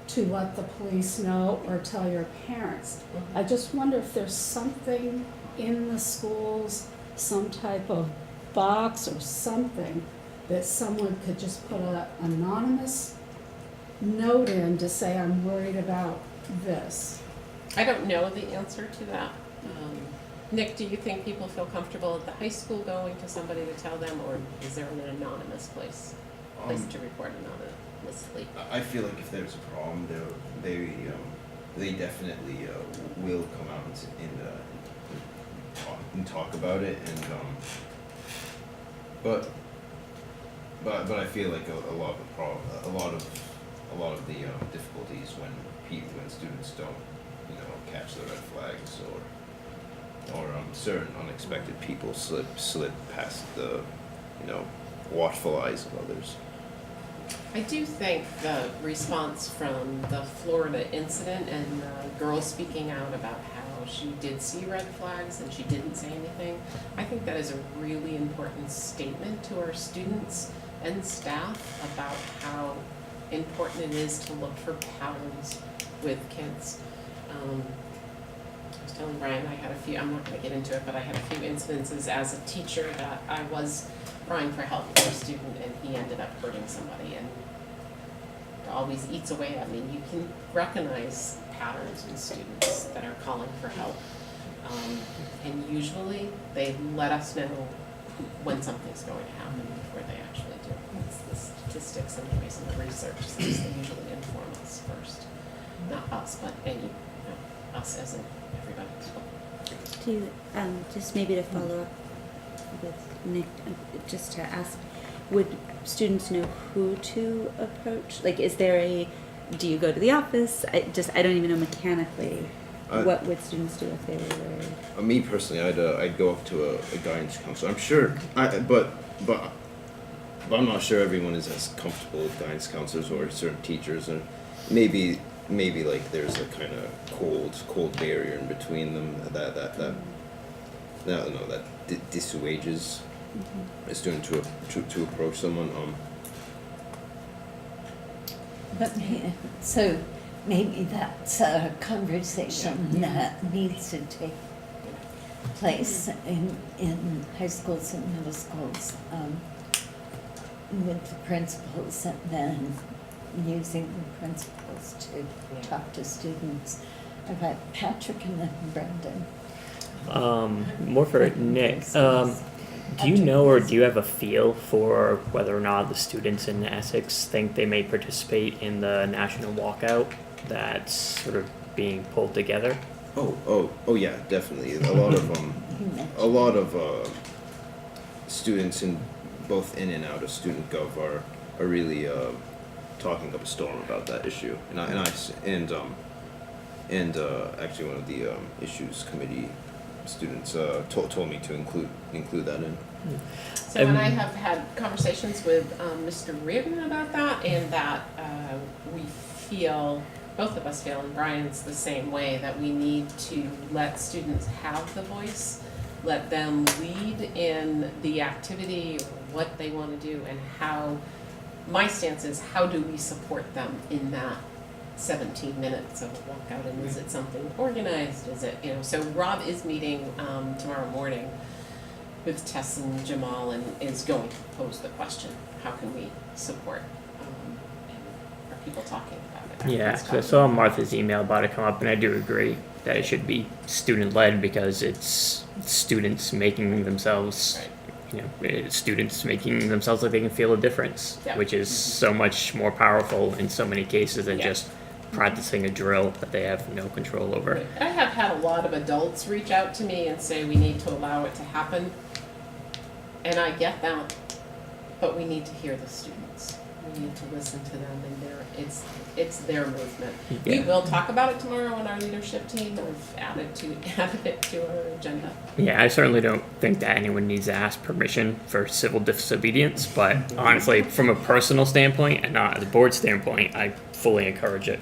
to let the police know or tell your parents. I just wonder if there's something in the schools, some type of box or something that someone could just put an anonymous note in to say, I'm worried about this. I don't know the answer to that. Nick, do you think people feel comfortable at the high school going to somebody to tell them, or is there an anonymous place to report anonymously? I feel like if there's a problem, they definitely will come out and talk about it, and but I feel like a lot of the difficulties when students don't catch the red flags, or certain unexpected people slip past the watchful eyes of others. I do think the response from the Florida incident and the girl speaking out about how she did see red flags and she didn't say anything, I think that is a really important statement to our students and staff about how important it is to look for patterns with kids. I was telling Brian I had a few, I'm not going to get into it, but I had a few incidences as a teacher that I was crying for help for a student and he ended up hurting somebody, and it always eats away at me. You can recognize patterns in students that are calling for help, and usually they let us know when something's going to happen before they actually do. It's the statistics anyways and the research says they usually inform us first. Not us, but us as in everybody. Do you, just maybe to follow up with Nick, just to ask, would students know who to approach? Like, do you go to the office? I don't even know mechanically. What would students do if they were worried? Me personally, I'd go up to a guidance counselor. I'm sure, but I'm not sure everyone is as comfortable with guidance counselors or certain teachers, and maybe like there's a kind of cold barrier in between them that dissuades a student to approach someone. But so maybe that's a conversation that needs to take place in high schools and middle schools with the principals, and then using the principals to talk to students about Patrick and then Brendan. More for Nick. Do you know, or do you have a feel for whether or not the students in Essex think they may participate in the national walkout that's sort of being pulled together? Oh yeah, definitely. A lot of students in both in and out of student gov are really talking up a storm about that issue, and actually one of the issues committee students told me to include that in. So and I have had conversations with Mr. Reardon about that, and that we feel, both of us feel, and Brian's the same way, that we need to let students have the voice, let them lead in the activity, or what they want to do, and how, my stance is, how do we support them in that 17 minutes of a walkout, and is it something organized, is it, so Rob is meeting tomorrow morning with Tess and Jamal, and is going to pose the question, how can we support, and are people talking about it? Yeah, so I saw Martha's email about it come up, and I do agree that it should be student-led, because it's students making themselves, students making themselves like they can feel a difference, which is so much more powerful in so many cases than just practicing a drill that they have no control over. I have had a lot of adults reach out to me and say we need to allow it to happen, and I get that, but we need to hear the students. We need to listen to them, and it's their movement. We will talk about it tomorrow on our leadership team. I've added it to our agenda. Yeah, I certainly don't think that anyone needs to ask permission for civil disobedience, but honestly, from a personal standpoint and not the board standpoint, I fully encourage it.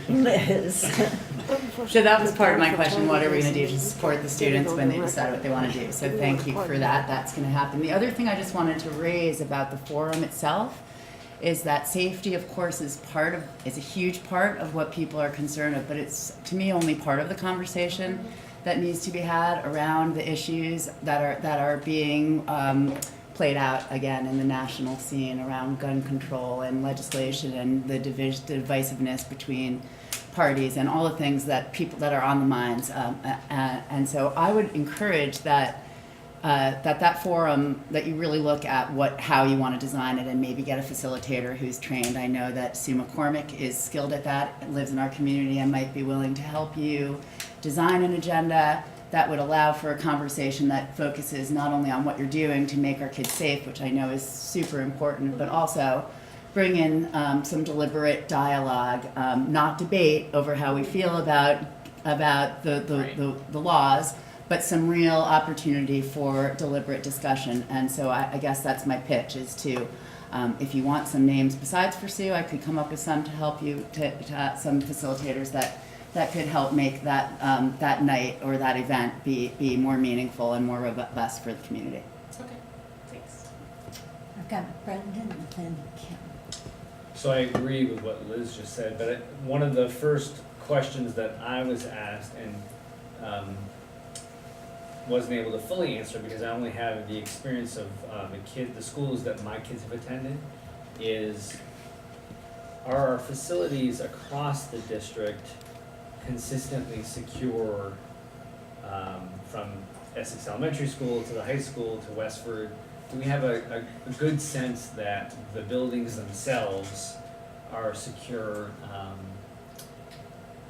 Liz. So that was part of my question, what are we going to do to support the students when they decide what they want to do? So thank you for that, that's going to happen. The other thing I just wanted to raise about the forum itself is that safety, of course, is a huge part of what people are concerned of, but it's, to me, only part of the conversation that needs to be had around the issues that are being played out again in the national scene around gun control and legislation and the divisiveness between parties and all the things that people that are on the minds. And so I would encourage that that forum, that you really look at how you want to design it and maybe get a facilitator who's trained. I know that Sue McCormick is skilled at that and lives in our community and might be willing to help you design an agenda that would allow for a conversation that focuses not only on what you're doing to make our kids safe, which I know is super important, but also bring in some deliberate dialogue, not debate over how we feel about the laws, but some real opportunity for deliberate discussion. And so I guess that's my pitch, is to, if you want some names besides for Sue, I could come up with some to help you, to some facilitators that could help make that that night or that event be more meaningful and more robust for the community. Okay, thanks. I've got Brendan and Kim. So I agree with what Liz just said, but one of the first questions that I was asked and wasn't able to fully answer because I only have the experience of the schools that my kids have attended, is are our facilities across the district consistently secure, from Essex Elementary School to the high school to Westford? Do we have a good sense that the buildings themselves are secure,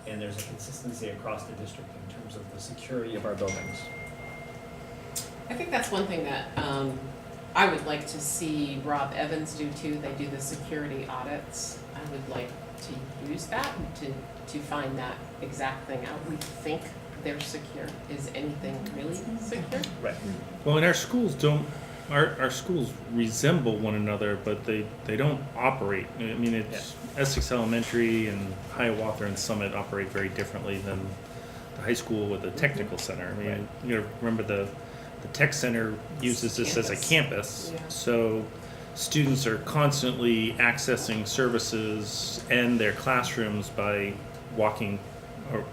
and there's a consistency across the district in terms of the security of our buildings? I think that's one thing that I would like to see Rob Evans do too. They do the security audits. I would like to use that to find that exact thing out. We think they're secure. Is anything really secure? Right. Well, and our schools don't, our schools resemble one another, but they don't operate. I mean, it's Essex Elementary and Hiawatha and Summit operate very differently than the high school with the technical center. I mean, Right. you know, remember the tech center uses this as a campus, Yeah. so students are constantly accessing services and their classrooms by walking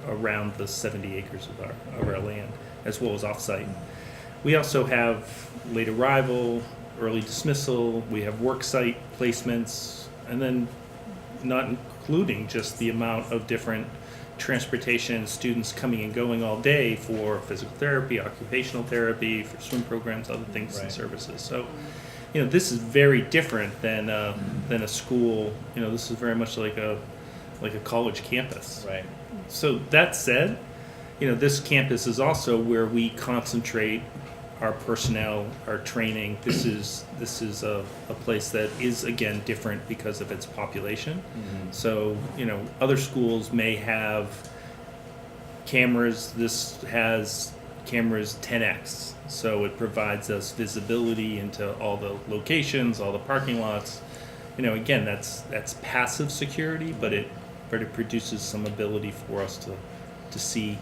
around the 70 acres of our land, as well as off-site. We also have late arrival, early dismissal, we have work site placements, and then not including just the amount of different transportation, students coming and going all day for physical therapy, occupational therapy, for swim programs, other things and Right. services. So, you know, this is very different than a school. You know, this is very much like a college campus. Right. So that said, you know, this campus is also where we concentrate our personnel, our training. This is a place that is, again, different because of its population. Mm-hmm. So, you know, other schools may have cameras. This has cameras 10x. So it provides us visibility into all the locations, all the parking lots. You know, again, that's passive security, but it produces some ability for us to see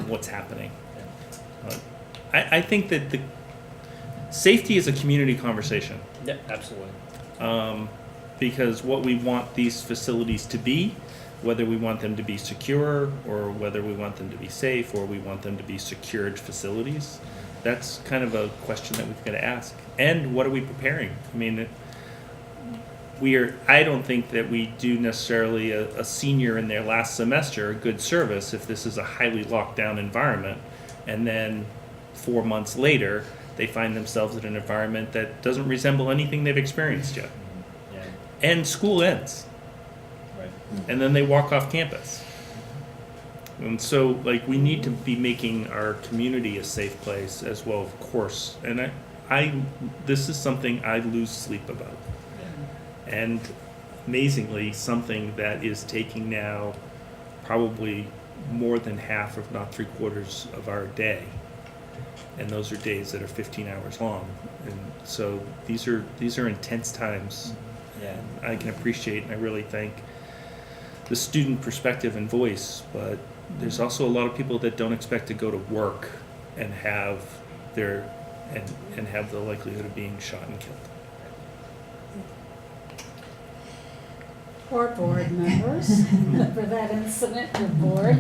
what's happening. I think that the safety is a community conversation. Yeah, absolutely. Because what we want these facilities to be, whether we want them to be secure or whether we want them to be safe or we want them to be secured facilities, that's kind of a question that we've got to ask. And what are we preparing? I mean, I don't think that we do necessarily a senior in their last semester a good service if this is a highly locked down environment, and then 4 months later they find themselves in an environment that doesn't resemble anything they've experienced yet. Yeah. And school ends, Right. and then they walk off campus. And so, like, we need to be making our community a safe place as well, of course. And this is something I lose sleep about. And amazingly, something that is taking now probably more than half, if not 3/4 of our day. And those are days that are 15 hours long. And so these are intense times. Yeah. And I can appreciate, and I really thank the student perspective and voice, but there's also a lot of people that don't expect to go to work and have and have the likelihood of being shot and killed. Or board members, for that incident, your board.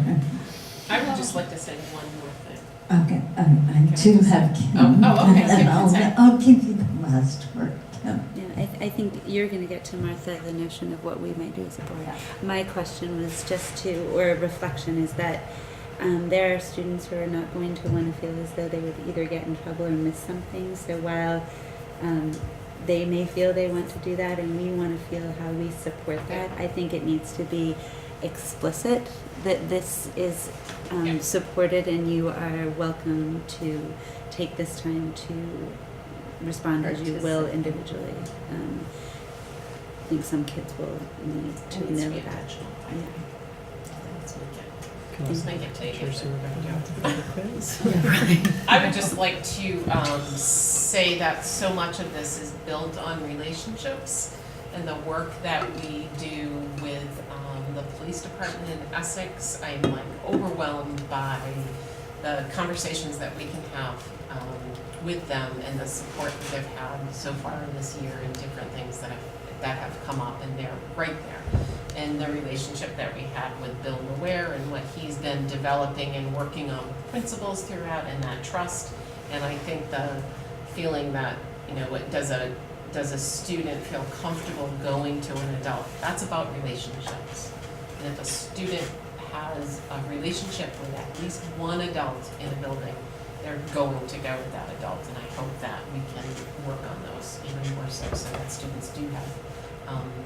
I would just like to say one more thing. Okay, I do have Kim. Oh, okay, And then Kim can say. I'll give you the mic. Westford. Yeah, I think you're gonna get to Martha the notion of what we might do as a board. My question was just to, or a reflection is that there are students who are not going to want to feel as though they would either get in trouble or miss something. So while they may feel they want to do that and we want to feel how we support that, I think it needs to be explicit that this is supported and you are welcome to take this time to respond as you will individually. I think some kids will need to It needs to know be that. intentional. Yeah. Let's make it take it. Right. I would just like to say that so much of this is built on relationships and the work that we do with the police department in Essex. I'm like overwhelmed by the conversations that we can have with them and the support that they've had so far this year and different things that have come up, and they're right there. And the relationship that we had with Bill Maware and what he's been developing and working on principles throughout, and that trust. And I think the feeling that, what does a student feel comfortable going to an adult? That's about relationships. And if a student has a relationship with at least one adult in a building, they're going to go with that adult. And I hope that we can work on those even more so that students do have.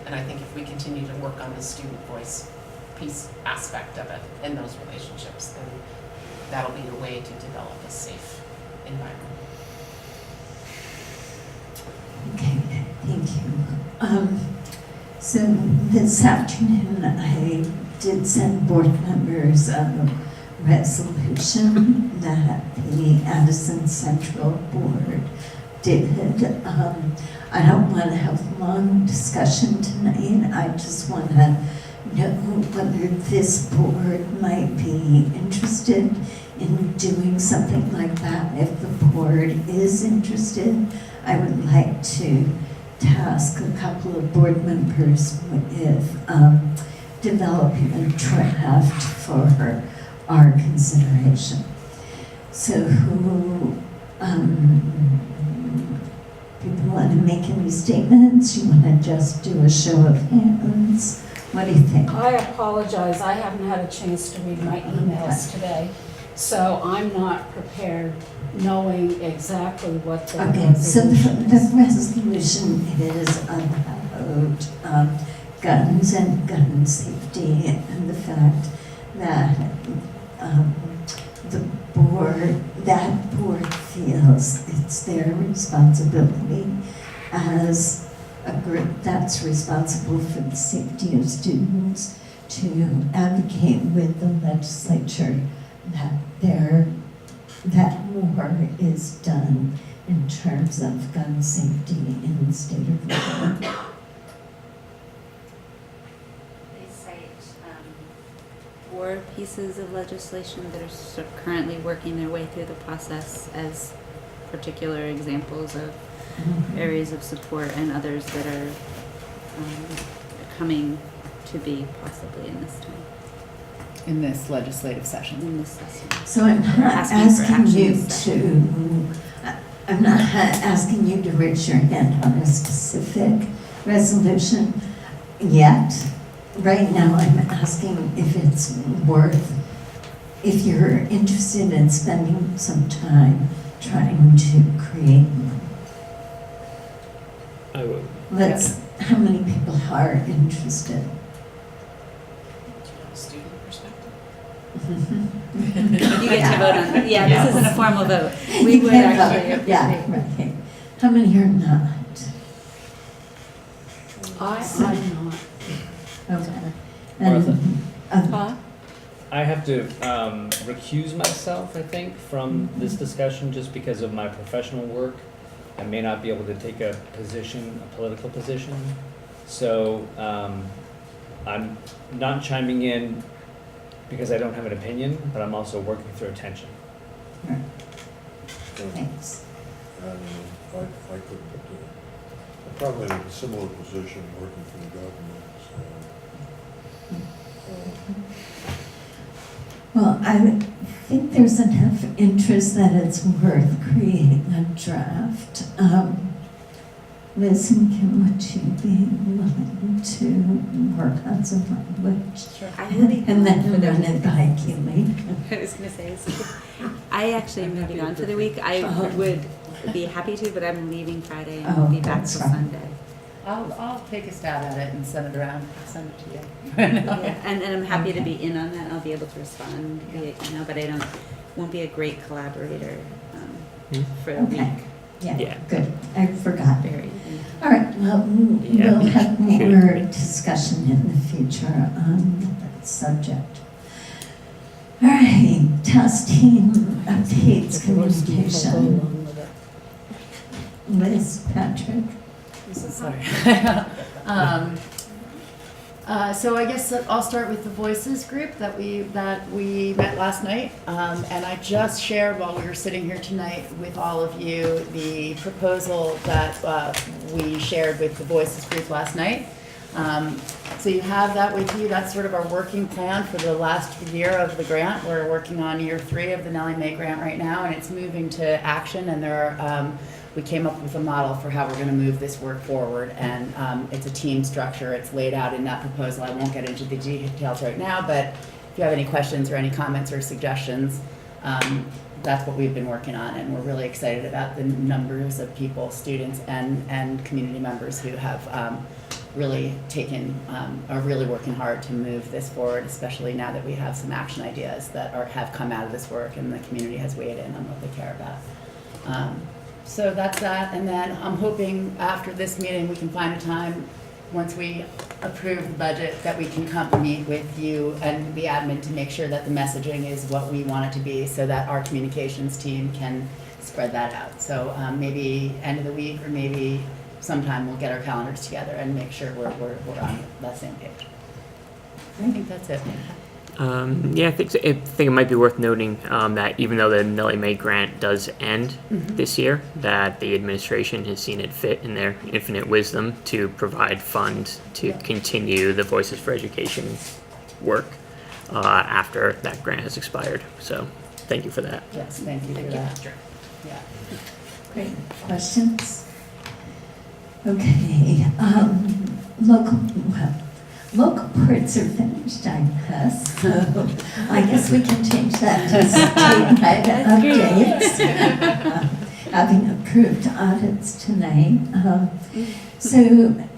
And I think if we continue to work on the student voice piece aspect of it and those relationships, then that'll be a way to develop a safe environment. Okay, thank you. So this afternoon, I did send board members a resolution that the Addison Central Board did. I don't want to have a long discussion tonight. I just want to know whether this board might be interested in doing something like that. If the board is interested, I would like to task a couple of board members with developing a draft for our consideration. So who, people want to make any statements? You want to just do a show of hands? What do you think? I apologize, I haven't had a chance to read my emails today, so I'm not prepared knowing exactly what the Okay, so resolution the is. resolution is about guns and gun safety and the fact that that board feels it's their responsibility as a group that's responsible for the safety of students to advocate with the legislature that more is done in terms of gun safety in the state of Vermont. They cite 4 pieces of legislation that are currently working their way through the process as particular examples of areas of support, and others that are coming to be possibly in this time, In this legislative session. in this session. So I'm not Asking for asking you actions. I'm not asking you to raise your hand on a specific resolution yet. Right now, I'm asking if it's worth, if you're interested in spending some time trying to create one. I would. How many people are interested? Student perspective. You get to vote on that. Yeah, Yeah. this isn't a formal vote. We would Yeah, actually appreciate. yeah, right. How many are not? I'm not. Okay. Martha? Huh? I have to recuse myself, I think, from this discussion just because of my professional work. I may not be able to take a position, a political position. So I'm not chiming in because I don't have an opinion, but I'm also working through a tension. Thanks. I couldn't, I'm probably in a similar position working for the government, Well, I think there's enough interest that it's worth creating a draft. Liz and Kim, would you be willing to work on some language? Sure. I will be And then gone for the run it week. by Keely? I was gonna say, I actually am moving on for the week. I would be happy to, but I'm leaving Friday and Oh, won't be back that's till right. Sunday. I'll take a stab at it and send it around, send it to you. Yeah, and I'm happy to be in on that. I'll be able to respond via email, but won't be a great collaborator for the week. Okay, yeah, Yeah. good, I forgot. Very. All right, well, Yeah, we'll have shoot. more discussion in the future on that subject. All right, testing updates, communication. Liz, Patrick? Sorry. So I guess that I'll start with the Voices group that we met last night. And I just shared while we were sitting here tonight with all of you the proposal that we shared with the Voices group last night. So you have that with you. That's sort of our working plan for the last year of the grant. We're working on year 3 of the Nellie Mae grant right now, and it's moving to action. And there are we came up with a model for how we're going to move this work forward, and it's a team structure. It's laid out in that proposal. I won't get into the details right now, but if you have any questions or any comments or suggestions, that's what we've been working on, and we're really excited about the numbers of people, students and community members who have really are really working hard to move this forward, especially now that we have some action ideas that have come out of this work and the community has weighed in on what they care about. So that's that, and then I'm hoping after this meeting we can find a time, once we approve the budget, that we can come meet with you and the admin to make sure that the messaging is what we want it to be, so that our communications team can spread that out. So maybe end of the week, or maybe sometime we'll get our calendars together and make sure we're on that same page. I think that's it. Yeah, I think it might be worth noting that even though the Nellie Mae grant does end this year, that the administration has seen it fit in their infinite wisdom to provide funds to continue the Voices for Education work after that grant has expired. So thank you for that. Yes, thank you for that. Yeah. Great, questions? Okay, local boards are finished, I guess, so I guess we can change that to statewide updates. Having approved audits tonight. So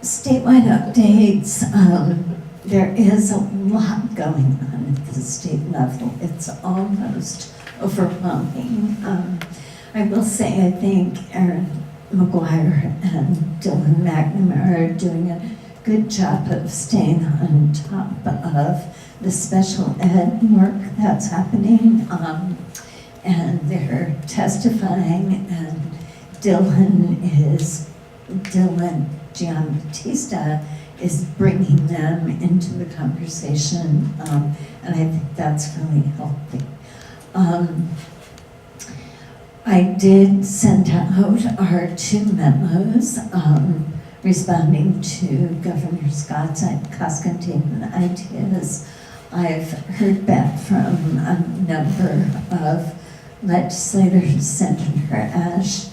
statewide updates, there is a lot going on at the state level. It's almost overwhelming. I will say, I think Erin McGuire and Dylan McNamara are doing a good job of staying on top of the special ed work that's happening, and they're testifying, and Dylan Giambattista is bringing them into the conversation, and I think that's really healthy. I did send out our 2 memos responding to Governor Scott's cost containment ideas. I've heard back from a number of legislators, Senator Ash,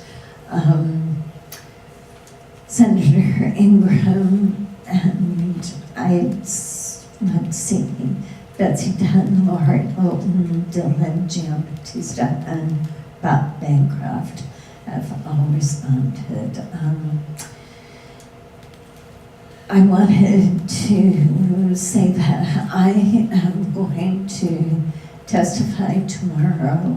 Senator Ingram, and let's see, Betsy Dunn, Laura Olton, Dylan Giambattista, and Bob Bancroft have all responded. I wanted to say that I am going to testify tomorrow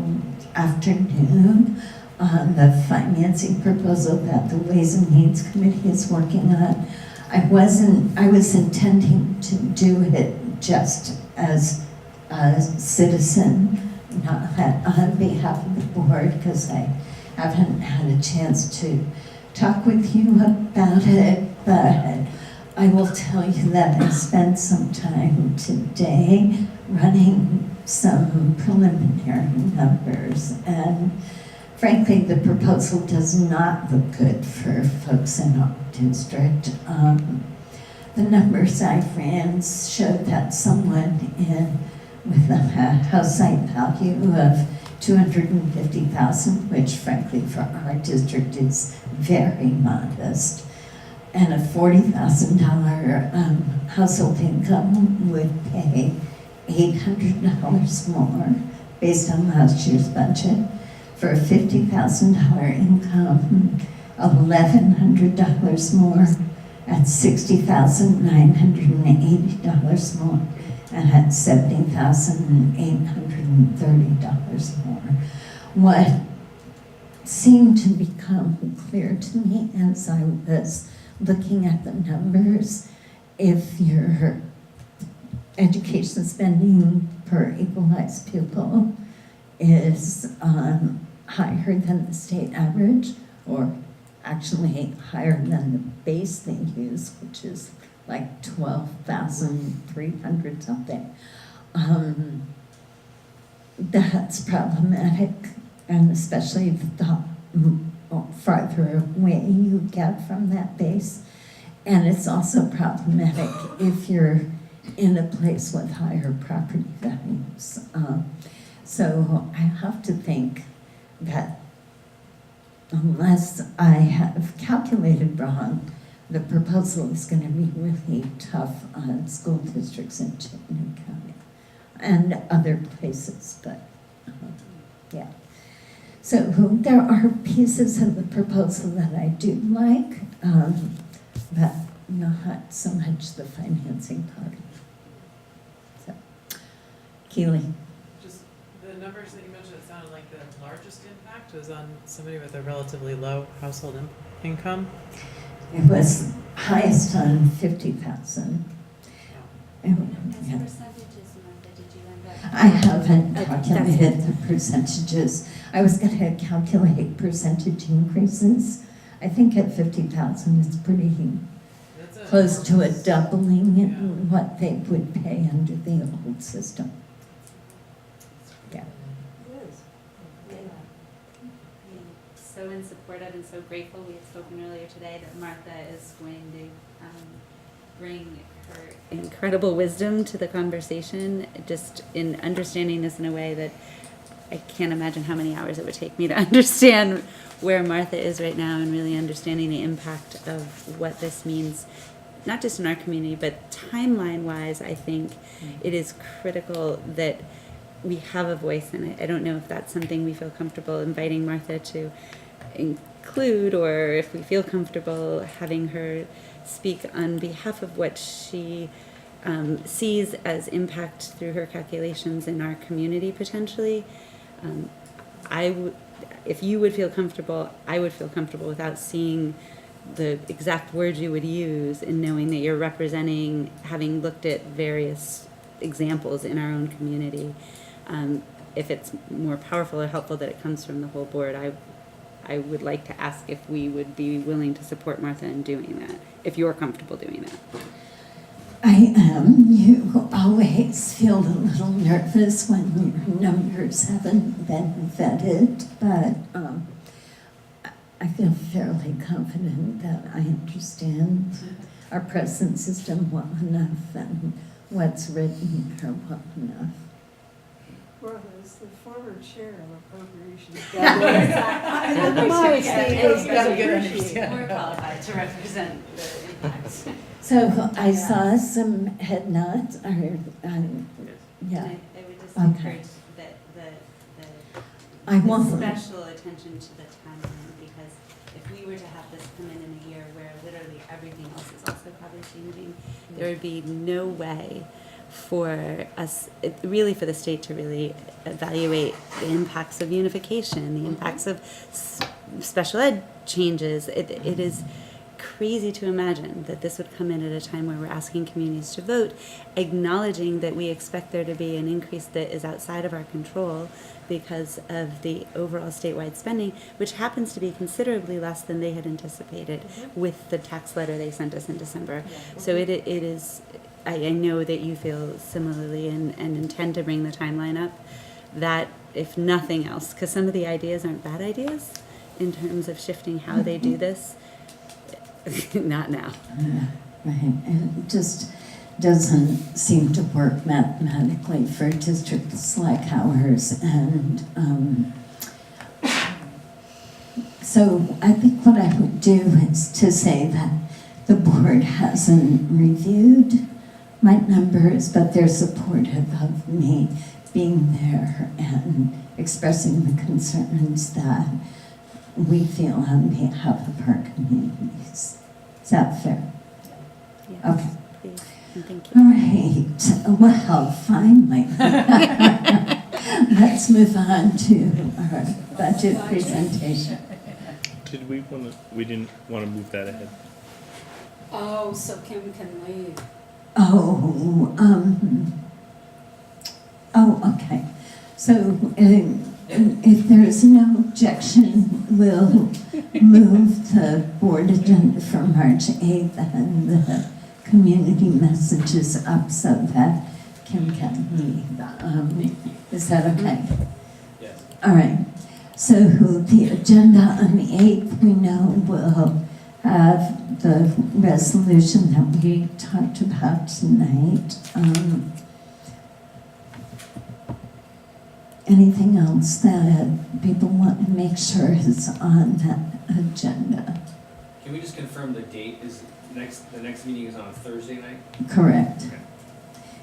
afternoon on the financing proposal that the Ways and Means Committee is working on. I was intending to do it just as a citizen, not on behalf of the board, because I haven't had a chance to talk with you about it, but I will tell you that I spent some time today running some preliminary numbers, and frankly, the proposal does not look good for folks in our district. The numbers I ran showed that someone with a house site value of $250,000, which frankly for our district is very modest, and a $40,000 household income would pay $800 more based on last year's budget. For a $50,000 income, $1,100 more, at $60,980 more, and at $70,830 more. What seemed to become clear to me as I was looking at the numbers, if your education spending per equalized pupil is higher than the state average, or actually higher than the base they use, which is like 12,300 something, that's problematic, and especially the farther away you get from that base. And it's also problematic if you're in a place with higher property values. So I have to think that unless I have calculated wrong, the proposal is going to be really tough on school districts in Chittenden County and other places, but yeah. So there are pieces of the proposal that I do like, but not so much the financing part. So, Keely. Just the numbers that you mentioned, it sounded like the largest impact was on somebody with a relatively low household income. It was highest on 50,000. As percentages, Martha, did you end up? I haven't calculated the percentages. I was going to calculate percentage increases. I think at 50,000 it's pretty close to a doubling in what they would pay under the old system. Yeah. So in support of and so grateful, we had spoken earlier today that Martha is going to bring her incredible wisdom to the conversation, just in understanding this in a way that I can't imagine how many hours it would take me to understand where Martha is right now, and really understanding the impact of what this means, not just in our community, but timeline-wise. I think it is critical that we have a voice, and I don't know if that's something we feel comfortable inviting Martha to include, or if we feel comfortable having her speak on behalf of what she sees as impact through her calculations in our community potentially. If you would feel comfortable, I would feel comfortable without seeing the exact words you would use, and knowing that you're representing, having looked at various examples in our own community. If it's more powerful or helpful that it comes from the whole board, I would like to ask if we would be willing to support Martha in doing that, if you're comfortable doing that. I am. You always feel a little nervous when your numbers haven't been vetted, but I feel fairly confident that I understand our present system well enough and what's written here well enough. Martha is the former chair of appropriations. More qualified to represent the impacts. So I saw some head nods, or, yeah. And I would just Okay. encourage that I the won't. special attention to the timeline, because if we were to have this come in a year where literally everything else is also probably changing, there would be no way for us, really for the state to really evaluate the impacts of unification, the impacts of special ed changes. It is crazy to imagine that this would come in at a time where we're asking communities to vote, acknowledging that we expect there to be an increase that is outside of our control because of the overall statewide spending, which happens to be considerably less than they had anticipated with the tax letter they sent us in December. So it is, I know that you feel similarly and intend to bring the timeline up, that if nothing else, because some of the ideas aren't bad ideas in terms of shifting how they do this, not now. Right, and it just doesn't seem to work mathematically for districts like ours. And so I think what I would do is to say that the board hasn't reviewed my numbers, but they're supportive of me being there and expressing the concerns that we feel on behalf of our communities. Is that fair? Yes, Okay. please, and thank you. All right, well, finally. Let's move on to our budget presentation. Did we we didn't wanna move that ahead. Oh, so Kim can leave. Okay. So, if there's no objection, we'll move the board agenda for March 8th and the community messages up so that Kim can leave. Is that okay? Yes. All right. So the agenda on the 8th, we know will have the resolution that we talked about tonight. Anything else that people want to make sure is on that agenda? Can we just confirm the date is the next meeting is on a Thursday night? Correct. Okay.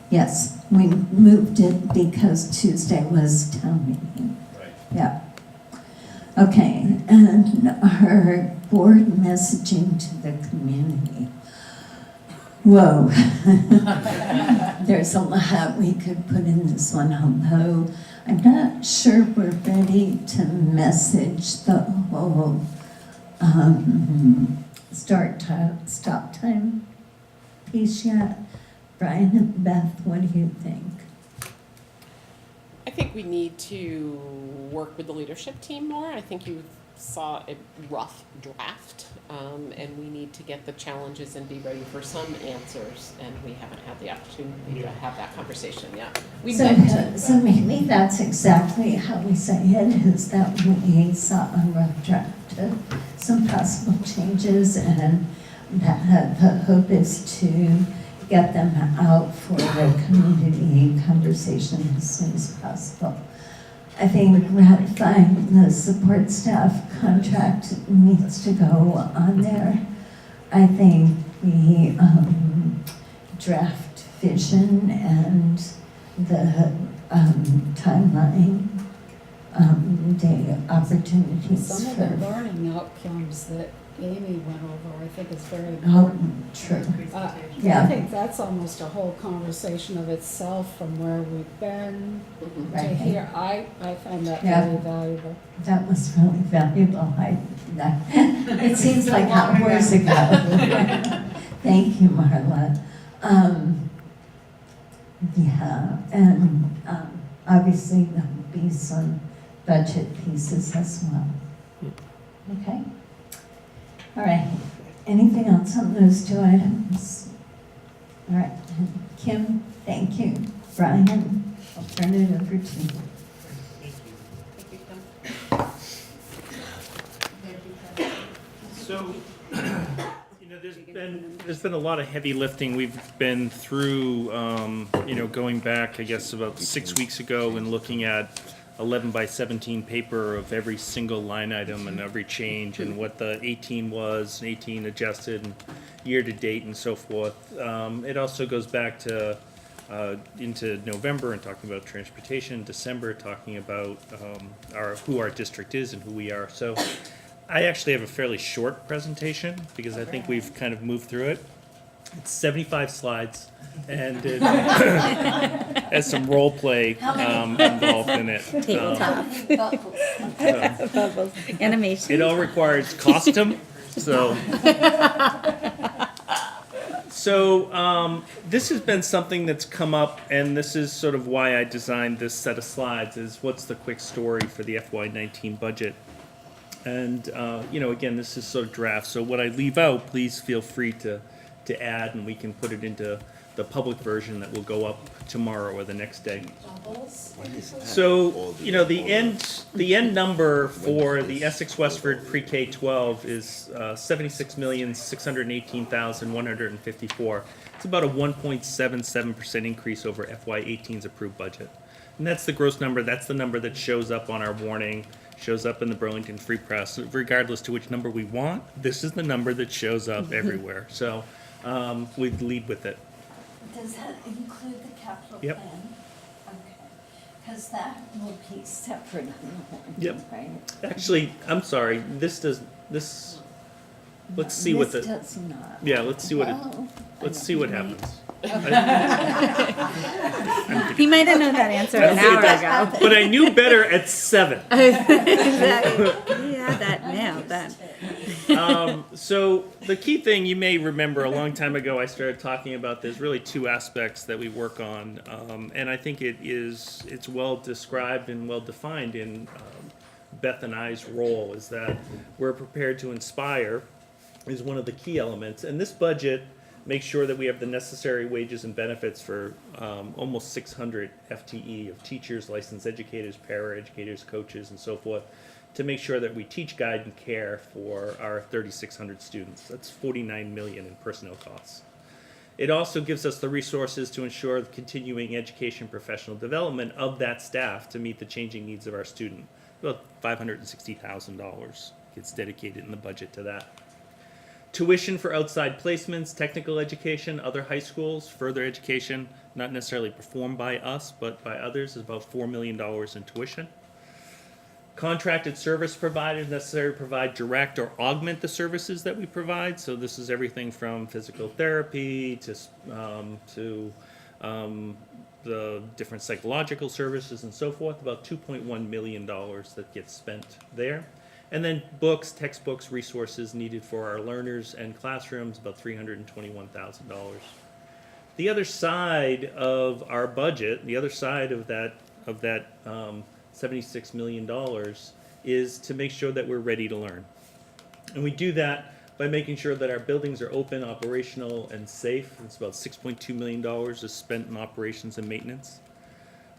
Yes, we moved it because Tuesday was town meeting. Right. Yeah. Okay, and our board messaging to the community. Whoa. There's a lot we could put in this one, although I'm not sure we're ready to message the whole start time, stop time piece yet. Brian and Beth, what do you think? I think we need to work with the leadership team more. I think you saw a rough draft, and we need to get the challenges and be ready for some answers, and we haven't had the opportunity to have that conversation yet. We meant to, So maybe that's exactly how we say it, is that we saw a rough draft of some possible changes, and that the hope is to get them out for the community conversation as soon as possible. I think ratifying the support staff contract needs to go on there. I think the draft vision and the timeline, the opportunities Some of for. the learning outcomes that Amy went over, I think is very Oh, important. true. I Yeah. think that's almost a whole conversation of itself from where we've been to Right. here. I find that Yeah. very valuable. That was really valuable. It seems like hours ago. Thank you, Marla. Yeah, and obviously there'll be some budget pieces as well. Okay? All right. Anything else on those two items? All right. Kim, thank you. Brian, I'll turn it over to you. So, there's been a lot of heavy lifting. We've been through, going back, I guess, about 6 weeks ago and looking at 11 by 17 paper of every single line item and every change and what the 18 was, and 18 adjusted, and year to date and so forth. It also goes back to into November and talking about transportation, December talking about who our district is and who we are. So I actually have a fairly short presentation because I think we've kind of moved through it. It's 75 slides, and it has some role play involved in it. Tabletop. Bubbles. Animation. It all requires costume, so. So this has been something that's come up, and this is sort of why I designed this set of slides, is what's the quick story for the FY19 budget. And, again, this is sort of draft, so what I leave out, please feel free to add, and we can put it into the public version that will go up tomorrow or the next day. So, the end number for the Essex Westford Pre-K-12 is $76,618,154. It's about a 1.77% increase over FY18's approved budget. And that's the gross number. That's the number that shows up on our warning, shows up in the Burlington Free Press. Regardless to which number we want, this is the number that shows up everywhere. So we lead with it. Does that include the capital Yep. plan? Okay, because that will be separate on the warrant, Yep. right? Actually, I'm sorry. This does this. Let's see what This the. does not. Yeah, let's see what it. Well, Let's see what happens. He might have known that answer an hour ago. But I knew better at 7. Exactly. Yeah, that nailed that. So the key thing you may remember a long time ago, I started talking about there's really 2 aspects that we work on, and I think it's well described and well defined in Beth and I's role. Is that we're prepared to inspire is one of the key elements, and this budget makes sure that we have the necessary wages and benefits for almost 600 FTE of teachers, licensed educators, paraeducators, coaches, and so forth, to make sure that we teach, guide, and care for our 3,600 students. That's $49 million in personnel costs. It also gives us the resources to ensure the continuing education professional development of that staff to meet the changing needs of our student. About $560,000 gets dedicated in the budget to that. Tuition for outside placements, technical education, other high schools, further education, not necessarily performed by us, but by others, is about $4 million in tuition. Contracted service providers necessary to provide direct or augment the services that we provide. So this is everything from physical therapy to the different psychological services and so forth. About $2.1 million that gets spent there. And then books, textbooks, resources needed for our learners and classrooms, about $321,000. The other side of our budget, the other side of that $76 million is to make sure that we're ready to learn. And we do that by making sure that our buildings are open, operational, and safe. It's about $6.2 million is spent in operations and maintenance.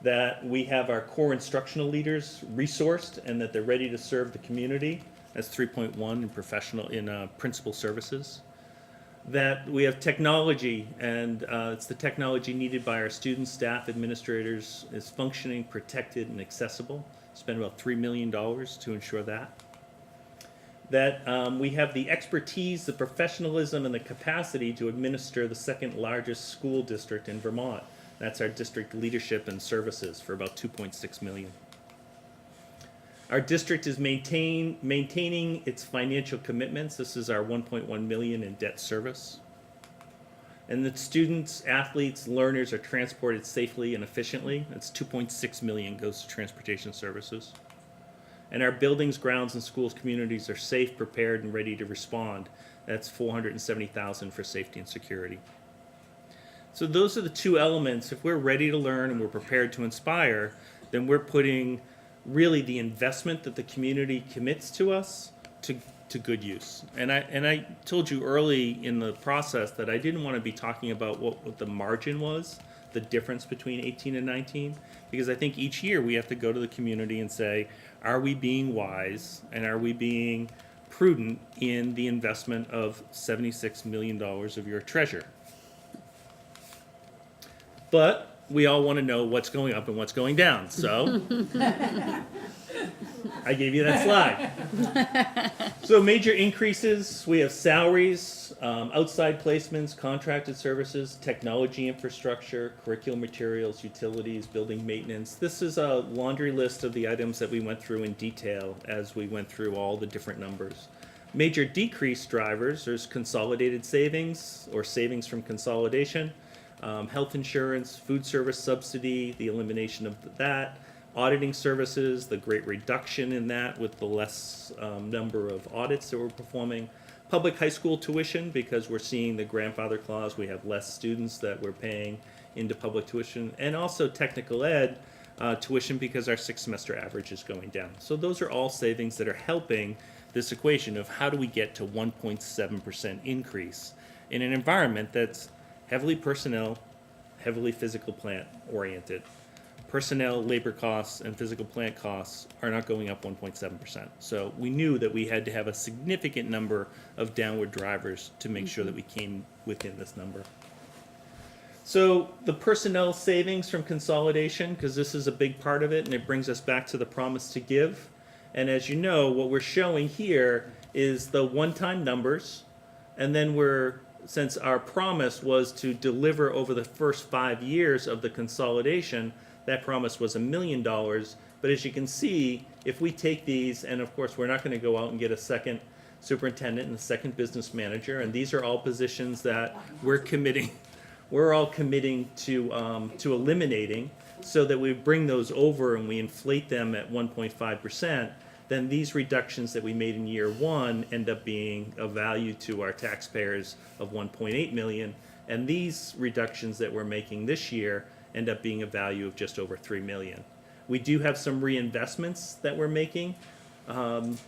That we have our core instructional leaders resourced and that they're ready to serve the community. That's 3.1 in principal services. That we have technology, and it's the technology needed by our students, staff, administrators is functioning, protected, and accessible. Spend about $3 million to ensure that. That we have the expertise, the professionalism, and the capacity to administer the second largest school district in Vermont. That's our district leadership and services for about $2.6 million. Our district is maintaining its financial commitments. This is our $1.1 million in debt service. And the students, athletes, learners are transported safely and efficiently. That's $2.6 million goes to transportation services. And our buildings, grounds, and schools communities are safe, prepared, and ready to respond. That's $470,000 for safety and security. So those are the 2 elements. If we're ready to learn and we're prepared to inspire, then we're putting really the investment that the community commits to us to good use. And I told you early in the process that I didn't want to be talking about what the margin was, the difference between 18 and 19, because I think each year we have to go to the community and say, are we being wise and are we being prudent in the investment of $76 million of your treasure? But we all want to know what's going up and what's going down. So I gave you that slide. So major increases, we have salaries, outside placements, contracted services, technology infrastructure, curriculum materials, utilities, building maintenance. This is a laundry list of the items that we went through in detail as we went through all the different numbers. Major decrease drivers, there's consolidated savings or savings from consolidation. Health insurance, food service subsidy, the elimination of that, auditing services, the great reduction in that with the less number of audits that we're performing, public high school tuition because we're seeing the grandfather clause, we have less students that we're paying into public tuition, and also technical ed tuition because our 6-semester average is going down. So those are all savings that are helping this equation of how do we get to 1.7% increase in an environment that's heavily personnel, heavily physical plant oriented. Personnel, labor costs, and physical plant costs are not going up 1.7%. So we knew that we had to have a significant number of downward drivers to make sure that we came within this number. So the personnel savings from consolidation, because this is a big part of it, and it brings us back to the promise to give. And as you know, what we're showing here is the one-time numbers, and then since our promise was to deliver over the first 5 years of the consolidation, that promise was $1 million. But as you can see, if we take these, and of course, we're not going to go out and get a second superintendent and a second business manager, and these are all positions that we're all committing to eliminating, so that we bring those over and we inflate them at 1.5%, then these reductions that we made in year one end up being of value to our taxpayers of 1.8 million, and these reductions that we're making this year end up being a value of just over 3 million. We do have some reinvestments that we're making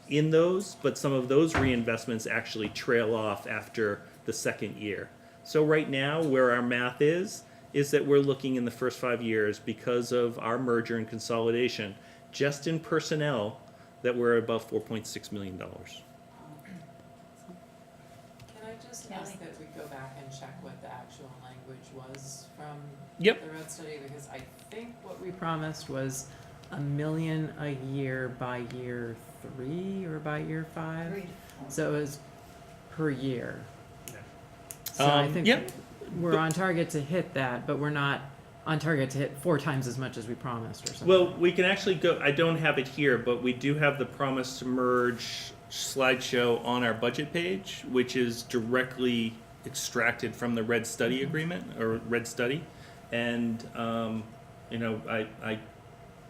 in those, but some of those reinvestments actually trail off after the second year. So right now, where our math is that we're looking in the first 5 years, because of our merger and consolidation, just in personnel, that we're above $4.6 million. Can I just ask that we go back and check what the actual language was from Yep. the red study? Because I think what we promised was $1 million a year by year 3 or by year 5. So it was per year. So I think Yep. we're on target to hit that, but we're not on target to hit 4 times as much as we promised or something. Well, we can actually go, I don't have it here, but we do have the promise to merge slideshow on our budget page, which is directly extracted from the red study agreement, or red study. And, you know,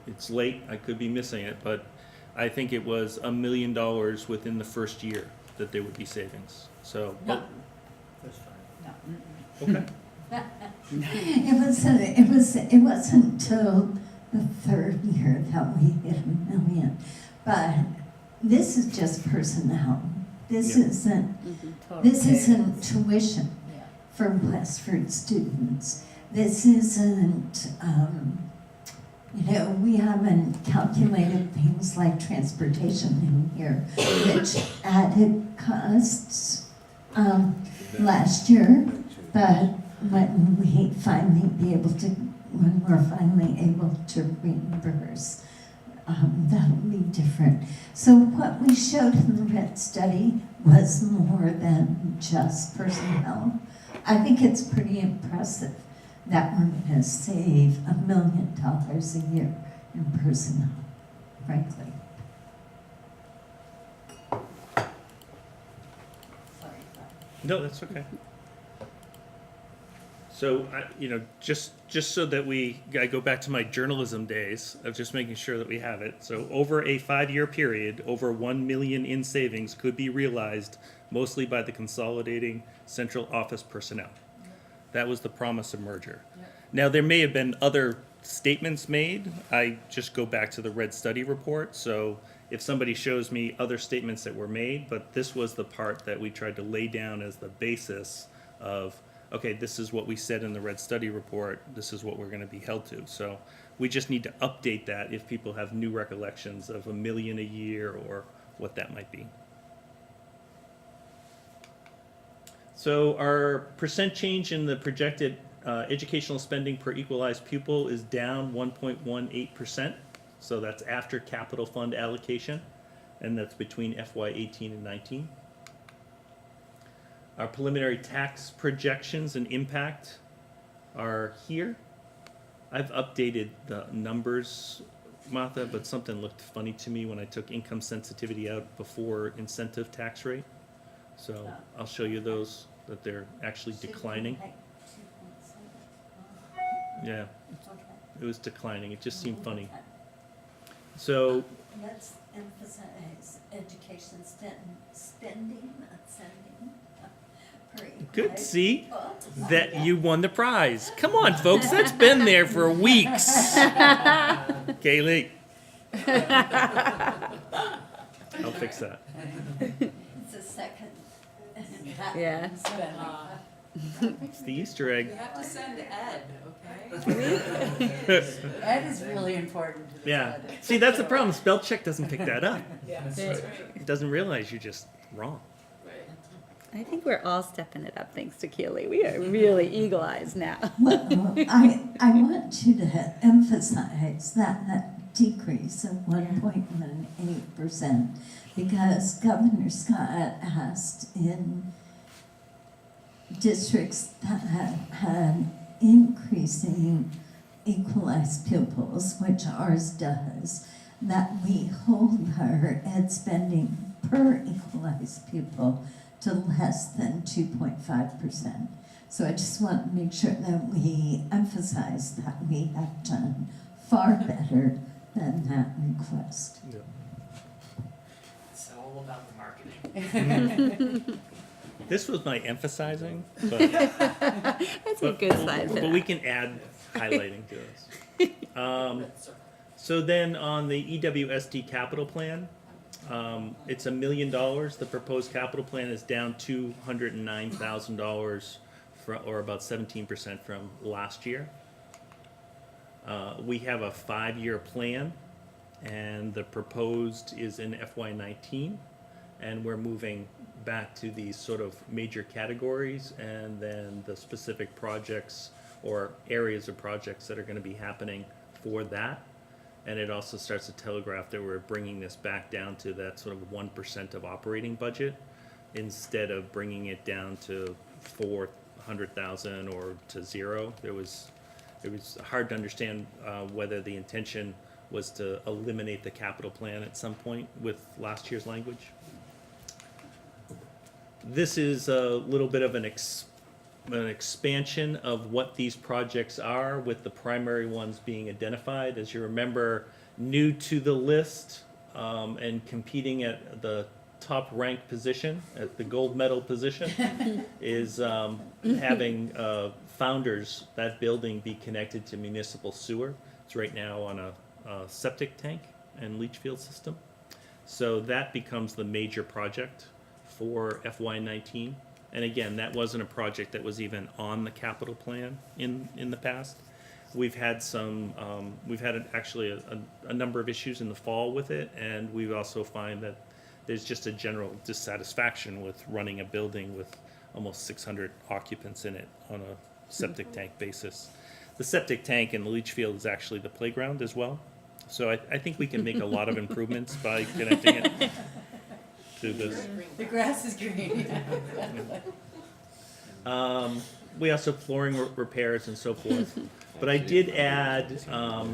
it's late, I could be missing it, but I think it was $1 million within the first year that there would be savings. So, No. That's fine. okay. It wasn't until the third year that we hit $1 million. But this is just personnel. This Yeah. isn't tuition for Westford students. This isn't, we haven't calculated things like transportation in here, which added costs last year. But when we're finally able to reimburse, that'll be different. So what we showed in the red study was more than just personnel. I think it's pretty impressive that we're going to save $1 million a year in personnel, frankly. No, that's okay. So, just so that I go back to my journalism days of just making sure that we have it. So over a 5-year period, over 1 million in savings could be realized mostly by the consolidating central office personnel. That was the promise of merger. Now, there may have been other statements made. I just go back to the red study report. So if somebody shows me other statements that were made, but this was the part that we tried to lay down as the basis of, okay, this is what we said in the red study report, this is what we're going to be held to. So we just need to update that if people have new recollections of $1 million a year or what that might be. So our percent change in the projected educational spending per equalized pupil is down 1.18%. So that's after capital fund allocation, and that's between FY18 and 19. Our preliminary tax projections and impact are here. I've updated the numbers, Martha, but something looked funny to me when I took income sensitivity out before incentive tax rate. So I'll show you those, that they're actually declining. Yeah, it was declining. It just seemed funny. So Let's emphasize education spending, not sending. good, see that you won the prize. Come on, folks, that's been there for weeks. Kaylee. I'll fix that. It's a second. Yeah. It's the Easter egg. You have to send Ed, okay? Ed is really important to this Yeah. audit. See, that's the problem. Spell check doesn't pick that up. Yeah. It doesn't realize you're just wrong. Right. I think we're all stepping it up thanks to Keely. We are really eagle eyes now. Well, I want you to emphasize that decrease of 1.18%, because Governor Scott asked in districts that had increasing equalized pupils, which ours does, that we hold our ed spending per equalized pupil to less than 2.5%. So I just want to make sure that we emphasize that we have done far better than that request. It's all about the marketing. This was my emphasizing, but, That's a good slide for but that. we can add highlighting to this. So then on the EWSD capital plan, it's $1 million. The proposed capital plan is down $209,000, or about 17% from last year. We have a 5-year plan, and the proposed is in FY19, and we're moving back to these sort of major categories, and then the specific projects or areas of projects that are going to be happening for that. And it also starts to telegraph that we're bringing this back down to that sort of 1% of operating budget, instead of bringing it down to 400,000 or to zero. It was hard to understand whether the intention was to eliminate the capital plan at some point with last year's language. This is a little bit of an expansion of what these projects are, with the primary ones being identified. As you remember, new to the list and competing at the top ranked position, at the gold medal position, is having Founders, that building, be connected to municipal sewer. It's right now on a septic tank and leach field system. So that becomes the major project for FY19. And again, that wasn't a project that was even on the capital plan in the past. We've had some, actually a number of issues in the fall with it, and we also find that there's just a general dissatisfaction with running a building with almost 600 occupants in it on a septic tank basis. The septic tank and the leach field is actually the playground as well. So I think we can make a lot of improvements by connecting it to this. The grass is green. We also flooring repairs and so forth. But I did add,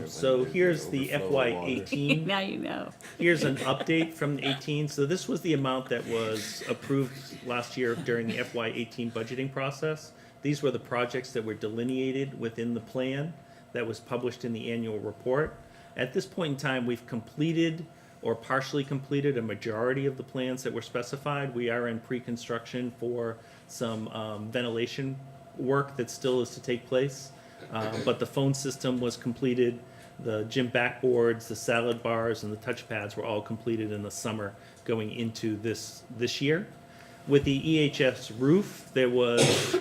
so here's the FY18. Now you know. Here's an update from 18. So this was the amount that was approved last year during the FY18 budgeting process. These were the projects that were delineated within the plan that was published in the annual report. At this point in time, we've completed or partially completed a majority of the plans that were specified. We are in pre-construction for some ventilation work that still is to take place. But the phone system was completed, the gym backboards, the salad bars, and the touchpads were all completed in the summer going into this year. With the EHS roof, there was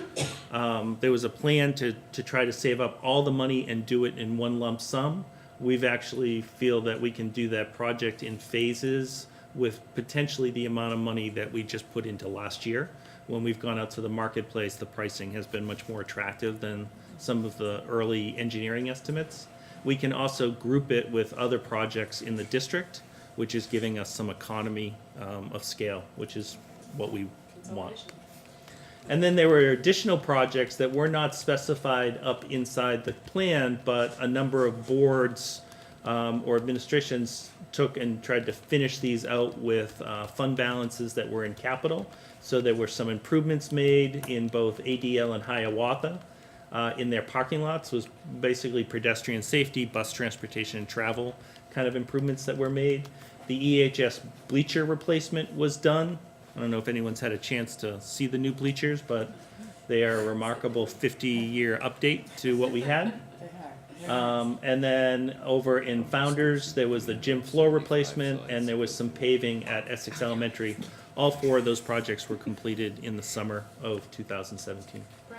a plan to try to save up all the money and do it in one lump sum. We've actually feel that we can do that project in phases with potentially the amount of money that we just put into last year. When we've gone out to the marketplace, the pricing has been much more attractive than some of the early engineering estimates. We can also group it with other projects in the district, which is giving us some economy of scale, which is what we want. And then there were additional projects that were not specified up inside the plan, but a number of boards or administrations took and tried to finish these out with fund balances that were in capital. So there were some improvements made in both ADL and Hiawatha in their parking lots. It was basically pedestrian safety, bus transportation, and travel kind of improvements that were made. The EHS bleacher replacement was done. I don't know if anyone's had a chance to see the new bleachers, but they are a remarkable 50-year update to what we had. And then over in Founders, there was the gym floor replacement, and there was some paving at Essex Elementary. All four of those projects were completed in the summer of 2017. Right.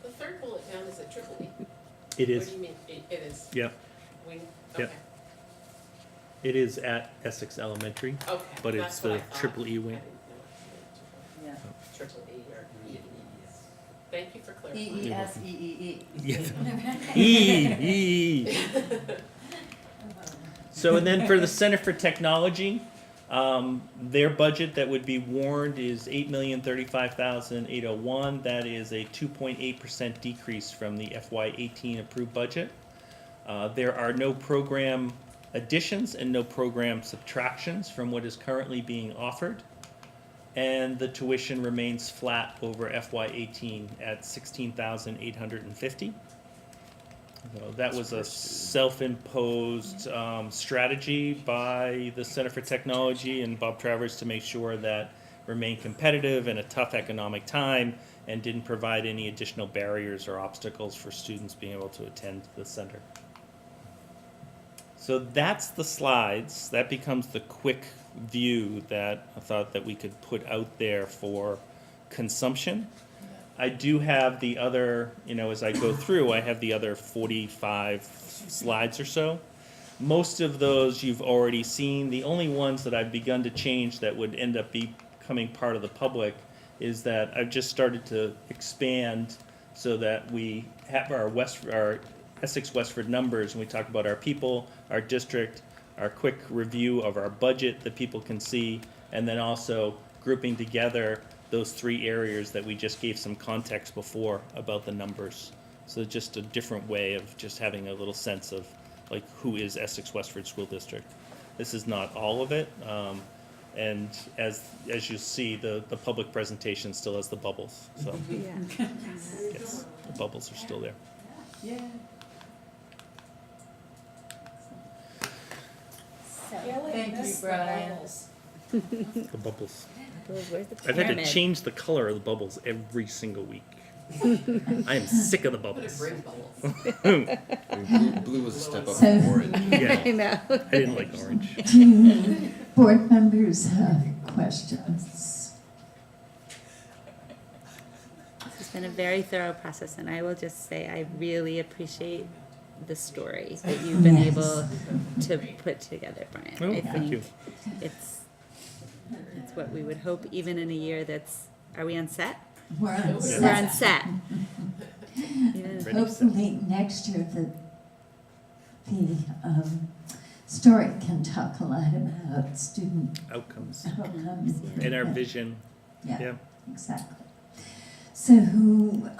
The third bullet down is a triple E. It What is. do you mean? It is? Yep. Wing? Yep. Okay. It is at Essex Elementary, Okay. but That's it's what I the thought. triple E I wing. didn't know. Yeah. Triple E or E. Thank you for clarifying. EESEEE. So, and then for the Center for Technology, their budget that would be warned is $8,035,801. That is a 2.8% decrease from the FY18 approved budget. There are no program additions and no program subtractions from what is currently being offered. And the tuition remains flat over FY18 at $16,850. So that was a self-imposed strategy by the Center for Technology and Bob Travers to make sure that remained competitive in a tough economic time and didn't provide any additional barriers or obstacles for students being able to attend the center. So that's the slides. That becomes the quick view that I thought that we could put out there for consumption. I do have the other, as I go through, I have the other 45 slides or so. Most of those you've already seen. The only ones that I've begun to change that would end up becoming part of the public is that I've just started to expand so that we have our Essex Westford numbers, and we talk about our people, our district, our quick review of our budget that people can see, and then also grouping together those three areas that we just gave some context before about the numbers. So just a different way of just having a little sense of like who is Essex Westford School District. This is not all of it, and as you see, the public presentation still has the bubbles. So Yeah. yes, the bubbles are still there. Yeah. Thank you, Brian. The bubbles. Where's the I've had to pyramid? change the color of the bubbles every single week. I am sick of the bubbles. Blue was a step up So- from orange. Yeah, I know. I didn't like orange. Do board members have questions? It's been a very thorough process, and I will just say I really appreciate the story that you've been Yes. able to put together, Brian. Oh, I thank think you. it's what we would hope, even in a year that's. Are we on set? We're on We're on set. set. Even- Ready, set. Hopefully next year the story can talk a lot about student Outcomes outcomes. and our vision. Yeah, Yeah. exactly. So do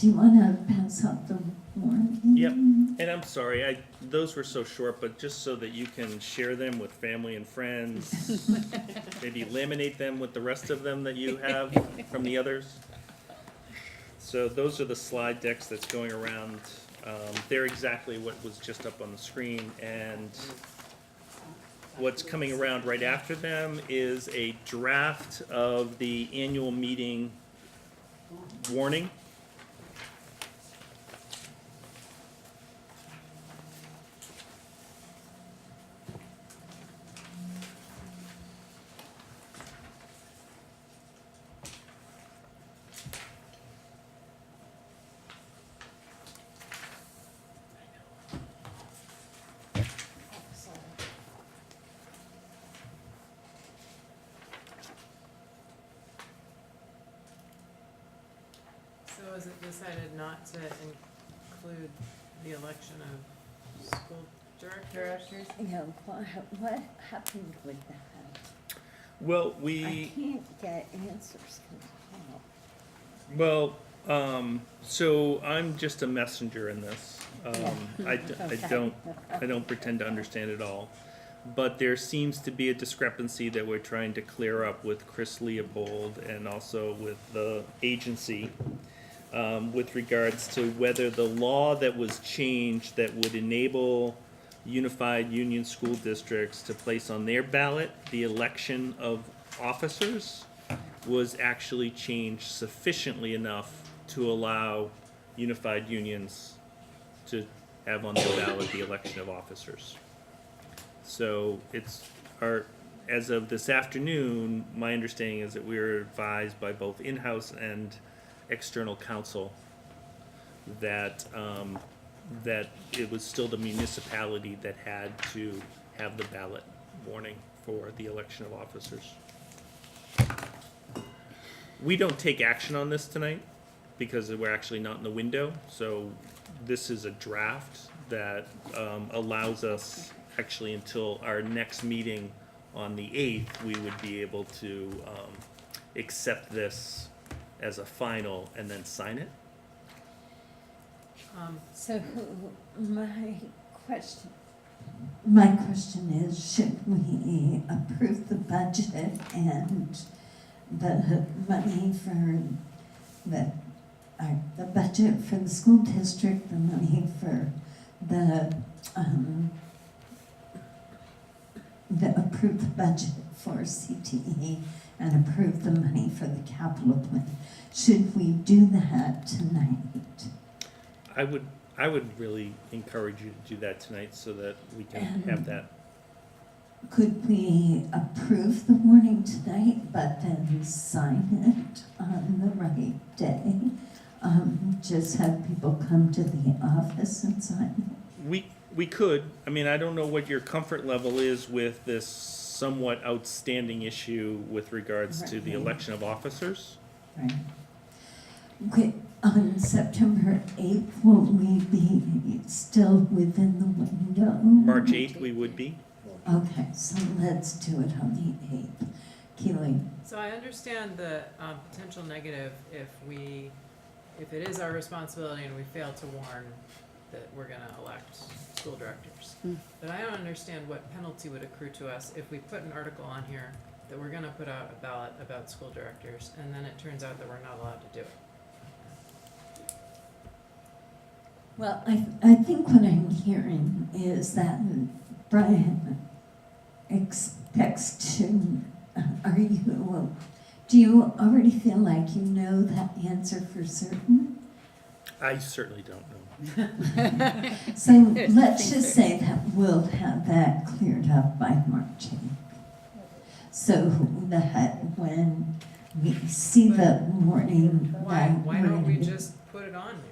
you want to pass out the warning? Yep. And I'm sorry, those were so short, but just so that you can share them with family and friends, maybe laminate them with the rest of them that you have from the others. So those are the slide decks that's going around. They're exactly what was just up on the screen, and what's coming around right after them is a draft of the annual meeting warning. So is it decided not to include the election of school directors? Yeah, what happened with that? Well, I can't get answers from Well, so I'm just a messenger in this. I don't pretend to understand it all. But there seems to be a discrepancy that we're trying to clear up with Chris Leopold and also with the agency with regards to whether the law that was changed that would enable unified union school districts to place on their ballot the election of officers was actually changed sufficiently enough to allow unified unions to have on their ballot the election of officers. So as of this afternoon, my understanding is that we were advised by both in-house and external counsel that that it was still the municipality that had to have the ballot warning for the election of officers. we don't take action on this tonight because we're actually not in the window. So this is a draft that allows us actually until our next meeting on the 8th, we would be able to accept this as a final and then sign it. So my question is, should we approve the budget and the money for the budget for the school district, the money for the approve the budget for CTE and approve the money for the capital plan? Should we do that tonight? I would really encourage you to do that tonight so that we can And have that. could we approve the warning tonight, but then sign it on the right day? Just have people come to the office and sign it? We could. I mean, I don't know what your comfort level is with this somewhat outstanding issue with regards to the Right. election of officers. Right. Okay, on September 8th, will we be still within the window? March 8th, we would be. Okay, so let's do it on the 8th. Keely? So I understand the potential negative if it is our responsibility and we fail to warn that we're gonna elect school directors. But I don't understand what penalty would accrue to us if we put an article on here that we're gonna put out a ballot about school directors, and then it turns out that we're not allowed to do it. Well, I think what I'm hearing is that Brian expects to, do you already feel like you know that answer for certain? I certainly don't know. So let's just say that we'll have that cleared up by March 8th. So that when we see the warning, Why we're don't we gonna be- just put it on there?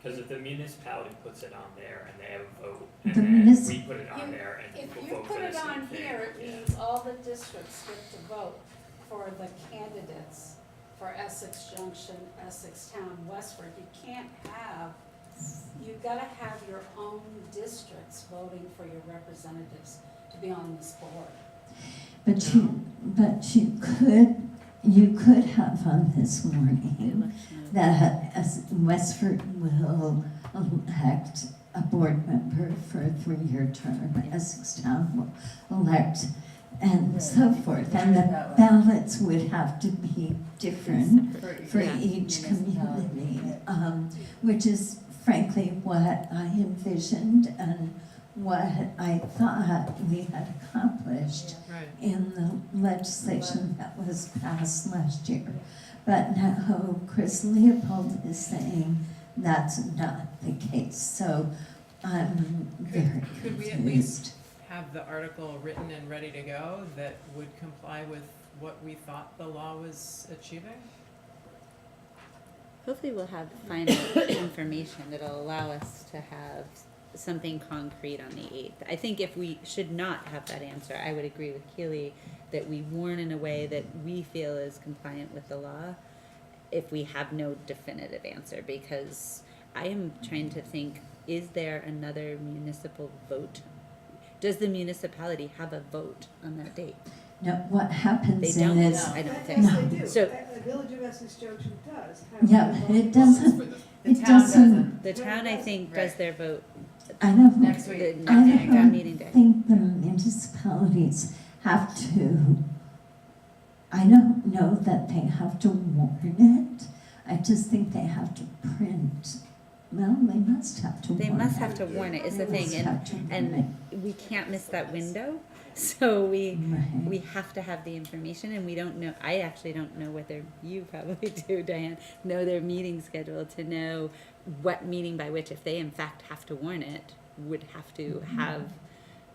Because if the municipality puts it on there and they have a vote, The and then munis- we put it on there and If people you vote for put the it same on thing, here, it yeah. means all the districts get to vote for the candidates for Essex Junction, Essex Town, Westford. You can't have, you've gotta have your own districts voting for your representatives to be on this board. But you could have on this warning that as Westford will elect a board member for a 3-year term, Essex Town will elect, and so forth. And the ballots would have to be different for each community, which is frankly what I envisioned and what I thought we had accomplished Right. in the legislation that was passed last year. But now Chris Leopold is saying that's not the case, so I'm very Could we at confused. least have the article written and ready to go that would comply with what we thought the law was achieving? Hopefully we'll have final information that'll allow us to have something concrete on the 8th. I think if we should not have that answer, I would agree with Keely that we warn in a way that we feel is compliant with the law if we have no definitive answer, because I am trying to think, is there another municipal vote? Does the municipality have a vote on that date? No, what happens They don't, is, I don't think. Yes, they do. So- The Village of Essex Junction does. have yeah, a but vote. it doesn't, The it town doesn't, The town, I think, does their vote I don't, Next week. the I town don't meeting day. think the municipalities have to, I don't know that they have to warn it. I just think they have to print, well, they must have to warn it. They must have to warn it, is the They thing, must and, have to warn and we can't miss that window. So it. Right. we have to have the information, and we don't know, I actually don't know whether you probably do, Diane, know their meeting schedule to know what meeting by which, if they in fact have to warn it, would have to have,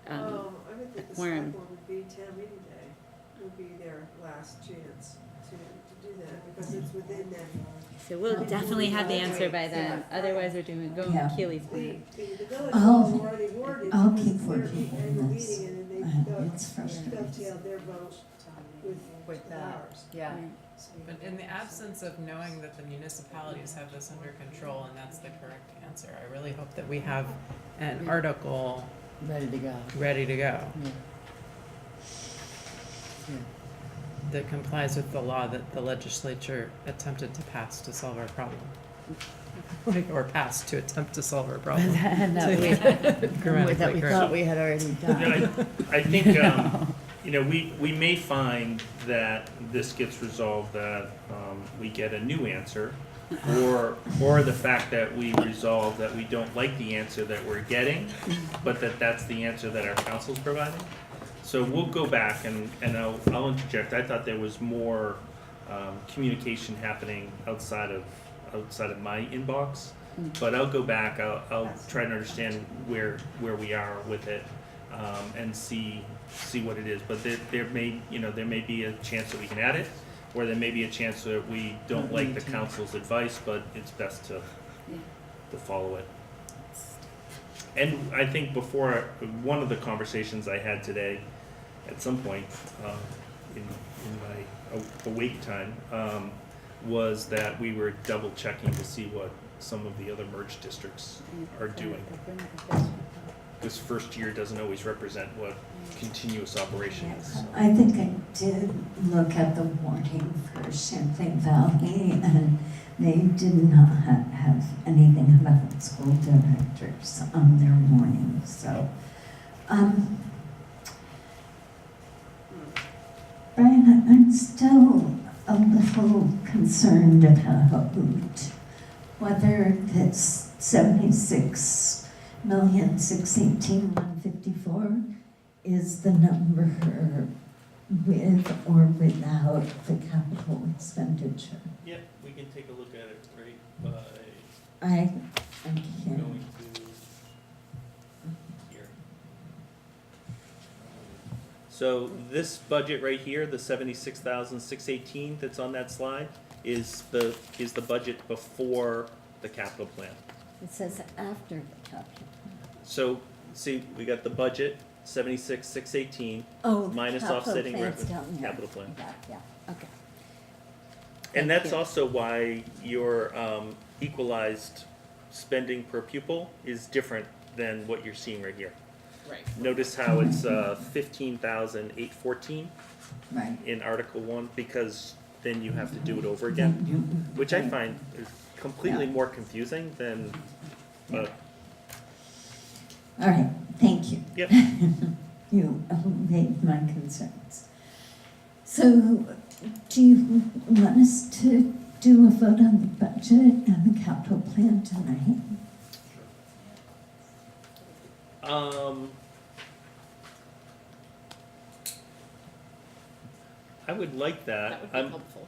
I would think the quorum. select board would be town meeting day, would be their last chance to do that, because it's within that. so we'll definitely have the answer by then, otherwise we're doing, going Yeah. Keely's speed. The village I'll- hall already warned it I'll because keep it's their working on annual this. meeting, and then they It's frustrating. dovetailed their vote with With that. ours. Yeah. But in the absence of knowing that the municipalities have this under control and that's the correct answer, I really hope that we have an article Ready to go. ready to go Yeah. Yeah. that complies with the law that the legislature attempted to pass to solve our problem. Or passed to attempt to solve our problem. That we Grammatically that we correct. thought we had already done. Yeah, I think, you know, we may find that this gets resolved, that we get a new answer, or the fact that we resolve that we don't like the answer that we're getting, but that's the answer that our council's providing. So we'll go back and I'll interject. I thought there was more communication happening outside of my inbox, but I'll go back. I'll try to understand where we are with it, and see what it is. But there may be a chance that we can add it, or there may be a chance that we don't like the council's advice, but it's best to follow it. And I think before, one of the conversations I had today, at some point in my awake time, was that we were double checking to see what some of the other merged districts are doing. This first year doesn't always represent what continuous operation is. I think I did look at the warning for Champlain Valley, and they did not have anything about school directors on their warning, so. Brian, I'm still a little concerned about whether this 76,618,154 is the number with or without the capital expenditure. Yep, we can take a look at it right by I can't. going to here. So this budget right here, the 76,618 that's on that slide, is the budget before the capital plan. It says after the capital. So see, we got the budget 76,618 Oh, minus capital offsetting plan's revenue, down here. capital plan. Yeah, okay. And that's you. also why your equalized spending per pupil is different than what you're seeing right here. Right. Notice how it's 15,814 Right. in Article 1, because then you have to do it over again, which I find is completely Yeah. more confusing than, All right, thank you. Yep. You made my concerns. So, do you want us to do a vote on the budget and the capital plan tonight? I would like that. That would be helpful.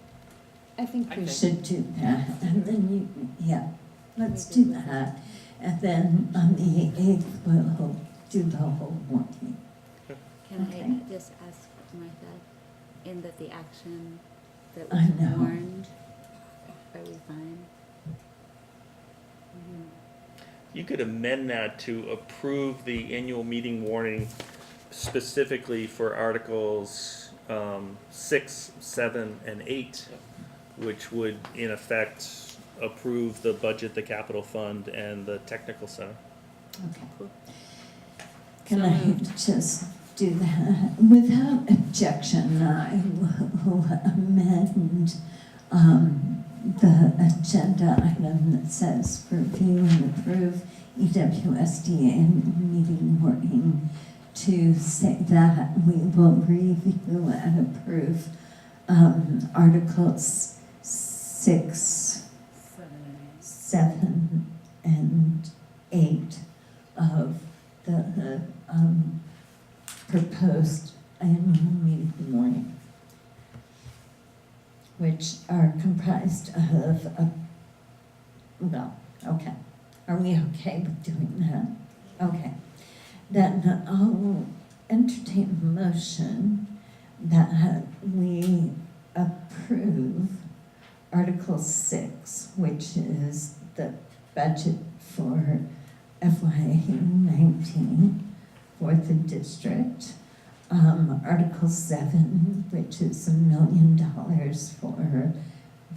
I think I we think- should do that, and then let's do that. And then on the 8th, we'll do the whole warning. Can Okay. I just ask Martha, in that the action that I was know. warned, are we fine? You could amend that to approve the annual meeting warning specifically for Articles 6, 7, and 8, which would in effect approve the budget, the capital fund, and the technical center. Okay. Cool. Can So I moved. just do that? Without objection, I will amend the agenda item that says review and approve EWSD meeting warning to say that we will review and approve Articles 6, 7, and 8 of the proposed annual meeting warning, which are comprised of okay. Are we okay with doing that? Okay. Then I'll entertain a motion that we approve Article 6, which is the budget for FY19 for the district, Article 7, which is $1 million for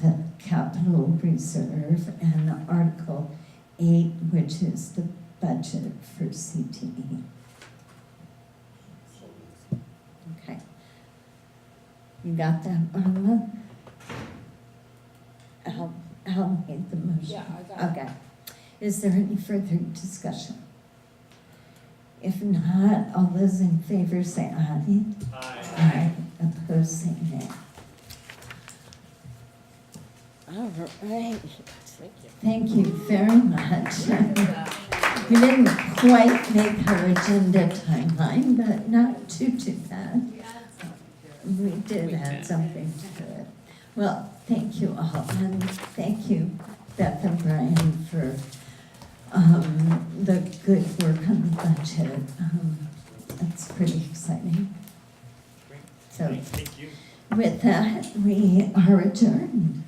the capital reserve, and Article 8, which is the budget for CTE. Okay. You got that, Marla? Al made the motion. Yeah, I got it. Okay. Is there any further discussion? If not, all those in favor say aye. Aye. Opposed, say nay. All right. Thank you very much. We didn't quite make our agenda timeline, but not too bad. We did add something to it. Well, thank you all, and thank you, Beth and Brian, for the good work on the budget. It's pretty exciting. So, Thank you. with that, we are adjourned.